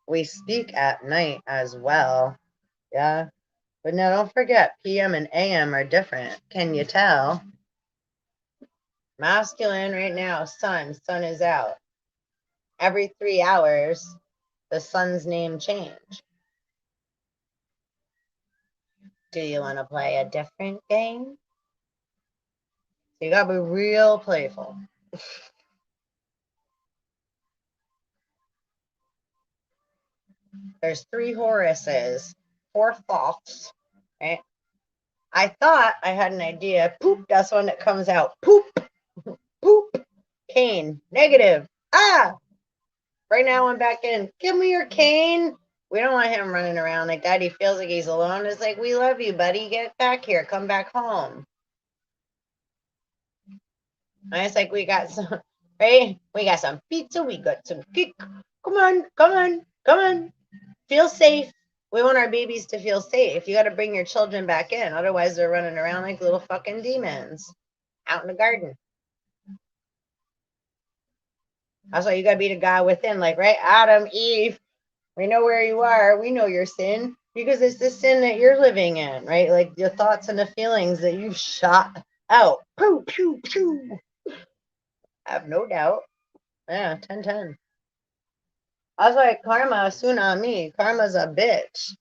We speak at night as well. Yeah. But now don't forget, PM and AM are different. Can you tell? Masculine right now, sun is out. Every 3 hours, the sun's name change. Do you want to play a different game? You gotta be real playful. There's 3 Horuses, 4 Thoths, right? I thought I had an idea. Poop, that's one that comes out. Poop, poop. Cane, negative. Ah! Right now I'm back in. Give me your cane. We don't want him running around like that. He feels like he's alone. It's like, we love you, buddy. Get back here. Come back home. And it's like, we got some, right? We got some pizza. We got some cake. Come on, come on, come on. Feel safe. We want our babies to feel safe. You got to bring your children back in. Otherwise, they're running around like little fucking demons out in the garden. That's why you got to be the guy within, like, right? Adam, Eve, we know where you are. We know your sin because it's the sin that you're living in, right? Like your thoughts and the feelings that you've shot out. Pew, pew, pew. I have no doubt. Yeah, 10-10. That's why karma, tsunami. Karma's a bitch.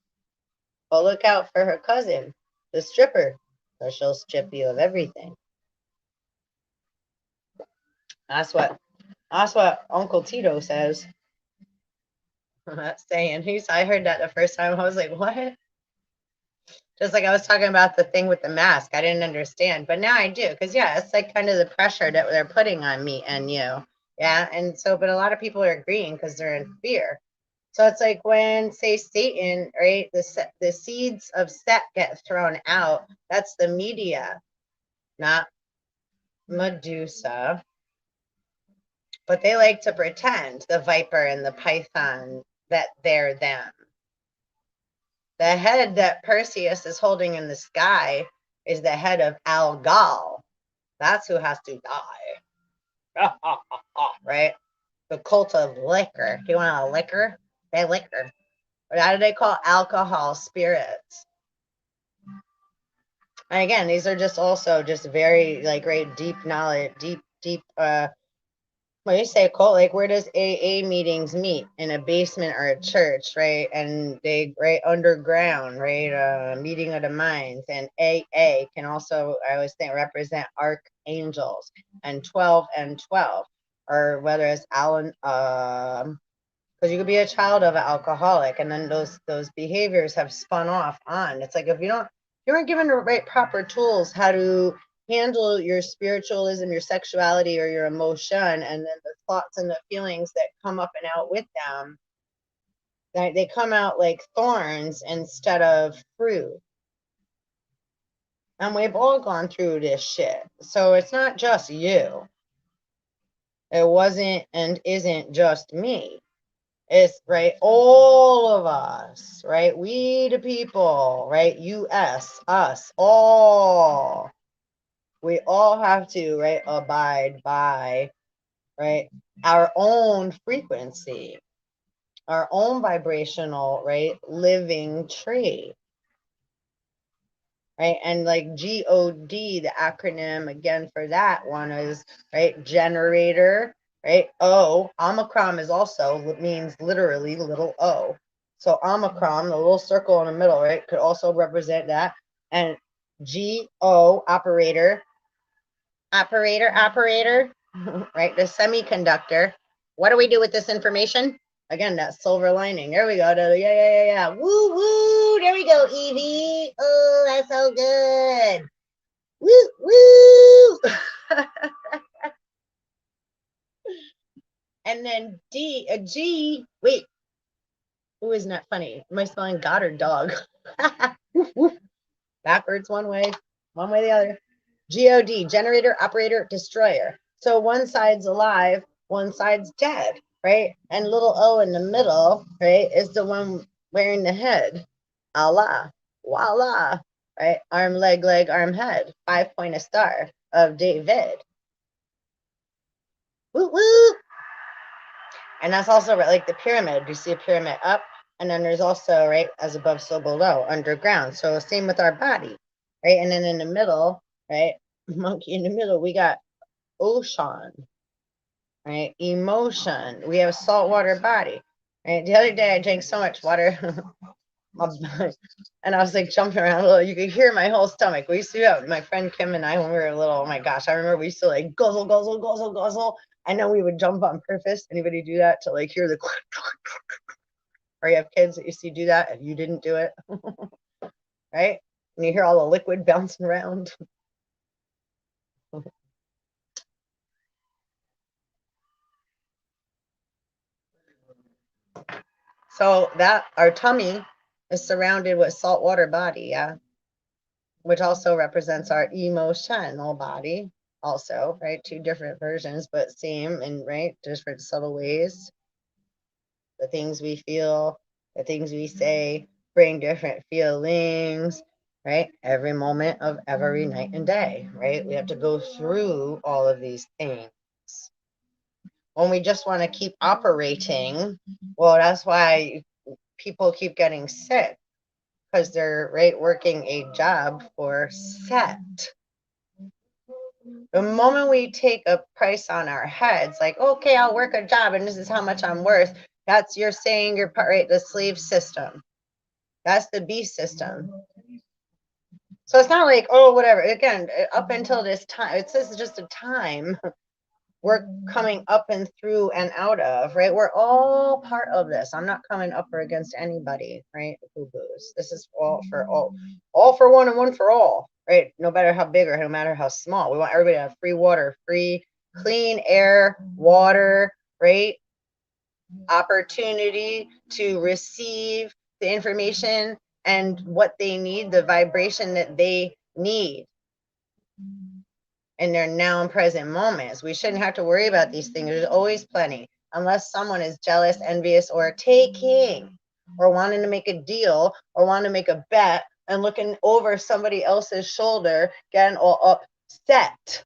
But look out for her cousin, the stripper, because she'll strip you of everything. That's what Uncle Tito says. That's saying. I heard that the first time. I was like, what? Just like I was talking about the thing with the mask. I didn't understand. But now I do. Because, yeah, it's like kind of the pressure that they're putting on me and you. Yeah. And so, but a lot of people are agreeing because they're in fear. So it's like when, say, Satan, right, the seeds of Set get thrown out. That's the media, not Medusa. But they like to pretend, the viper and the python, that they're them. The head that Perseus is holding in the sky is the head of Algal. That's who has to die. Right? The cult of liquor. Do you want a liquor? They liquor. How do they call alcohol spirits? And again, these are just also just very like great deep knowledge, deep when you say cult, like where does AA meetings meet? In a basement or a church, right? And they right underground, right? Meeting of the minds. And AA can also, I always think, represent archangels and 12 and 12, or whether it's Alan, because you could be a child of an alcoholic, and then those behaviors have spun off on. It's like if you weren't given the right proper tools how to handle your spiritualism, your sexuality, or your emotion, and then the thoughts and the feelings that come up and out with them, they come out like thorns instead of fruit. And we've all gone through this shit. So it's not just you. It wasn't and isn't just me. It's right, all of us, right? We the people, right? US, us, all. We all have to, right, abide by, right, our own frequency, our own vibrational, right, living tree, right? And like GOD, the acronym again for that one is, right, generator, right? O, Omicron is also, means literally little o. So Omicron, the little circle in the middle, right, could also represent that. And GO, operator, right? The semiconductor. What do we do with this information? Again, that silver lining. There we go. Yeah. Woo, woo. There we go, Evie. Oh, that's so good. Woo, woo. And then G. Wait. Who isn't that funny? Am I spelling God or dog? Backwards one way the other. GOD, generator, operator, destroyer. So one side's alive, one side's dead, right? And little O in the middle, right, is the one wearing the head. Allah, voila, right? Arm, leg, arm, head. 5-pointed star of David. Woo woo! And that's also like the pyramid. You see a pyramid up, and then there's also, right, as above, so below, underground. So same with our body, right? And then in the middle, right, monkey in the middle, we got ocean, right? Emotion. We have a saltwater body, right? The other day I drank so much water, and I was like jumping around a little. You could hear my whole stomach. We used to have my friend Kim and I when we were little. Oh my gosh, I remember we used to like guzzle, guzzle, guzzle, guzzle, and then we would jump on purpose. Anybody do that to like hear the? Or you have kids that used to do that if you didn't do it, right? And you hear all the liquid bouncing around. So that our tummy is surrounded with saltwater body, yeah, which also represents our emotional body, also, right? Two different versions, but same in, right, different subtle ways. The things we feel, the things we say bring different feelings, right? Every moment of every night and day, right? We have to go through all of these things. When we just want to keep operating, well, that's why people keep getting sick, because they're, right, working a job for set. The moment we take a price on our heads, like, okay, I'll work a job and this is how much I'm worth, that's you're saying you're part, right, the slave system. That's the beast system. So it's not like, oh, whatever. Again, up until this time, it's just a time we're coming up and through and out of, right? We're all part of this. I'm not coming up or against anybody, right? Boo-boos. This is all for one and one for all, right? No matter how big or no matter how small. We want everybody to have free water, free, clean air, water, right? Opportunity to receive the information and what they need, the vibration that they need in their now and present moments. We shouldn't have to worry about these things. There's always plenty, unless someone is jealous, envious, or taking, or wanting to make a deal, or want to make a bet and looking over somebody else's shoulder, getting all upset.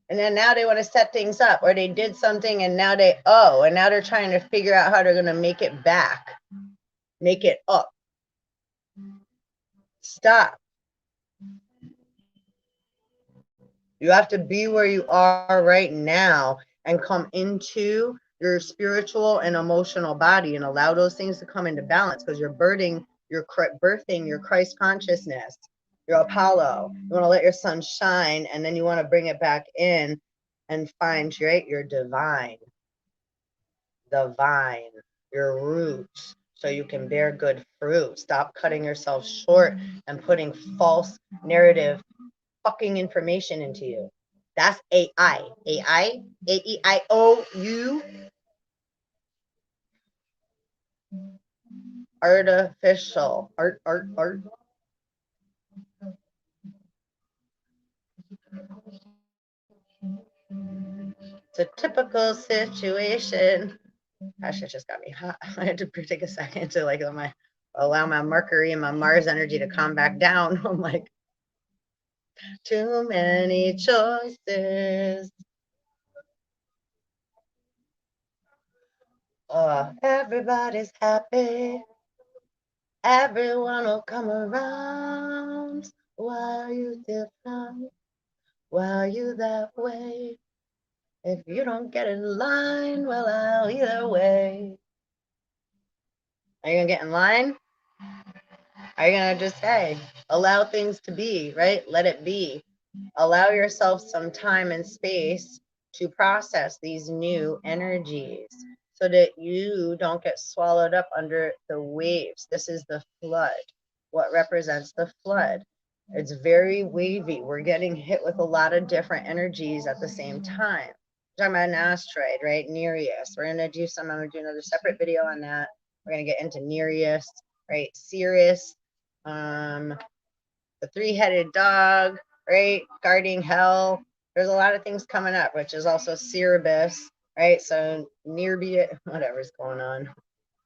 And then now they want to set things up, or they did something and now they owe, and now they're trying to figure out how they're going to make it back, make it up. Stop. You have to be where you are right now and come into your spiritual and emotional body and allow those things to come into balance, because you're birthing your Christ consciousness, your Apollo. You want to let your sun shine, and then you want to bring it back in and find, right, your divine, your roots, so you can bear good fruit. Stop cutting yourself short and putting false narrative fucking information into you. That's AI. AI, A-E-I-O-U. Artificial. Art. It's a typical situation. Gosh, it just got me hot. I had to take a second to like allow my Mercury and my Mars energy to calm back down. I'm like, too many choices. Everybody's happy. Everyone will come around while you different, while you that way. If you don't get in line, well, I'll either way. Are you gonna get in line? Are you gonna just, hey, allow things to be, right? Let it be. Allow yourself some time and space to process these new energies so that you don't get swallowed up under the waves. This is the flood. What represents the flood? It's very wavy. We're getting hit with a lot of different energies at the same time. We're talking about an asteroid, right? Nereus. I'm gonna do another separate video on that. We're gonna get into Nereus, right? Sirius, the three-headed dog, right? Guarding hell, there's a lot of things coming up, which is also Cerebus, right? So Nearby, whatever's going on.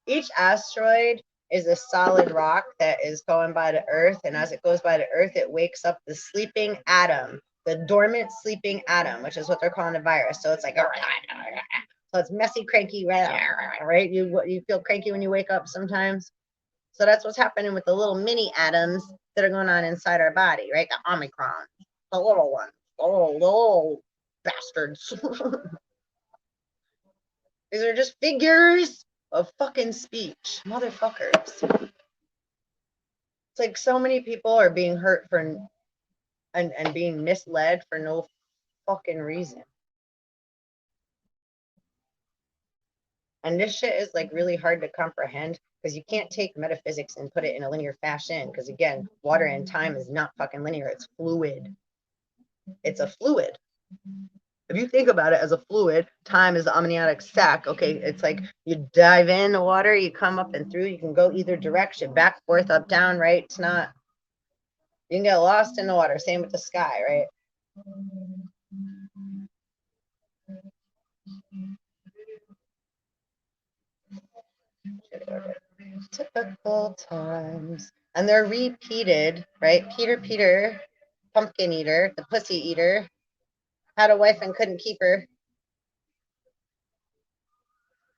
Each asteroid is a solid rock that is going by the Earth, and as it goes by the Earth, it wakes up the sleeping atom, the dormant sleeping atom, which is what they're calling a virus. So it's like, so it's messy, cranky, right? You feel cranky when you wake up sometimes. So that's what's happening with the little mini atoms that are going on inside our body, right? The Omicron, the little ones, the little bastards. These are just figures of fucking speech, motherfuckers. It's like so many people are being hurt for and being misled for no fucking reason. And this shit is like really hard to comprehend because you can't take metaphysics and put it in a linear fashion. Because again, water and time is not fucking linear. It's fluid. It's a fluid. If you think about it as a fluid, time is the amniotic sac. Okay, it's like you dive in the water, you come up and through. You can go either direction, back, forth, up, down, right? It's not. You can get lost in the water. Same with the sky, right? Typical times. And they're repeated, right? Peter, pumpkin eater, the pussy eater, had a wife and couldn't keep her.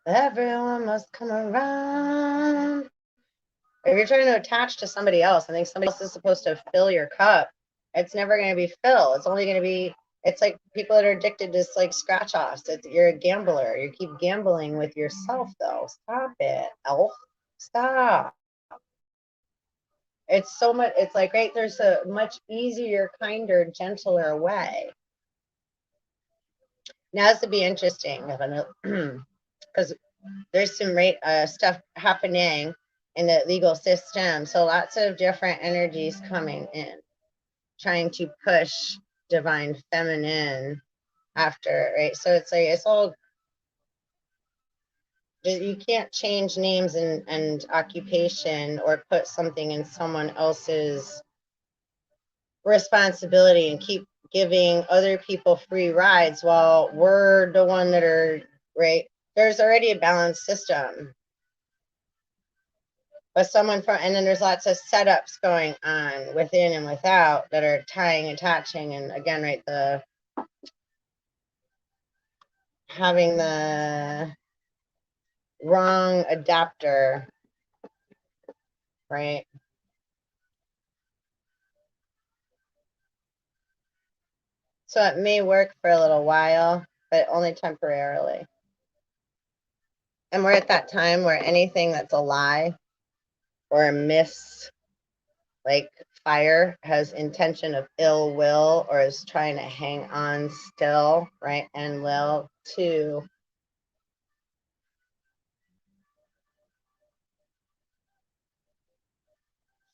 Everyone must come around. If you're trying to attach to somebody else, I think somebody else is supposed to fill your cup. It's never going to be filled. It's only going to be, it's like people that are addicted to like scratch offs. You're a gambler. You keep gambling with yourself, though. Stop it, elf. Stop. It's so much, it's like, right, there's a much easier, kinder, gentler way. Now, this would be interesting because there's some stuff happening in the legal system. So lots of different energies coming in, trying to push divine feminine after, right? So it's like, it's all, you can't change names and occupation or put something in someone else's responsibility and keep giving other people free rides while we're the one that are, right? There's already a balanced system. But someone from, and then there's lots of setups going on within and without that are tying, attaching, and again, right, the having the wrong adapter, right? So it may work for a little while, but only temporarily. And we're at that time where anything that's a lie or a miss, like fire, has intention of ill will or is trying to hang on still, right? And will to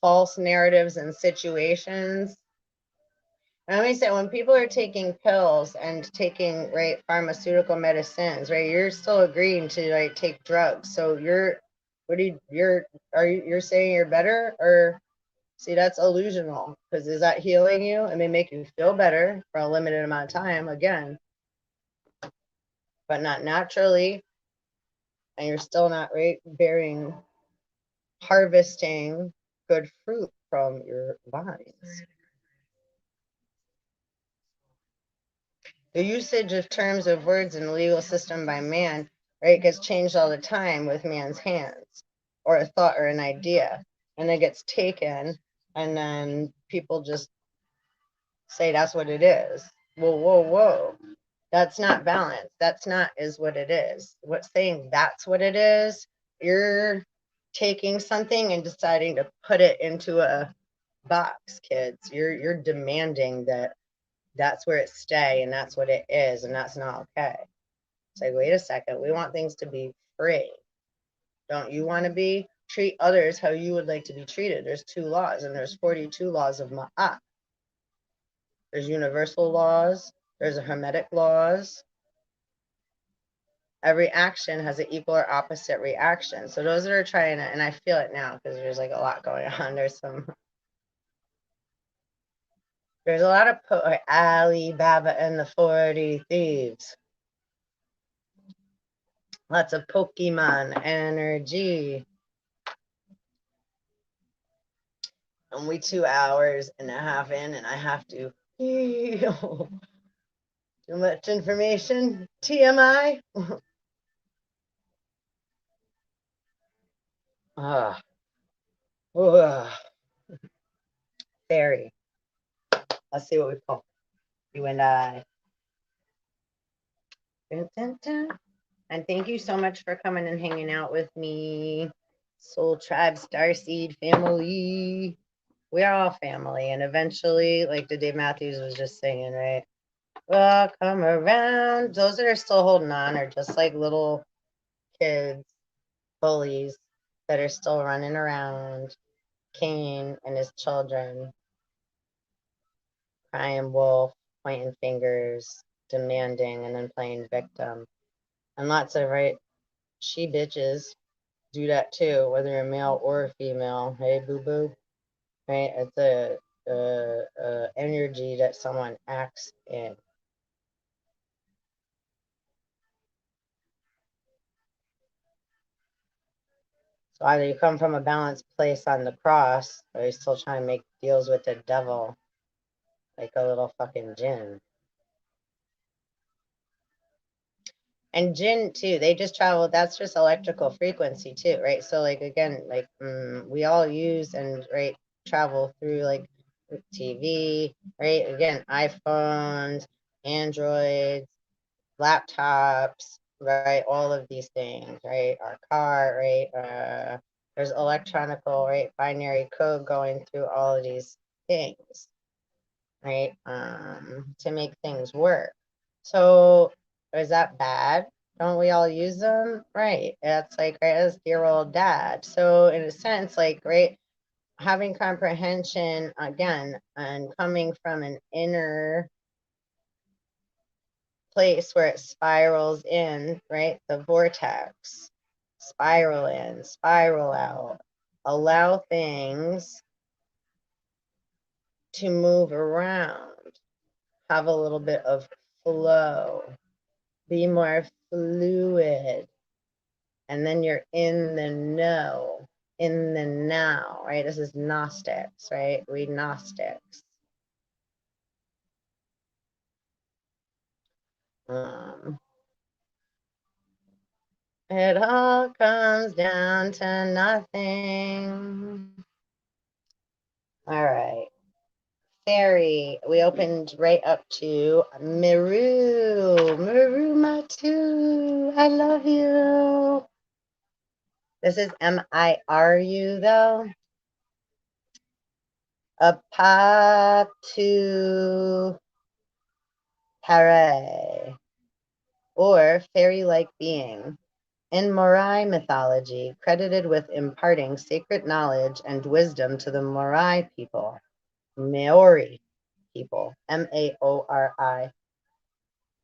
false narratives and situations. And let me say, when people are taking pills and taking, right, pharmaceutical medicines, right, you're still agreeing to, like, take drugs. So you're saying you're better, or see, that's illusional, because is that healing you? It may make you feel better for a limited amount of time, again, but not naturally, and you're still not, right, harvesting good fruit from your vines. The usage of terms of words in the legal system by man, right, gets changed all the time with man's hands, or a thought or an idea, and it gets taken, and then people just say that's what it is. Whoa. That's not balance. That's not is what it is. What's saying that's what it is, you're taking something and deciding to put it into a box, kids. You're demanding that that's where it stay and that's what it is, and that's not okay. It's like, wait a second, we want things to be free. Don't you want to be? Treat others how you would like to be treated. There's 2 laws, and there's 42 laws of Ma'at. There's universal laws, there's hermetic laws. Every action has an equal or opposite reaction. So those that are trying to, and I feel it now because there's like a lot going on. There's some There's a lot of Alibaba and the 40 Thieves. Lots of Pokemon energy. Only 2 hours and a half in, and I have to heal. Too much information. TMI. Ah. Faerie. Let's see what we pull. You and I. Dun, dun, dun. And thank you so much for coming and hanging out with me. Soul Tribe Starseed family. We're all family. And eventually, like the Dave Matthews was just singing, right? Well, come around. Those that are still holding on are just like little kids, bullies that are still running around. Cain and his children, crying wolf, pointing fingers, demanding, and then playing victim. And lots of she bitches do that too, whether you're male or female. Hey, boo boo. Right? It's a energy that someone acts in. So either you come from a balanced place on the cross, or you're still trying to make deals with the devil like a little fucking djinn. And jinn too, they just travel. That's just electrical frequency too, right? So like again, like we all use and travel through like TV, right? Again, iPhones, Androids, laptops, right? All of these things, right? Our car, right? There's electronical, right? Binary code going through all of these things, right? To make things work. So is that bad? Don't we all use them? Right. That's like, right, as dear old dad. So in a sense, like, right, having comprehension again and coming from an inner place where it spirals in, right? The vortex, spiral in, spiral out, allow things to move around, have a little bit of flow, be more fluid, and then you're in the know, in the now, right? This is Gnostics, right? We Gnostics. It all comes down to nothing. All right. Faerie, we opened right up to Miru. Miru Matu, I love you. This is M-I-R-U though. Apatu Pare, or fairy-like being. In Morai mythology, credited with imparting sacred knowledge and wisdom to the Morai people, Maori people, M-A-O-R-I.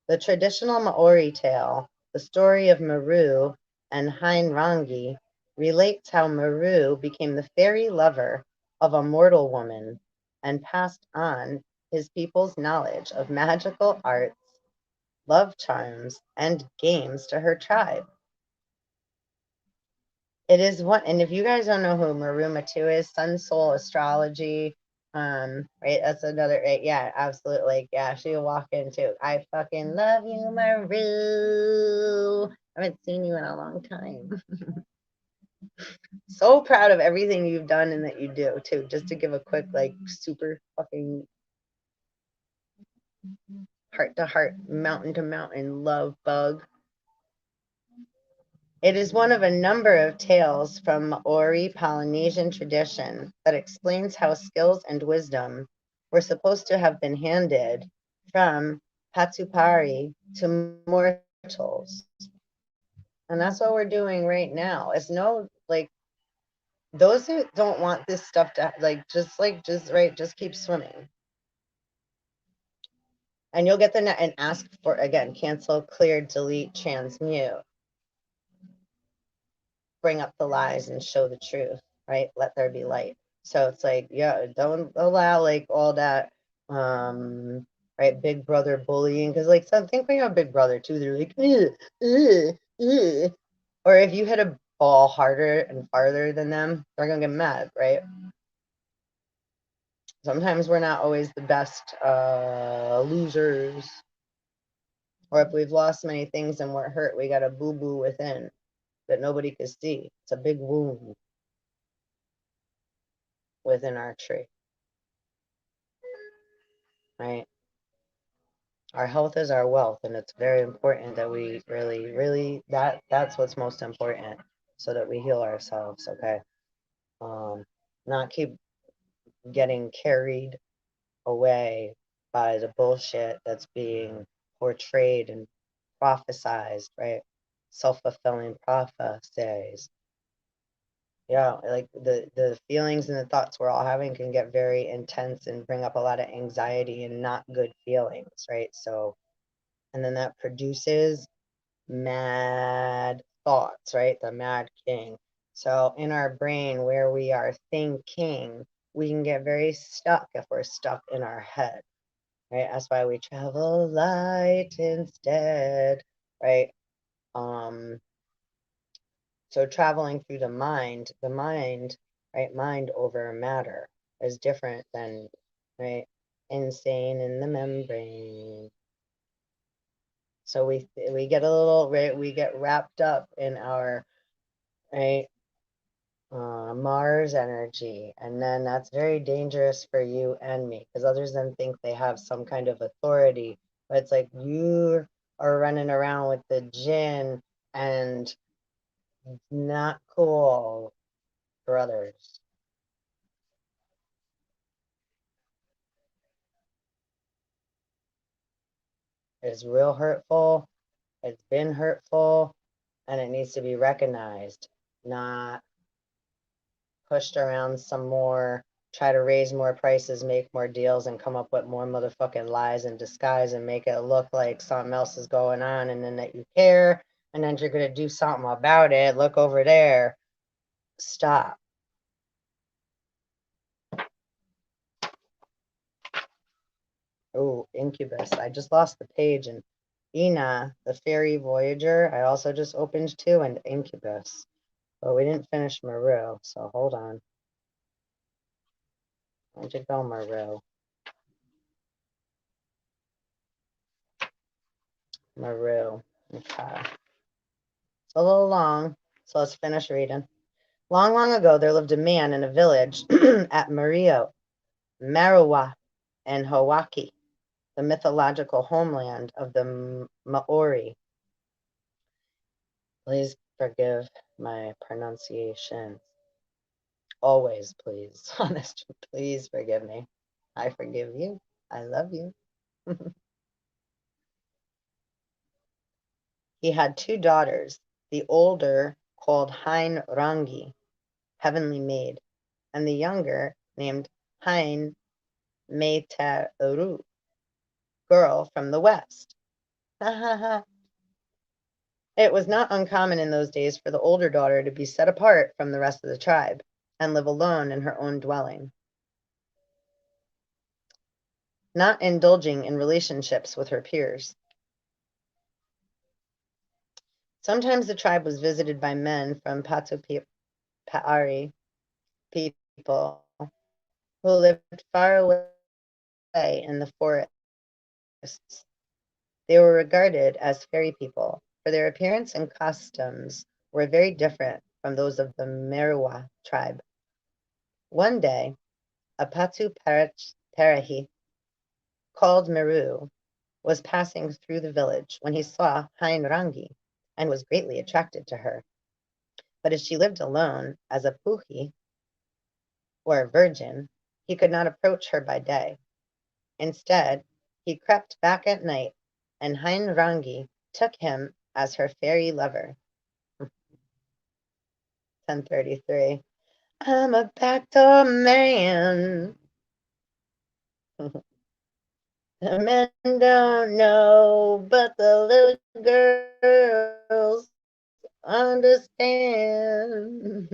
The traditional Maori tale, the story of Meru and Hainrangi, relates how Meru became the fairy lover of a mortal woman and passed on his people's knowledge of magical arts, love charms, and games to her tribe. It is one, and if you guys don't know who Maru Matu is, Sun Soul Astrology, right? That's another, right? Yeah, absolutely. Like, yeah, she'll walk in too. I fucking love you, Maru. I haven't seen you in a long time. So proud of everything you've done and that you do too. Just to give a quick, like, super fucking heart to heart, mountain to mountain love bug. It is one of a number of tales from Maori Polynesian tradition that explains how skills and wisdom were supposed to have been handed from Patupari to mortals. And that's what we're doing right now. It's no, like, those who don't want this stuff to, just keep swimming. And you'll get the net and ask for, again, cancel, clear, delete, transmute. Bring up the lies and show the truth, right? Let there be light. So it's like, yeah, don't allow like all that Right, big brother bullying, because like some think when you have big brother too, they're like, ugh, ugh, ugh. Or if you hit a ball harder and farther than them, they're gonna get mad, right? Sometimes we're not always the best losers. Or if we've lost many things and we're hurt, we got a boo-boo within that nobody can see. It's a big wound within our tree, right? Our health is our wealth, and it's very important that we really that's what's most important, so that we heal ourselves, okay? Not keep getting carried away by the bullshit that's being portrayed and prophesized, right? Self-fulfilling prophecies. Yeah, like the feelings and the thoughts we're all having can get very intense and bring up a lot of anxiety and not good feelings, right? So, and then that produces mad thoughts, right? The mad king. So in our brain where we are thinking, we can get very stuck if we're stuck in our head, right? That's why we travel light instead, right? So traveling through the mind, right? Mind over matter is different than, right? Insane in the membrane. So we get a little, right? We get wrapped up in our, right? Mars energy, and then that's very dangerous for you and me because others then think they have some kind of authority, but it's like you are running around with the jinn and not cool for others. It's real hurtful. It's been hurtful, and it needs to be recognized, not pushed around some more, try to raise more prices, make more deals, and come up with more motherfucking lies and disguise and make it look like something else is going on and then that you care and then you're going to do something about it. Look over there. Stop. Oh, Incubus. I just lost the page. And Ina, the Fairy Voyager, I also just opened too, and Incubus. But we didn't finish Maru, so hold on. Where'd you go, Maru? Maru. Okay. It's a little long, so let's finish reading. Long, long ago, there lived a man in a village at Marawa, in Hawaii, the mythological homeland of the Maori. Please forgive my pronunciation. Always, please. Honest, please forgive me. I forgive you. I love you. He had two daughters, the older called Hein Rangi, heavenly maid, and the younger named Hein Meteru, girl from the west. It was not uncommon in those days for the older daughter to be set apart from the rest of the tribe and live alone in her own dwelling, not indulging in relationships with her peers. Sometimes the tribe was visited by men from Pa'ari people who lived far away in the forests. They were regarded as fairy people, for their appearance and customs were very different from those of the Merwa tribe. One day, a Patu Parahi called Meru was passing through the village when he saw Hain Rangi and was greatly attracted to her. But as she lived alone as a puhi, or a virgin, he could not approach her by day. Instead, he crept back at night, and Hain Rangi took him as her fairy lover. 1033. I'm a backdoor man. The men don't know, but the little girls understand.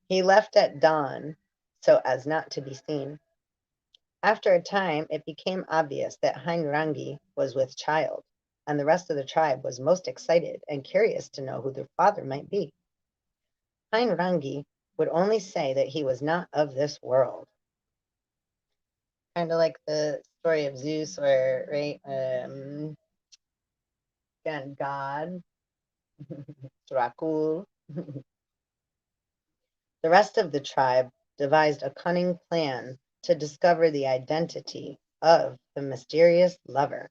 He left at dawn so as not to be seen. After a time, it became obvious that Heinrangi was with child, and the rest of the tribe was most excited and curious to know who their father might be. Heinrangi would only say that he was not of this world. Kind of like the story of Zeus, where, right, again, God, Dracul. The rest of the tribe devised a cunning plan to discover the identity of the mysterious lover.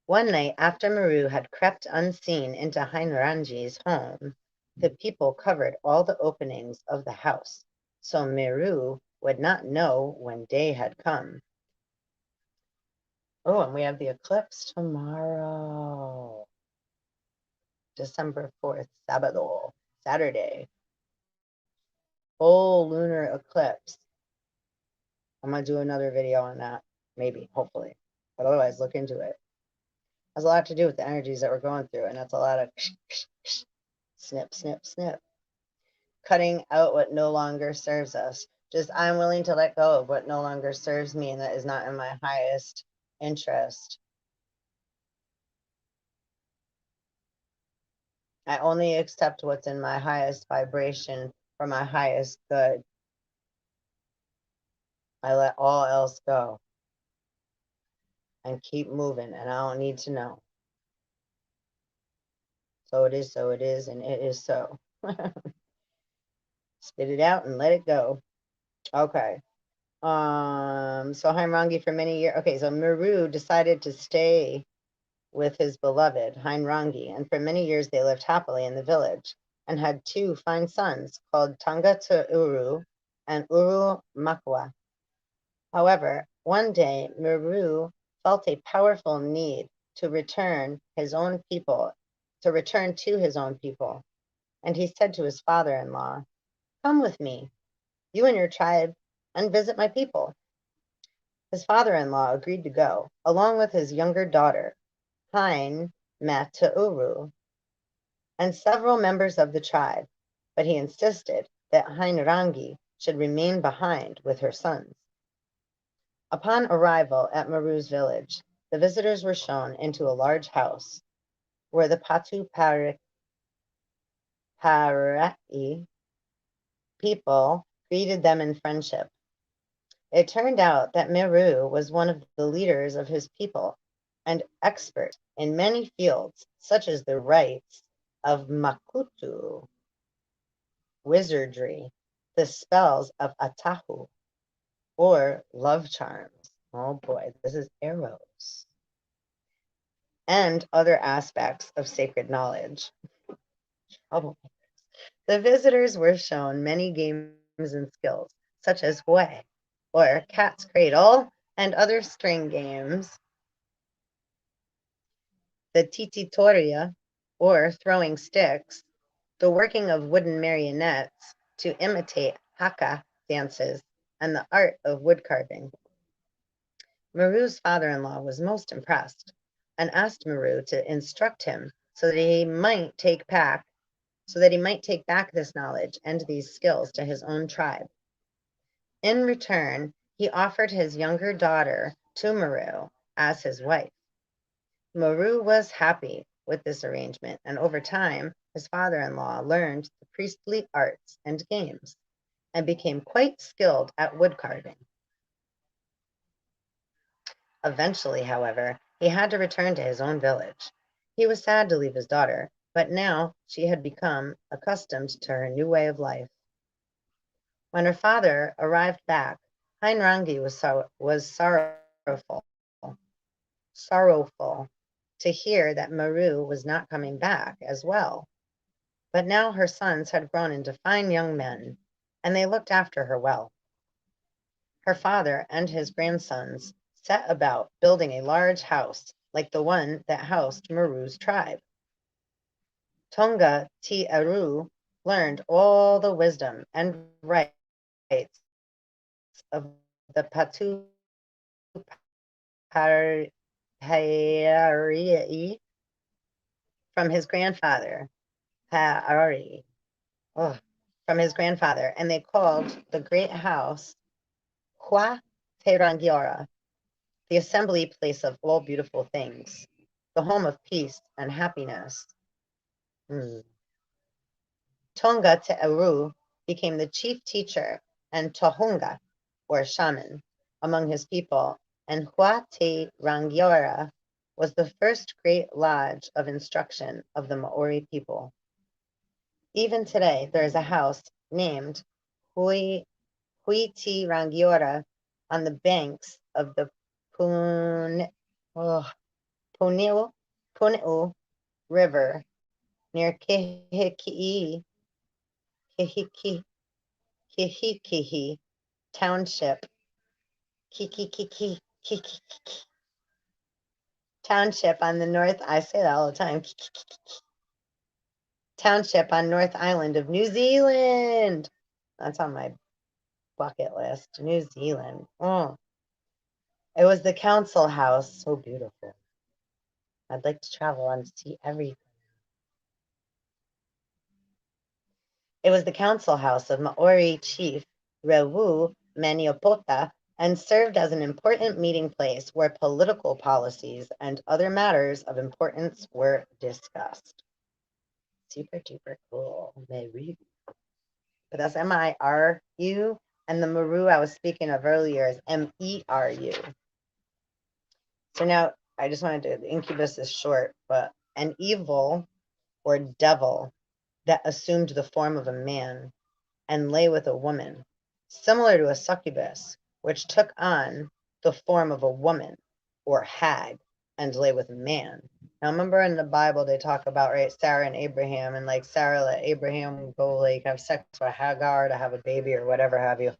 One night, after Meru had crept unseen into Heinrangi's home, the people covered all the openings of the house, so Meru would not know when day had come. Oh, and we have the eclipse tomorrow, December 4th, Sábado, Saturday. Full lunar eclipse. I'm going to do another video on that, maybe, hopefully. But otherwise, look into it. It has a lot to do with the energies that we're going through, and that's a lot of snip, snip, snip. Cutting out what no longer serves us. Just, I'm willing to let go of what no longer serves me and that is not in my highest interest. I only accept what's in my highest vibration for my highest good. I let all else go and keep moving, and I don't need to know. So it is, and it is so. Spit it out and let it go. Okay. So Heinrangi for many years. Okay, so Meru decided to stay with his beloved Heinrangi, and for many years they lived happily in the village and had two fine sons called Tangata Uru and Uru Makwa. However, one day Meru felt a powerful need to return to his own people, and he said to his father-in-law, "Come with me, you and your tribe, and visit my people." His father-in-law agreed to go, along with his younger daughter, Hein Matauru, and several members of the tribe, but he insisted that Heinrangi should remain behind with her sons. Upon arrival at Meru's village, the visitors were shown into a large house where the Patu Parai people greeted them in friendship. It turned out that Meru was one of the leaders of his people and expert in many fields, such as the rites of Makutu, wizardry, the spells of Atahu, or love charms. Oh boy, this is Eros. And other aspects of sacred knowledge. Oh. The visitors were shown many games and skills, such as Hue, or Cat's Cradle, and other string games. The Tititoria, or throwing sticks, the working of wooden marionettes to imitate haka dances, and the art of wood carving. Meru's father-in-law was most impressed and asked Meru to instruct him so that he might take back this knowledge and these skills to his own tribe. In return, he offered his younger daughter to Meru as his wife. Meru was happy with this arrangement, and over time, his father-in-law learned the priestly arts and games and became quite skilled at wood carving. Eventually, however, he had to return to his own village. He was sad to leave his daughter, but now she had become accustomed to her new way of life. When her father arrived back, Heinrangi was sorrowful to hear that Meru was not coming back as well. But now her sons had grown into fine young men, and they looked after her well. Her father and his grandsons set about building a large house like the one that housed Meru's tribe. Tonga Ti Aru learned all the wisdom and rights of the Patu Parai from his grandfather, Paari. Oh, from his grandfather, and they called the great house Hua Terangiora, the assembly place of all beautiful things, the home of peace and happiness. Tonga Te Eru became the chief teacher and Tohunga, or shaman, among his people, and Hua Te Rangiora was the first great lodge of instruction of the Maori people. Even today, there is a house named Hui Te Rangiora on the banks of the Puneu River near Kihikihi Township. Township on the north. I say that all the time. Township on North Island of New Zealand. That's on my bucket list. New Zealand. Oh. It was the council house. So beautiful. I'd like to travel and see everything. It was the council house of Maori chief Rewu Maniopota and served as an important meeting place where political policies and other matters of importance were discussed. Super duper cool. Meru. But that's M-I-R-U, and the Meru I was speaking of earlier is M-E-R-U. So now I just wanted to, the incubus is short, but an evil or devil that assumed the form of a man and lay with a woman, similar to a succubus, which took on the form of a woman or hag and lay with a man. Now, remember in the Bible, they talk about, right, Sarah and Abraham, and like Sarah let Abraham go, like, have sex with Hagar to have a baby or whatever have you.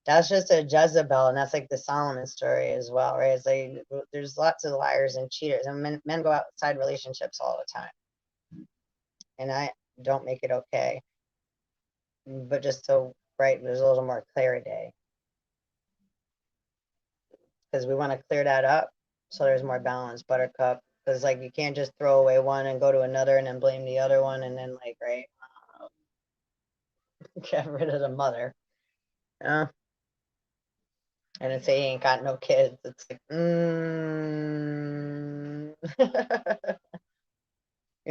That's just a Jezebel, and that's like the Solomon story as well, right? It's like there's lots of liars and cheaters, and men go outside relationships all the time. And I don't make it okay. But just so, right, there's a little more clarity. Because we want to clear that up so there's more balance, buttercup. Because, like, you can't just throw away one and go to another and then blame the other one and then, like, right, get rid of the mother. And then say he ain't got no kids. It's like, you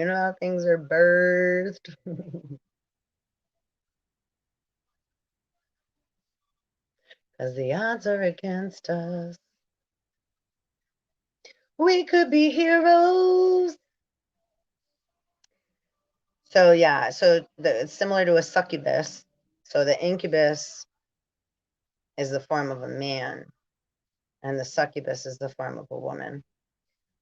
know how things are birthed? Because the odds are against us. We could be heroes. So yeah, so it's similar to a succubus. So the incubus is the form of a man, and the succubus is the form of a woman,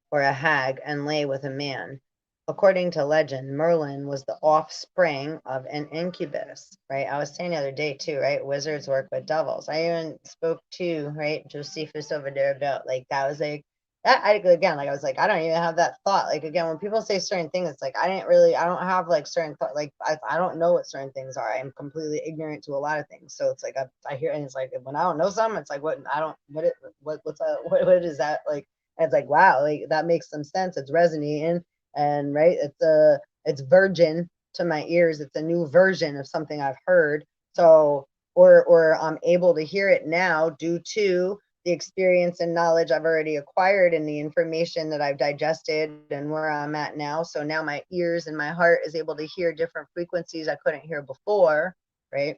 or a hag, and lay with a man. According to legend, Merlin was the offspring of an incubus, right? I was saying the other day too, right? Wizards work with devils. I even spoke to, right, Josephus over there about, like, that was like, again, like, I was like, I don't even have that thought. Like, again, when people say certain things, it's like, I don't have like certain thought, like, I don't know what certain things are. I'm completely ignorant to a lot of things. So it's like, I hear, and it's like, when I don't know something, it's like, what is that? Like, and it's like, wow, like, that makes some sense. It's resonating, and right, it's virgin to my ears. It's a new version of something I've heard. So, or I'm able to hear it now due to the experience and knowledge I've already acquired and the information that I've digested and where I'm at now. So now my ears and my heart is able to hear different frequencies I couldn't hear before, right?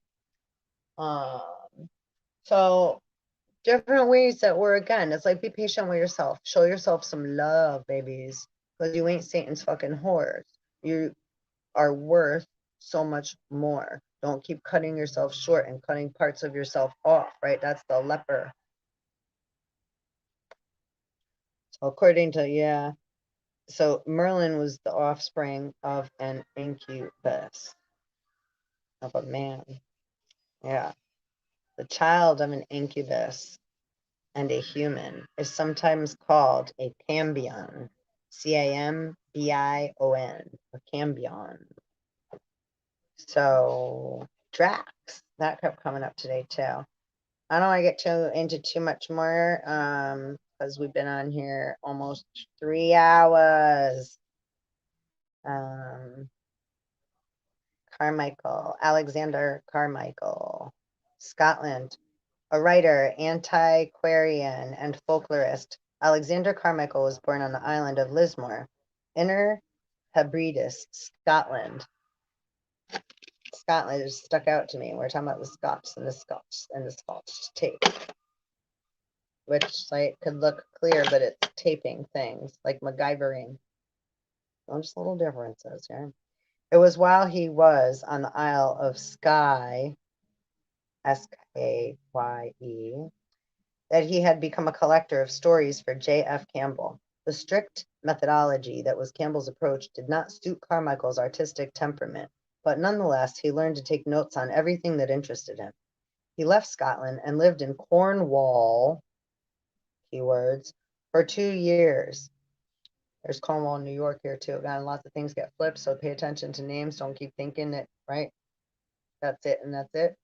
So different ways that we're, again, it's like, be patient with yourself. Show yourself some love, babies, because you ain't Satan's fucking whores. You are worth so much more. Don't keep cutting yourself short and cutting parts of yourself off, right? That's the leper. So according to, yeah. So Merlin was the offspring of an incubus, of a man. Yeah. The child of an incubus and a human is sometimes called a cambion. C-A-M-B-I-O-N. A cambion. So Drax, that kept coming up today too. I don't want to get into too much more because we've been on here almost 3 hours. Carmichael, Alexander Carmichael, Scotland. A writer, antiquarian, and folklorist, Alexander Carmichael was born on the island of Lismore, Inner Hebrides, Scotland. Scotland just stuck out to me. We're talking about the Scots and the Scots and the Scotch tape, which like could look clear, but it's taping things like MacGyvering. Well, just little differences here. It was while he was on the Isle of Skye, S-K-Y-E, that he had become a collector of stories for J.F. Campbell. The strict methodology that was Campbell's approach did not suit Carmichael's artistic temperament, but nonetheless, he learned to take notes on everything that interested him. He left Scotland and lived in Cornwall, keywords, for 2 years. There's Cornwall, New York here too. Again, lots of things get flipped, so pay attention to names. Don't keep thinking that, right? That's it and that's it.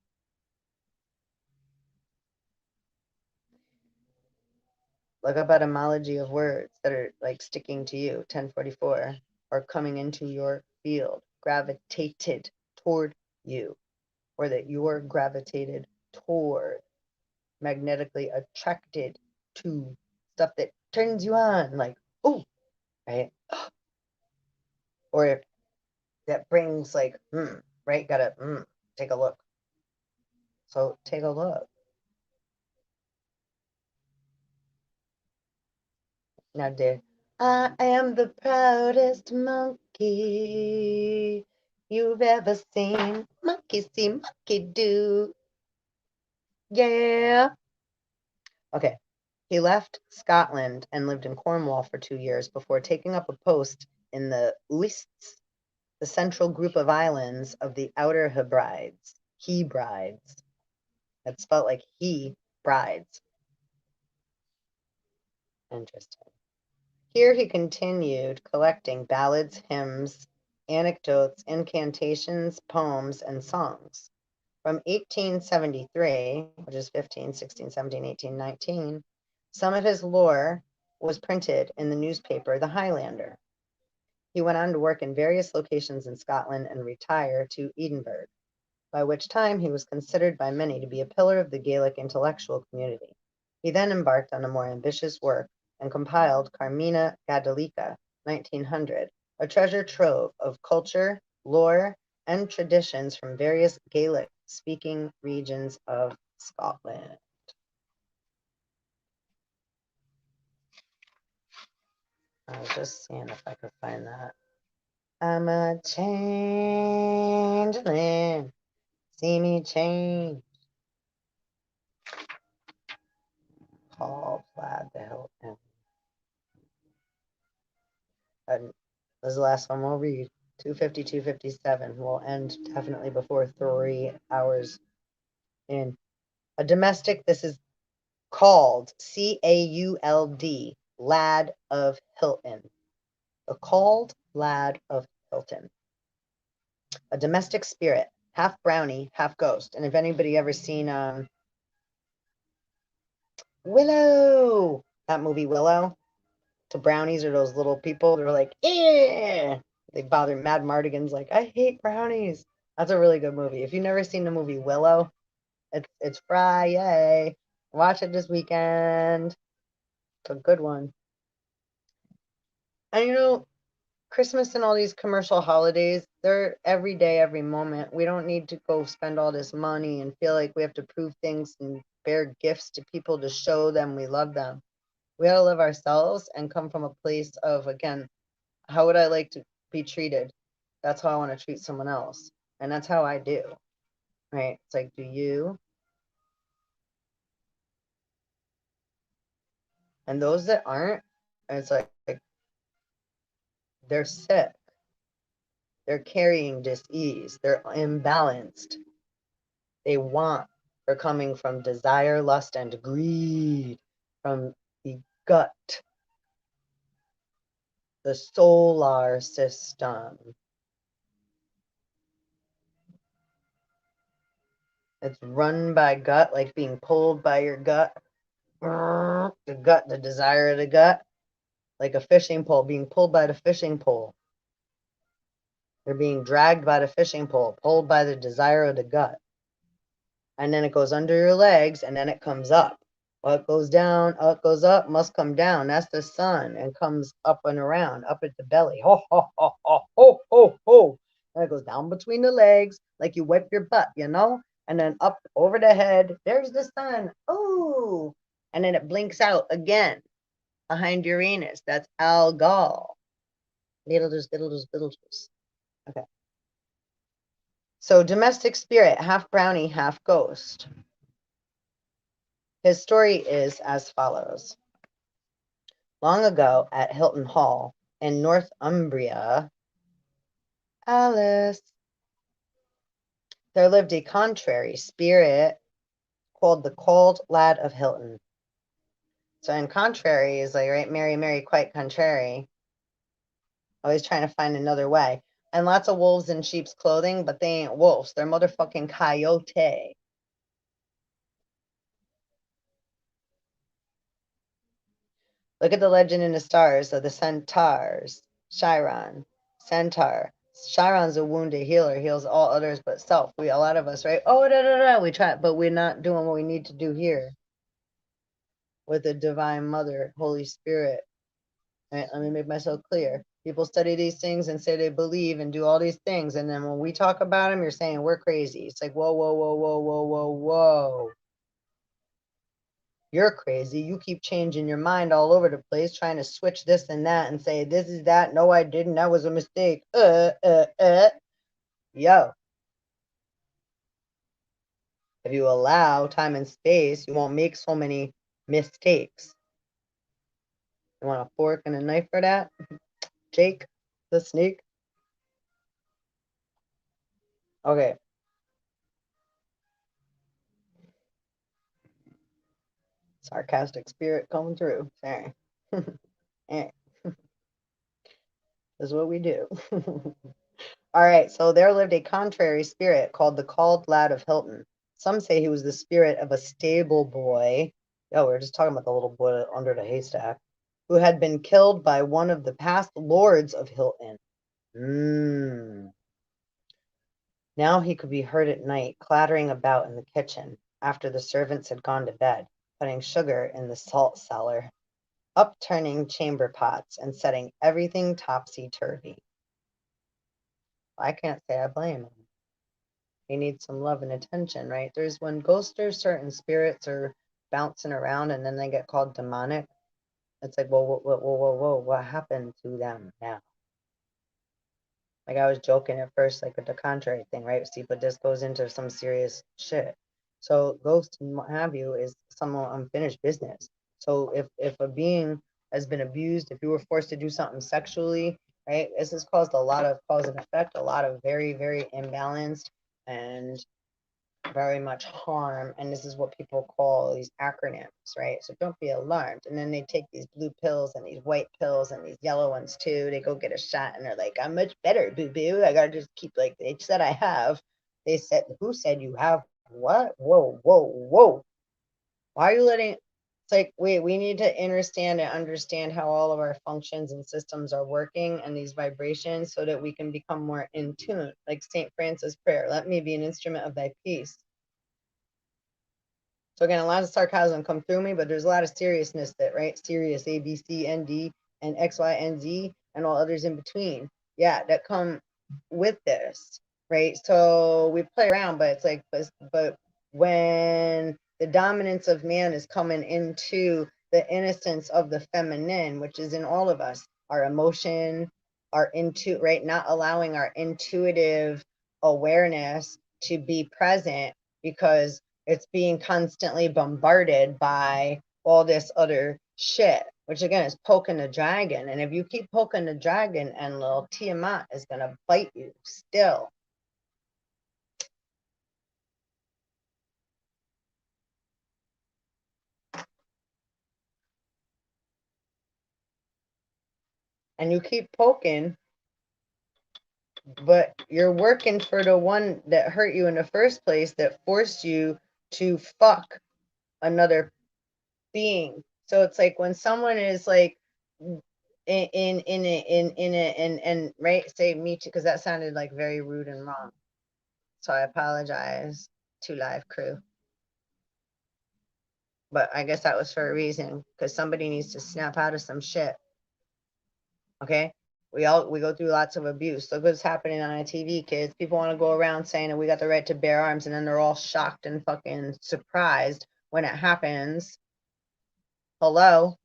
Look up etymology of words that are like sticking to you, 1044, or coming into your field, gravitated toward you, or that you're gravitated toward, magnetically attracted to stuff that turns you on, like, oh, right? Or that brings like, right? Gotta take a look. So take a look. Now, dear, I am the proudest monkey you've ever seen. Monkey see, monkey do. Yeah. Okay. He left Scotland and lived in Cornwall for 2 years before taking up a post in the Uists, the central group of islands of the Outer Hebrides. Hebrides. It's spelled like he brides. Interesting. Here he continued collecting ballads, hymns, anecdotes, incantations, poems, and songs. From 1873, which is 15, 16, 17, 18, 19, some of his lore was printed in the newspaper The Highlander. He went on to work in various locations in Scotland and retire to Edinburgh, by which time he was considered by many to be a pillar of the Gaelic intellectual community. He then embarked on a more ambitious work and compiled Carmina Gadelica, 1900, a treasure trove of culture, lore, and traditions from various Gaelic-speaking regions of Scotland. I was just seeing if I could find that. I'm a changeling. See me change. Call plaid the hell in. And this is the last one we'll read. 250, 257. We'll end definitely before 3 hours in. A domestic, this is called C-A-U-L-D, Lad of Hilton. A called Lad of Hilton. A domestic spirit, half brownie, half ghost. And if anybody ever seen Willow, that movie Willow, the brownies are those little people. They're like, yeah. They bother Mad Mardigan's like, I hate brownies. That's a really good movie. If you've never seen the movie Willow, it's Friday. Watch it this weekend. It's a good one. And you know, Christmas and all these commercial holidays, they're every day, every moment. We don't need to go spend all this money and feel like we have to prove things and bear gifts to people to show them we love them. We gotta live ourselves and come from a place of, again, how would I like to be treated? That's how I want to treat someone else. And that's how I do. Right? It's like, do you? And those that aren't, it's like they're sick. They're carrying dis-ease. They're imbalanced. They want. They're coming from desire, lust, and greed. From the gut. The solar system. It's run by gut, like being pulled by your gut. The gut, the desire of the gut. Like a fishing pole, being pulled by the fishing pole. They're being dragged by the fishing pole, pulled by the desire of the gut. And then it goes under your legs, and then it comes up. What goes down, what goes up must come down. That's the sun, and comes up and around, up at the belly. Ho, ho, ho, ho, ho, ho, ho. And it goes down between the legs, like you wipe your butt, you know? And then up over the head. There's the sun. Oh, and then it blinks out again behind Uranus. That's Algol. Beetlejuice. Okay. So domestic spirit, half brownie, half ghost. His story is as follows. Long ago at Hilton Hall in Northumbria, Alice, there lived a contrary spirit called the Cold Lad of Hilton. So in contrary is like, right, Mary, Mary, quite contrary. Always trying to find another way. And lots of wolves in sheep's clothing, but they ain't wolves. They're motherfucking coyote. Look at the legend in the stars of the centaurs. Chiron, centaur. Chiron's a wounded healer, heals all others but self. A lot of us, right? Oh, da, da, da. We try, but we're not doing what we need to do here with the Divine Mother, Holy Spirit. Right? Let me make myself clear. People study these things and say they believe and do all these things, and then when we talk about them, you're saying we're crazy. It's like, whoa, whoa, whoa, whoa, whoa, whoa, whoa. You're crazy. You keep changing your mind all over the place, trying to switch this and that and say, this is that. No, I didn't. That was a mistake. Yo. If you allow time and space, you won't make so many mistakes. You want a fork and a knife for that? Jake, the snake? Okay. Sarcastic spirit coming through. Sorry. This is what we do. All right, so there lived a contrary spirit called the Called Lad of Hilton. Some say he was the spirit of a stable boy. Yeah, we were just talking about the little boy under the haystack, who had been killed by one of the past lords of Hilton. Now he could be heard at night clattering about in the kitchen after the servants had gone to bed, putting sugar in the salt cellar, upturning chamber pots, and setting everything topsy-turvy. I can't say I blame him. He needs some love and attention, right? There's when ghosts or certain spirits are bouncing around and then they get called demonic. It's like, whoa, whoa, whoa, whoa, whoa, what happened to them now? Like I was joking at first, like with the contrary thing, right? See, but this goes into some serious shit. So ghosts and what have you is some unfinished business. So if a being has been abused, if you were forced to do something sexually, right? This has caused a lot of cause and effect, a lot of very, very imbalanced and very much harm. And this is what people call these acronyms, right? So don't be alarmed. And then they take these blue pills and these white pills and these yellow ones too. They go get a shot and they're like, I'm much better, boo boo. I gotta just keep, like, they said I have. They said, who said you have what? Whoa, whoa, whoa. Why are you letting, it's like, wait, we need to understand how all of our functions and systems are working and these vibrations so that we can become more in tune. Like St. Francis' prayer, let me be an instrument of thy peace. So again, a lot of sarcasm come through me, but there's a lot of seriousness that, right? Serious, A, B, C, N, D, and X, Y, and Z, and all others in between. Yeah, that come with this, right? So we play around, but it's like, but when the dominance of man is coming into the innocence of the feminine, which is in all of us, our emotion, right? Not allowing our intuitive awareness to be present because it's being constantly bombarded by all this other shit, which again is poking the dragon. And if you keep poking the dragon, and little Tiamat is going to bite you still. And you keep poking, but you're working for the one that hurt you in the first place, that forced you to fuck another being. So it's like when someone is like in right, say me too, because that sounded like very rude and wrong. So I apologize to live crew. But I guess that was for a reason, because somebody needs to snap out of some shit. Okay? We go through lots of abuse. Look what's happening on our TV, kids. People want to go around saying that we got the right to bear arms, and then they're all shocked and fucking surprised when it happens. Hello?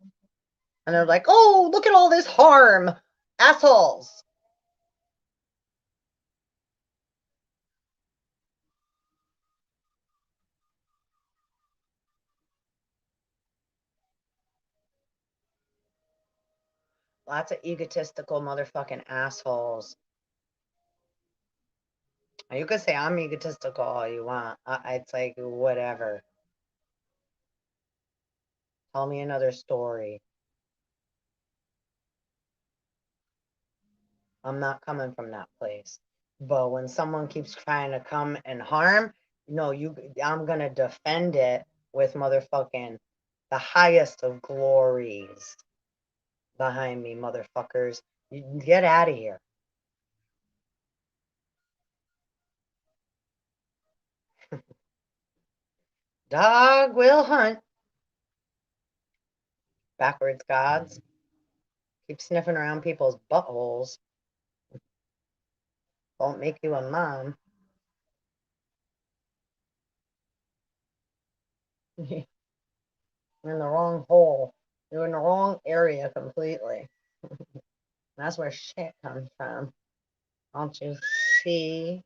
And they're like, oh, look at all this harm. Assholes. Lots of egotistical motherfucking assholes. You could say I'm egotistical all you want. It's like, whatever. Tell me another story. I'm not coming from that place. But when someone keeps trying to come and harm, no, I'm gonna defend it with motherfucking the highest of glories behind me, motherfuckers. You get out of here. Dog will hunt. Backwards gods. Keep sniffing around people's buttholes. Won't make you a mom. You're in the wrong hole. You're in the wrong area completely. That's where shit comes from. Don't you see?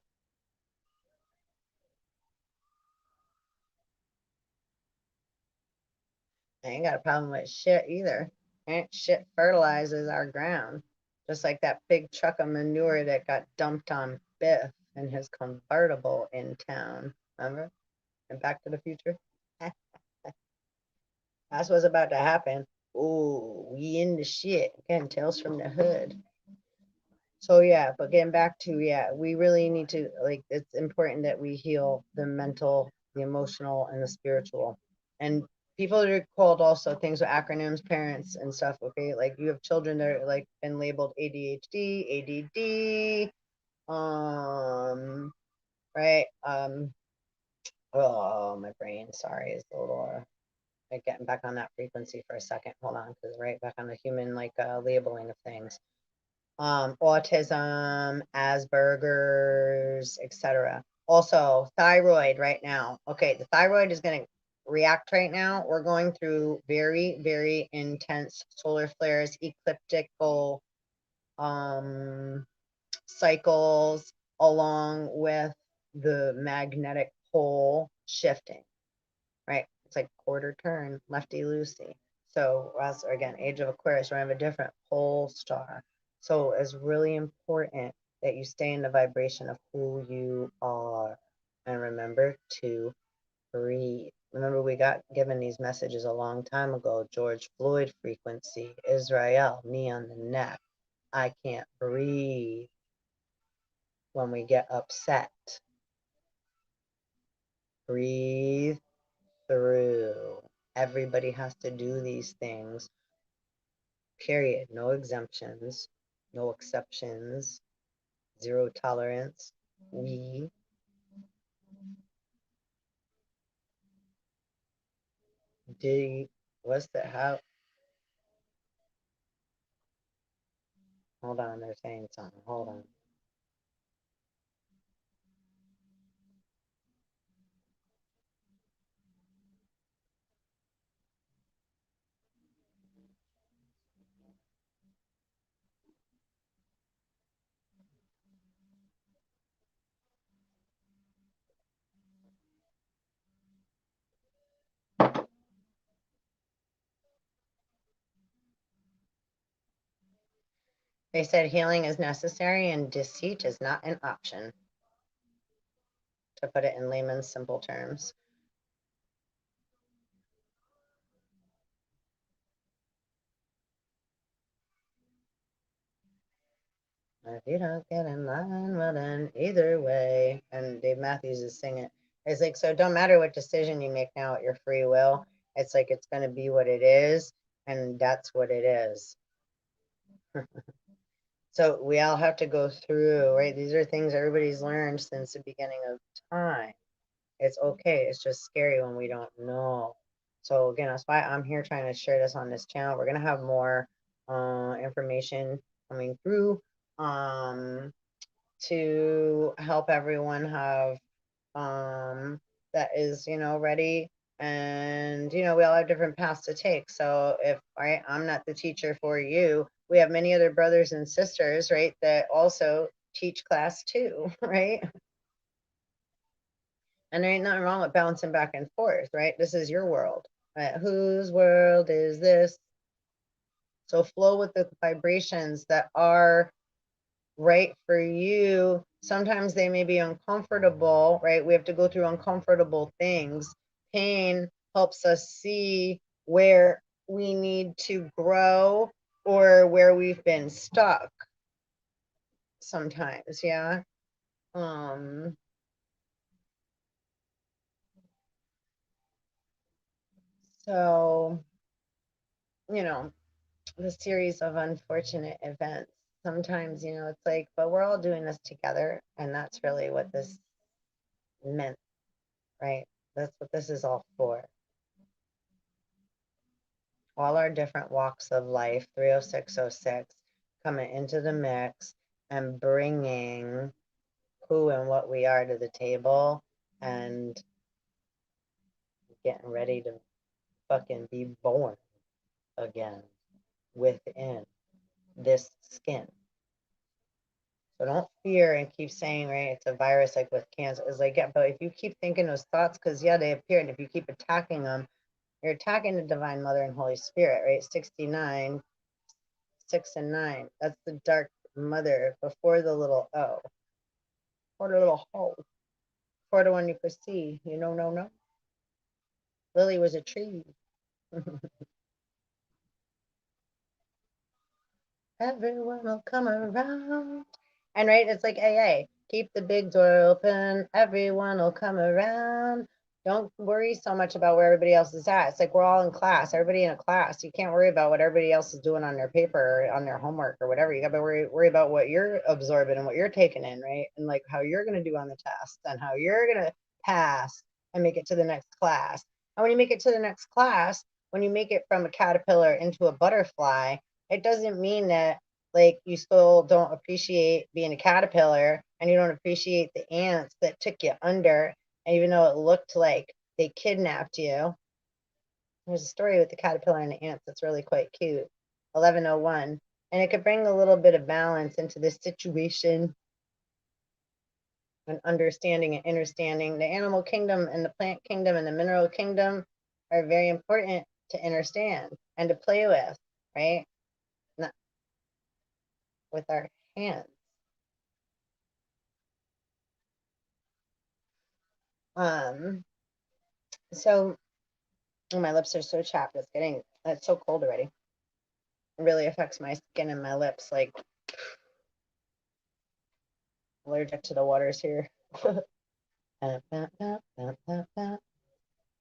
I ain't got a problem with shit either. Ain't shit fertilizes our ground. Just like that big truck of manure that got dumped on Biff in his convertible in town. Remember? And Back to the Future? That's what's about to happen. Ooh, we in the shit. Again, Tales from the Hood. So yeah, but getting back to, yeah, we really need to, like, it's important that we heal the mental, the emotional, and the spiritual. And people that are called also things with acronyms, parents and stuff, okay? Like you have children that are like been labeled ADHD, ADD, right? Oh, my brain, sorry, is a little like getting back on that frequency for a second. Hold on, because right back on the human like labeling of things. Autism, Asperger's, etc. Also, thyroid right now. Okay, the thyroid is going to react right now. We're going through very, very intense solar flares, ecliptical cycles, along with the magnetic pole shifting, right? It's like quarter turn, lefty loosey. So as again, age of Aquarius, we have a different pole star. So it's really important that you stay in the vibration of who you are. And remember to breathe. Remember, we got given these messages a long time ago. George Floyd frequency, Israel, knee on the neck. I can't breathe when we get upset. Breathe through. Everybody has to do these things. Period. No exemptions, no exceptions, zero tolerance. We did. What's the how? Hold on, they're saying something. Hold on. They said healing is necessary and deceit is not an option, to put it in layman's simple terms. If you don't get in line, well then either way. And Dave Matthews is singing. It's like, so it don't matter what decision you make now at your free will. It's like it's gonna be what it is, and that's what it is. So we all have to go through, right? These are things everybody's learned since the beginning of time. It's okay. It's just scary when we don't know. So again, that's why I'm here trying to share this on this channel. We're gonna have more information coming through to help everyone have that is, ready. And, we all have different paths to take. So if I'm not the teacher for you, we have many other brothers and sisters, right, that also teach class too, right? And there ain't nothing wrong with bouncing back and forth, right? This is your world. Right? Whose world is this? So flow with the vibrations that are right for you. Sometimes they may be uncomfortable, right? We have to go through uncomfortable things. Pain helps us see where we need to grow or where we've been stuck sometimes, yeah. Um so, you know, the series of unfortunate events. Sometimes, it's like, but we're all doing this together, and that's really what this meant, right? That's what this is all for. All our different walks of life, 30606, coming into the mix and bringing who and what we are to the table and getting ready to fucking be born again within this skin. So don't fear and keep saying, right, it's a virus like with cancer. It's like, yeah, but if you keep thinking those thoughts, because, yeah, they appear, and if you keep attacking them, you're attacking the Divine Mother and Holy Spirit, right? 69, 6 and 9. That's the Dark Mother before the little O, or the little hole, for the one you could see. No. Lily was a tree. Everyone will come around. And right, it's like AA. Keep the big door open. Everyone will come around. Don't worry so much about where everybody else is at. It's like we're all in class, everybody in a class. You can't worry about what everybody else is doing on their paper or on their homework or whatever. You got to worry about what you're absorbing and what you're taking in, right? And like how you're going to do on the test and how you're going to pass and make it to the next class. And when you make it to the next class, when you make it from a caterpillar into a butterfly, it doesn't mean that like you still don't appreciate being a caterpillar and you don't appreciate the ants that took you under, even though it looked like they kidnapped you. There's a story with the caterpillar and the ants that's really quite cute. 1101. And it could bring a little bit of balance into this situation and understanding and understanding. The animal kingdom and the plant kingdom and the mineral kingdom are very important to understand and to play with, right? Not with our hands. So my lips are so chapped. It's so cold already. It really affects my skin and my lips. Like allergic to the waters here. All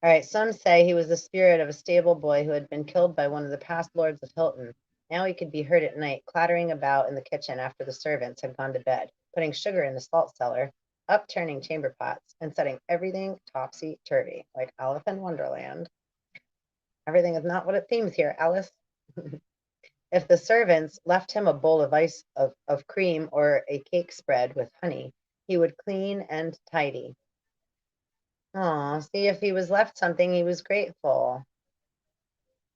right. Some say he was the spirit of a stable boy who had been killed by one of the past lords of Hilton. Now he could be heard at night clattering about in the kitchen after the servants had gone to bed, putting sugar in the salt cellar, upturning chamber pots, and setting everything topsy-turvy, like Alice in Wonderland. Everything is not what it seems here, Alice. If the servants left him a bowl of ice of cream or a cake spread with honey, he would clean and tidy. Aw, see, if he was left something, he was grateful.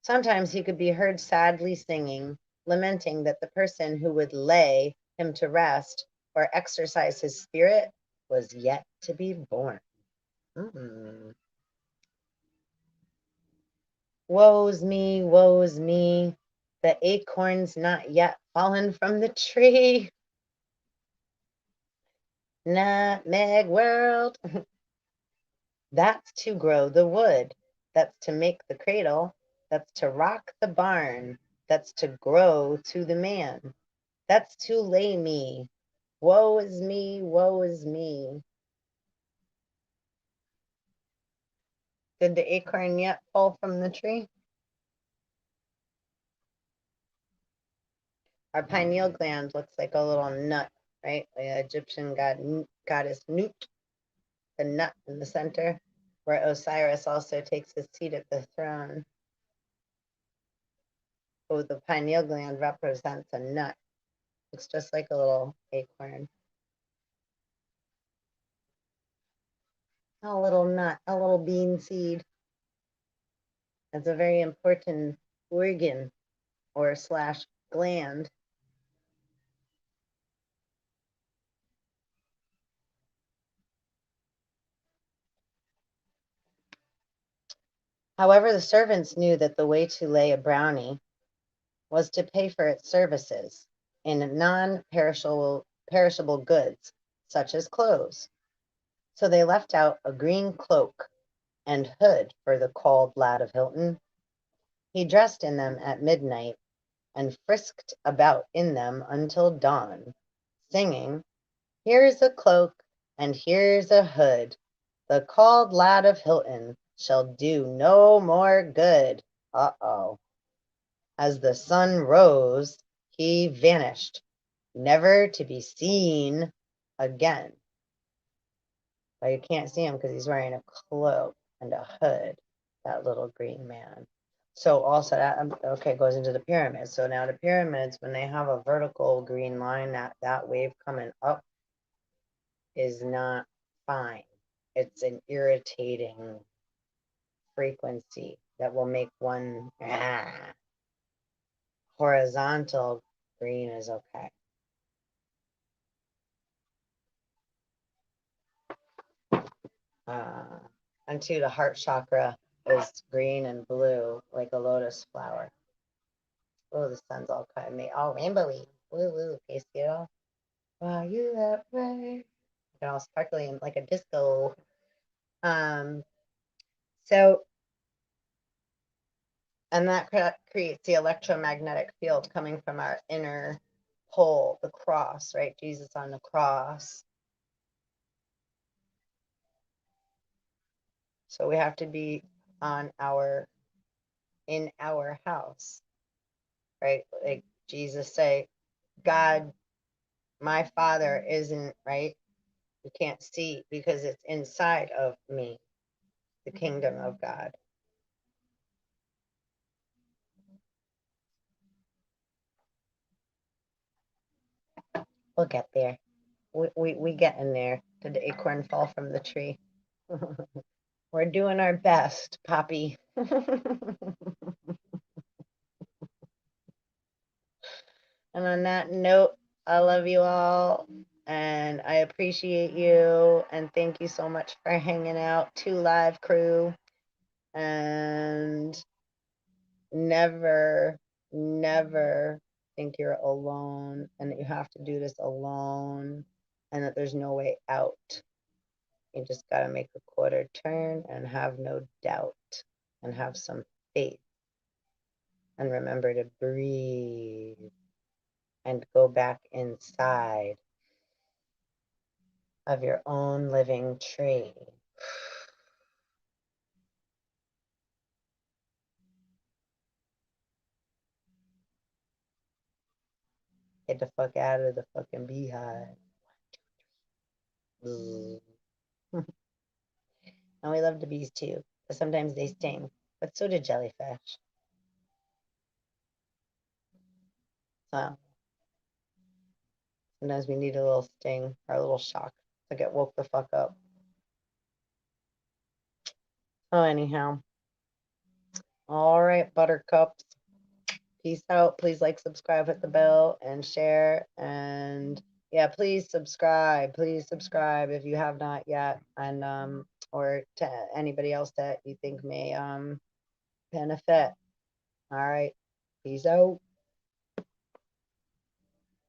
Sometimes he could be heard sadly singing, lamenting that the person who would lay him to rest or exercise his spirit was yet to be born. Woe's me, the acorn's not yet fallen from the tree. Nutmeg world. That's to grow the wood. That's to make the cradle. That's to rock the barn. That's to grow to the man. That's to lay me. Woe is me, woe is me. Did the acorn yet fall from the tree? Our pineal gland looks like a little nut, right? The Egyptian goddess Nut, the nut in the center, where Osiris also takes his seat at the throne. So the pineal gland represents a nut. It's just like a little acorn. A little nut, a little bean seed. It's a very important organ or slash gland. However, the servants knew that the way to lay a brownie was to pay for its services in non-perishable goods, such as clothes. So they left out a green cloak and hood for the called lad of Hilton. He dressed in them at midnight and frisked about in them until dawn, singing, "Here's a cloak and here's a hood. The called lad of Hilton shall do no more good." Uh-oh. As the sun rose, he vanished, never to be seen again. But you can't see him because he's wearing a cloak and a hood, that little green man. So also that, okay, goes into the pyramids. So now the pyramids, when they have a vertical green line, that wave coming up is not fine. It's an irritating frequency that will make one horizontal green is okay. And two, the heart chakra is green and blue, like a lotus flower. Oh, the sun's all kind of me, all rainbowy. Woo woo, can you see it all? While you that way, and all sparkling like a disco. So, and that creates the electromagnetic field coming from our inner pole, the cross, right? Jesus on the cross. So we have to be in our house, right? Like Jesus say, God, my Father isn't, right? You can't see because it's inside of me, the kingdom of God. We'll get there. We get in there. Did the acorn fall from the tree? We're doing our best, Poppy. And on that note, I love you all and I appreciate you. And thank you so much for hanging out. 2 Live crew. And never, never think you're alone and that you have to do this alone and that there's no way out. You just got to make a quarter turn and have no doubt and have some faith. And remember to breathe and go back inside of your own living tree. Get the fuck out of the fucking beehive. 1, 2, 3. And we love the bees too, but sometimes they sting. But so do jellyfish. So sometimes we need a little sting or a little shock to get woke the fuck up. Oh, anyhow. All right, buttercups. Peace out. Please like, subscribe, hit the bell, and share. And yeah, please subscribe. Please subscribe if you have not yet. And or to anybody else that you think may benefit. All right. Peace out.